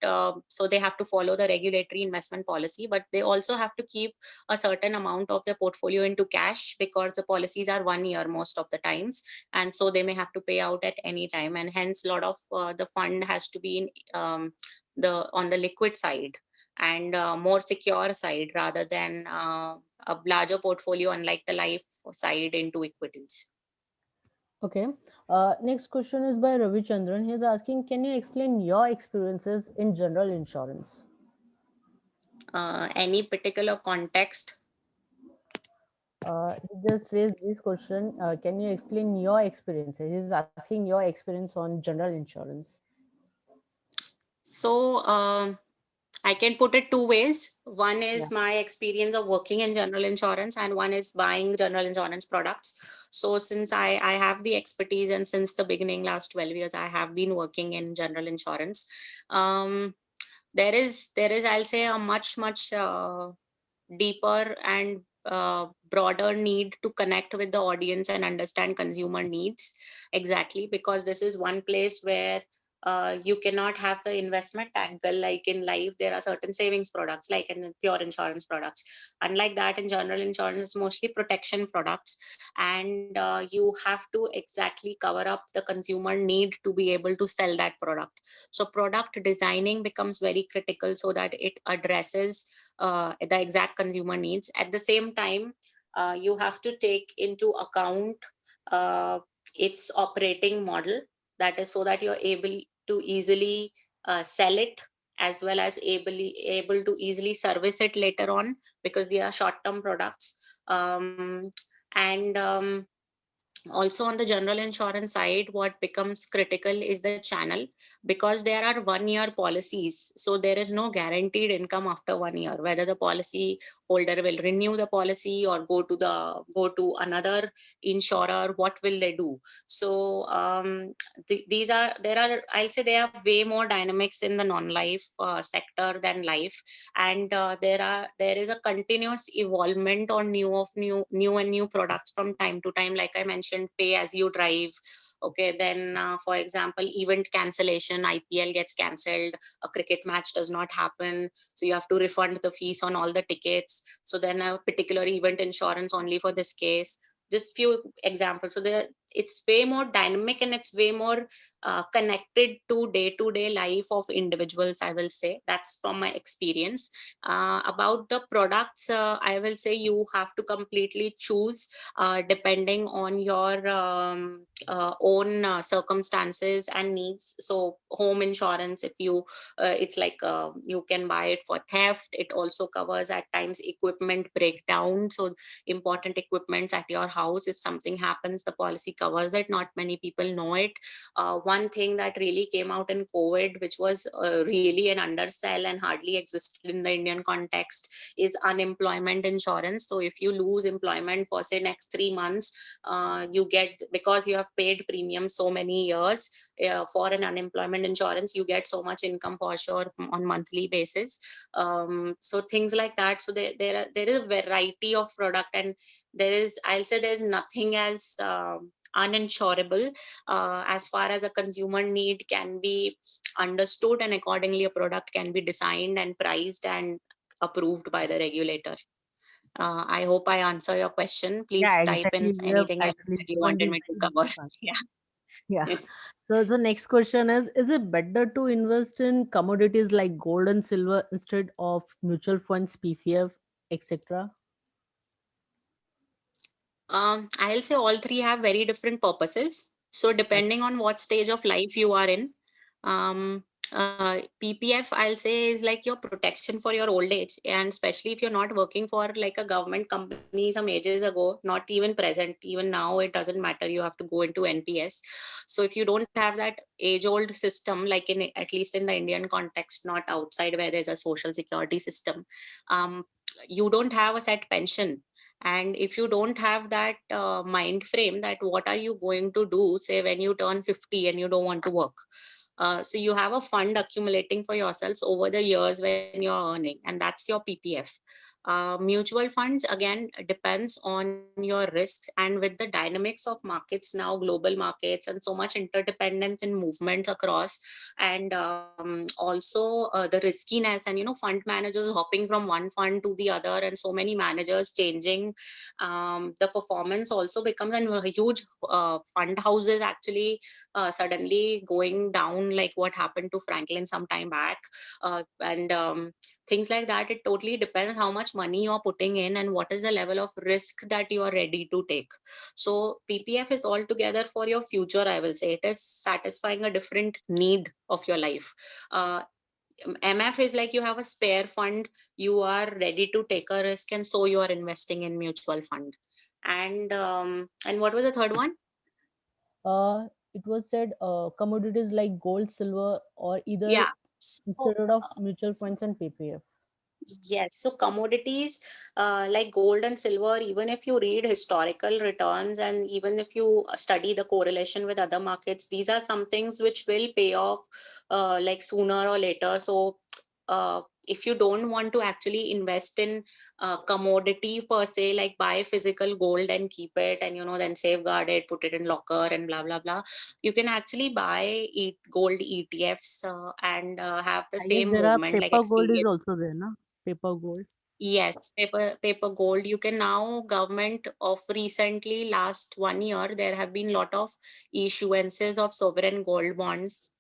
so they have to follow the regulatory investment policy, but they also have to keep a certain amount of their portfolio into cash, because the policies are 1 year most of the times, and so they may have to pay out at any time, and hence a lot of the fund has to be in on the liquid side and more secure side, rather than a larger portfolio, unlike the life side, into equities. Okay. Next question is by Ravi Chandran. He's asking, can you explain your experiences in general insurance? Any particular context? He just raised this question. Can you explain your experiences? He's asking your experience on general insurance. So I can put it two ways. One Yeah. is my experience of working in general insurance, and one is buying general insurance products. So since I have the expertise, and since the beginning, last 12 years, I have been working in general insurance. There is I'll say a much deeper and broader need to connect with the audience and understand consumer needs, exactly because this is one place where you cannot have the investment angle. Like in life, there are certain savings products, like in pure insurance products. Unlike that, in general insurance, it's mostly protection products, and you have to exactly cover up the consumer need to be able to sell that product. So product designing becomes very critical, so that it addresses the exact consumer needs. At the same time, you have to take into account uh, its operating model, that is so that you're able to easily sell it, as well as able to easily service it later on, because they are short term products. And Also, on the general insurance side, what becomes critical is the channel, because there are 1 year policies, so there is no guaranteed income after 1 year, whether the policy holder will renew the policy or go to another insurer. What will they do? So these are there are I'll say there are way more dynamics in the non-life sector than life. And there is a continuous evolvement on new products from time to time. Like I mentioned, pay as you drive. Okay, then for example, event cancellation, IPL gets cancelled, a cricket match does not happen, so you have to refund the fees on all the tickets. So then a particular event insurance only for this case. Just few examples. So it's way more dynamic, and it's way more connected to day-to-day life of individuals, I will say. That's from my experience. About the products, I will say you have to completely choose depending on your own circumstances and needs. So home insurance, if you it's like you can buy it for theft. It also covers at times equipment breakdown, so important equipments at your house, if something happens, the policy covers it. Not many people know it. One thing that really came out in COVID, which was really an undersell and hardly existed in the Indian context, is unemployment insurance. So if you lose employment for say next 3 months, you get, because you have paid premium so many years for an unemployment insurance, you get so much income for sure on monthly basis. So things like that. So there is a variety of product, and I'll say there's nothing as uninsurable as far as a consumer need can be understood, and accordingly a product can be designed and priced and approved by the regulator. I hope I answer your question. Please Yeah, type in exactly. We have anything else actually that you given wanted the me to very cover. deep answer. Yeah. Yeah. So the next question is it better to invest in commodities like gold and silver instead of mutual funds, PPF, etc.? I'll say all three have very different purposes. So depending on what stage of life you are in, um, PPF I'll say is like your protection for your old age, and especially if you're not working for like a government company some ages ago, not even present, even now it doesn't matter. You have to go into NPS. So if you don't have that age-old system, like in at least in the Indian context, not outside where there's a social security system, you don't have a set pension. And if you don't have that mind frame that what are you going to do say when you turn 50 and you don't want to work, so you have a fund accumulating for yourselves over the years when you're earning, and that's your PPF. Mutual funds again depends on your risks, and with the dynamics of markets now, global markets, and so much interdependence in movements across, and also the riskiness, and fund managers hopping from one fund to the other, and so many managers changing, the performance also becomes, and a huge fund houses actually suddenly going down, like what happened to Franklin some time back, and things like that. It totally depends how much money you're putting in and what is the level of risk that you are ready to take. So PPF is altogether for your future, I will say. It is satisfying a different need of your life. MF is like you have a spare fund, you are ready to take a risk, and so you are investing in mutual fund. And what was the third one? It was said commodities like gold, silver, or either Yeah. So, instead of mutual funds and PPF. yes, so commodities like gold and silver, even if you read historical returns and even if you study the correlation with other markets, these are some things which will pay off like sooner or later. So if you don't want to actually invest in commodity per se, like buy physical gold and keep it and then safeguard it, put it in locker and blah blah blah, you can actually buy gold ETFs and have the I guess same there are movement, like paper gold is experience. also there, na? Paper gold. Yes, paper gold. You can now, government of recently last 1 year, there have been lot of issuances of sovereign gold bonds.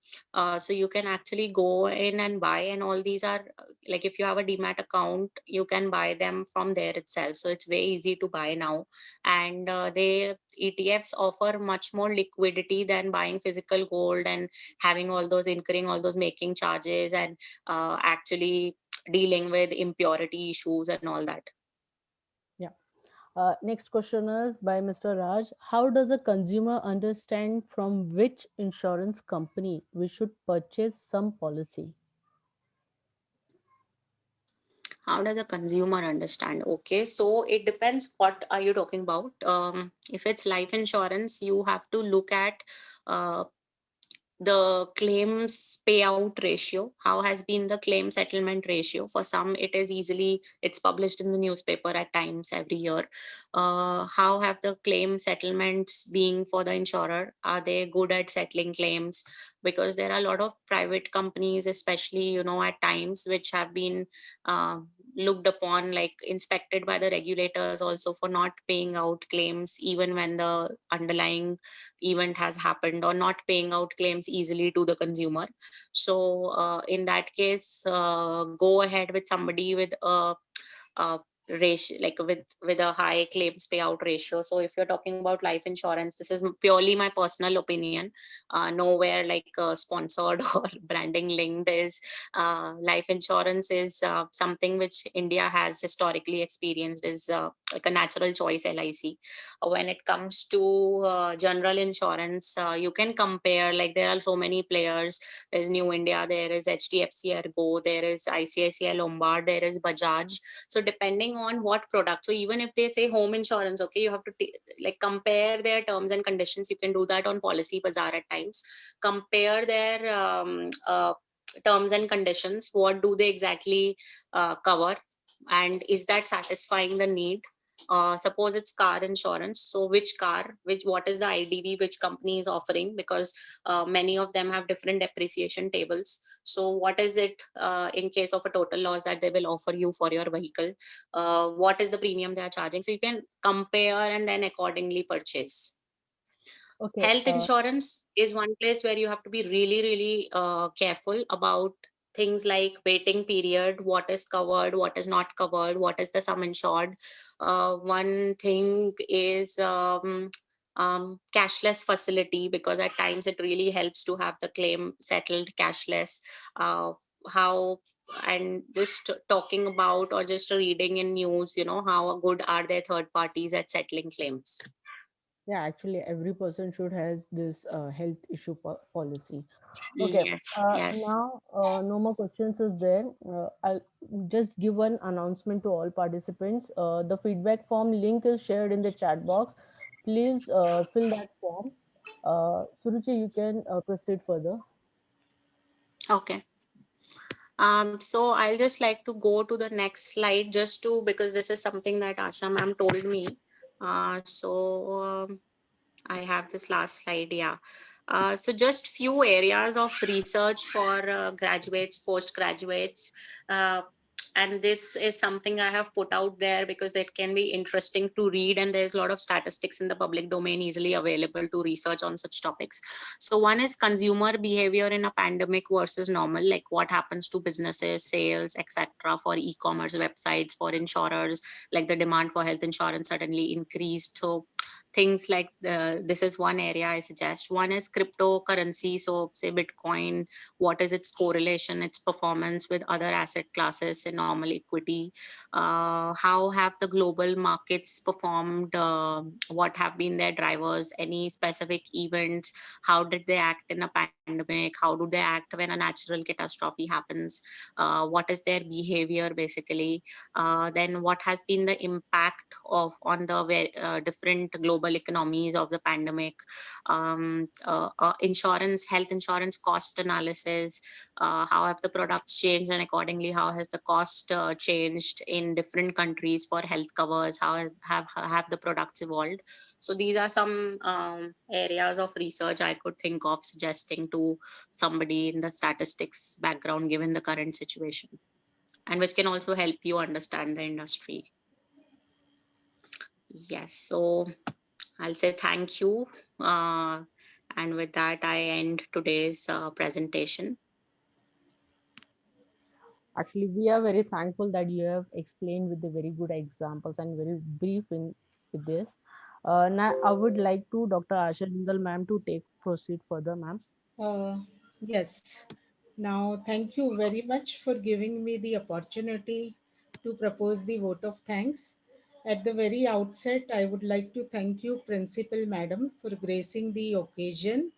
So you can actually go in and buy, and all these are like if you have a demat account, you can buy them from there itself. So it's very easy to buy now, and they ETFs offer much more liquidity than buying physical gold and having all those incurring all those making charges and actually dealing with impurity issues and all that. Yeah. Next question is by Mr. Raj. How does a consumer understand from which insurance company we should purchase some policy? How does a consumer understand? Okay, so it depends what are you talking about. If it's life insurance, you have to look at uh, the claims payout ratio. How has been the claim settlement ratio? For some it is easily, it's published in the newspaper at times every year. How have the claim settlements being for the insurer? Are they good at settling claims? Because there are a lot of private companies, especially at times, which have been uh, looked upon, like inspected by the regulators also, for not paying out claims even when the underlying event has happened, or not paying out claims easily to the consumer. So in that case, go ahead with somebody with a ratio, like with a high claims payout ratio. So if you're talking about life insurance, this is purely my personal opinion, nowhere like sponsored or branding linked, is life insurance is something which India has historically experienced is like a natural choice LIC. When it comes to general insurance, you can compare, like there are so many players. There's New India, there is HDFC Ergo, there is ICICI Lombard, there is Bajaj. So depending on what product, so even if they say home insurance, okay, you have to like compare their terms and conditions. You can do that on Policy Bazaar at times. Compare their terms and conditions. What do they exactly cover, and is that satisfying the need? Suppose it's car insurance, so which car, which, what is the IDV which company is offering, because many of them have different depreciation tables. So what is it in case of a total loss that they will offer you for your vehicle? What is the premium they are charging? So you can compare and then accordingly purchase. Okay. Health insurance is one place where you have to be really, really careful about things like waiting period, what is covered, what is not covered, what is the sum insured. One thing is cashless facility, because at times it really helps to have the claim settled cashless. How, and just talking about or just reading in news, how good are their third parties at settling claims. Yeah, actually, every person should has this health issue policy. Okay. Yes, yes. Now, no more questions is there. I'll just give an announcement to all participants. The feedback form link is shared in the chat box. Please fill that form. Suruchi, you can proceed further. Okay. So I'll just like to go to the next slide, just to, because this is something that Asha ma'am told me. I have this last slide, yeah. So just few areas of research for graduates, postgraduates. Uh, and this is something I have put out there because it can be interesting to read, and there's a lot of statistics in the public domain easily available to research on such topics. So one is consumer behavior in a pandemic versus normal, like what happens to businesses, sales, etc., for e-commerce websites, for insurers, like the demand for health insurance suddenly increased. So things like this is one area I suggest. One is cryptocurrency, so say Bitcoin. What is its correlation, its performance with other asset classes in normal equity? How have the global markets performed? What have been their drivers? Any specific events? How did they act in a pandemic? How do they act when a natural catastrophe happens? What is their behavior basically? Then what has been the impact of on the different global economies of the pandemic? Insurance, health insurance cost analysis. How have the products changed, and accordingly how has the cost changed in different countries for health covers? How have the products evolved? So these are some areas of research I could think of suggesting to somebody in the statistics background given the current situation, and which can also help you understand the industry. Yes, so I'll say thank you. Uh, and with that, I end today's presentation. Actually, we are very thankful that you have explained with the very good examples and very brief in with this. Now, I would like to Dr. Asha Jindal ma'am to take proceed further, ma'am. Yes. Now, thank you very much for giving me the opportunity to propose the vote of thanks. At the very outset, I would like to thank you, Principal Madam, for gracing the occasion.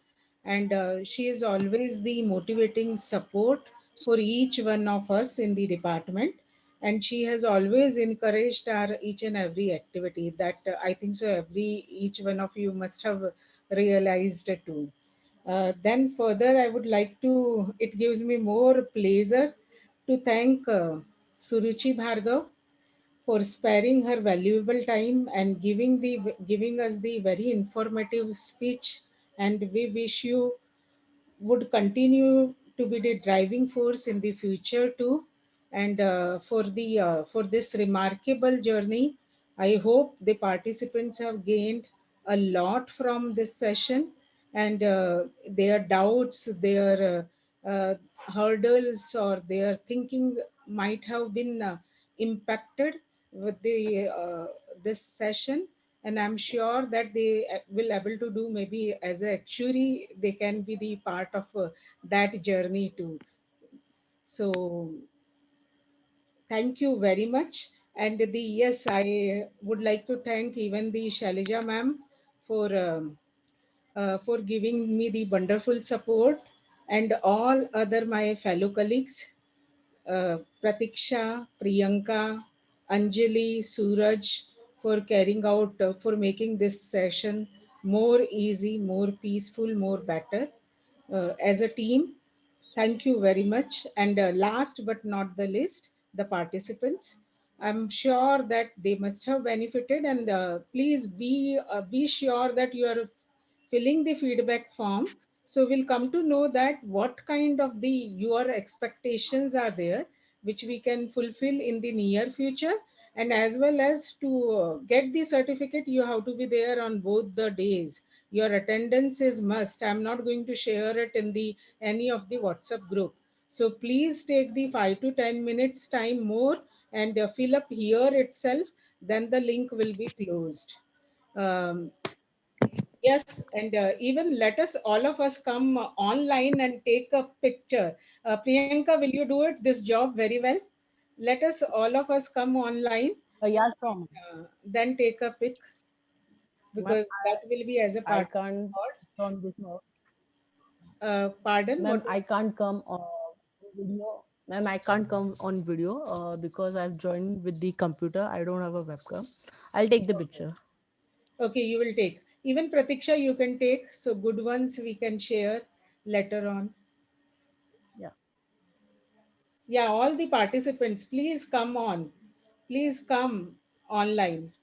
And she is always the motivating support for each one of us in the department. And she has always encouraged our each and every activity that I think so every each one of you must have realized too. Then further, I would like to, it gives me more pleasure to thank Suruchi Bhargav for sparing her valuable time and giving us the very informative speech. And we wish you would continue to be the driving force in the future too. And for this remarkable journey, I hope the participants have gained a lot from this session, and their doubts, their hurdles, or their thinking might have been impacted with the this session. And I'm sure that they will able to do, maybe as a actuary they can be the part of that journey too. So thank you very much. And yes, I would like to thank even the Shalija ma'am for giving me the wonderful support, and all other my fellow colleagues, Pratiksha, Priyanka, Anjali, Suraj, for carrying out, for making this session more easy, more peaceful, more better. As a team, thank you very much. And last but not the least, the participants. I'm sure that they must have benefited, and please be sure that you are filling the feedback form, so we'll come to know that what kind of the your expectations are there, which we can fulfill in the near future. And as well as to get the certificate, you have to be there on both the days. Your attendance is must. I'm not going to share it in the any of the WhatsApp group. So please take the 5 to 10 minutes time more, and fill up here itself. Then the link will be closed. Um, Yes, and even let us, all of us, come online and take a picture. Priyanka, will you do it this job very well? Let us, all of us, come online, Yeah, sure. then take a pic, Ma'am, because that will be as a I part of can't record. on this note. Pardon, Ma'am, what? I can't come on video. Ma'am, I can't come on video because I've joined with the computer. I don't have a webcam. I'll take the picture. Okay, you will take. Even Pratiksha, you can take. So good ones we can share later on. Yeah. Yeah, all the participants, please come on. Please come online.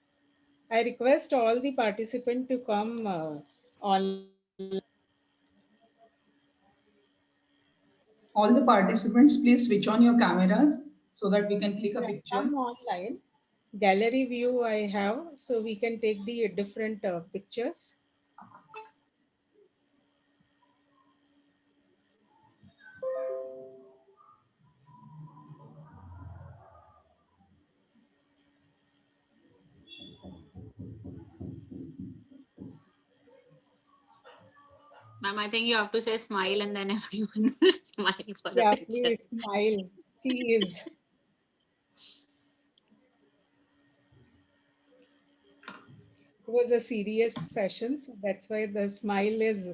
I request all the participants to come online. All the participants, please switch on your cameras so that we can click a Yeah, picture. come online. Gallery view I have, so we can take the different pictures. Ma'am, I think you have to say smile and then everyone will smile for the Yeah, picture. please smile. Cheese. It was a serious session, so that's why the smile is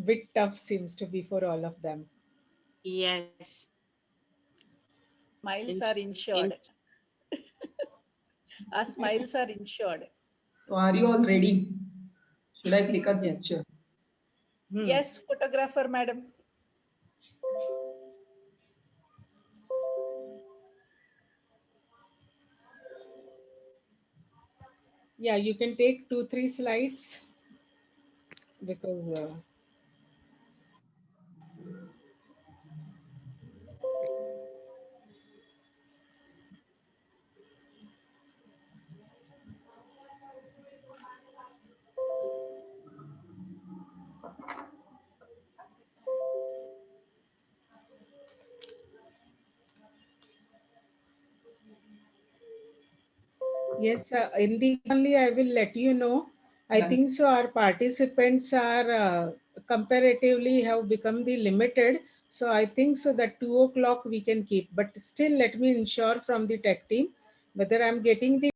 bit tough, seems to be for all of them. Yes. Smiles Inch, are insured. inch. Our smiles are insured. So are you all ready? Should I click a Yes. picture? Yes, photographer madam. Yeah, you can take 2, 3 slides, because yes, in the only I will let you know. I Done. think so. Our participants are comparatively have become the limited. So I think so that 2 o'clock we can keep. But still, let me ensure from the tech team whether I'm getting the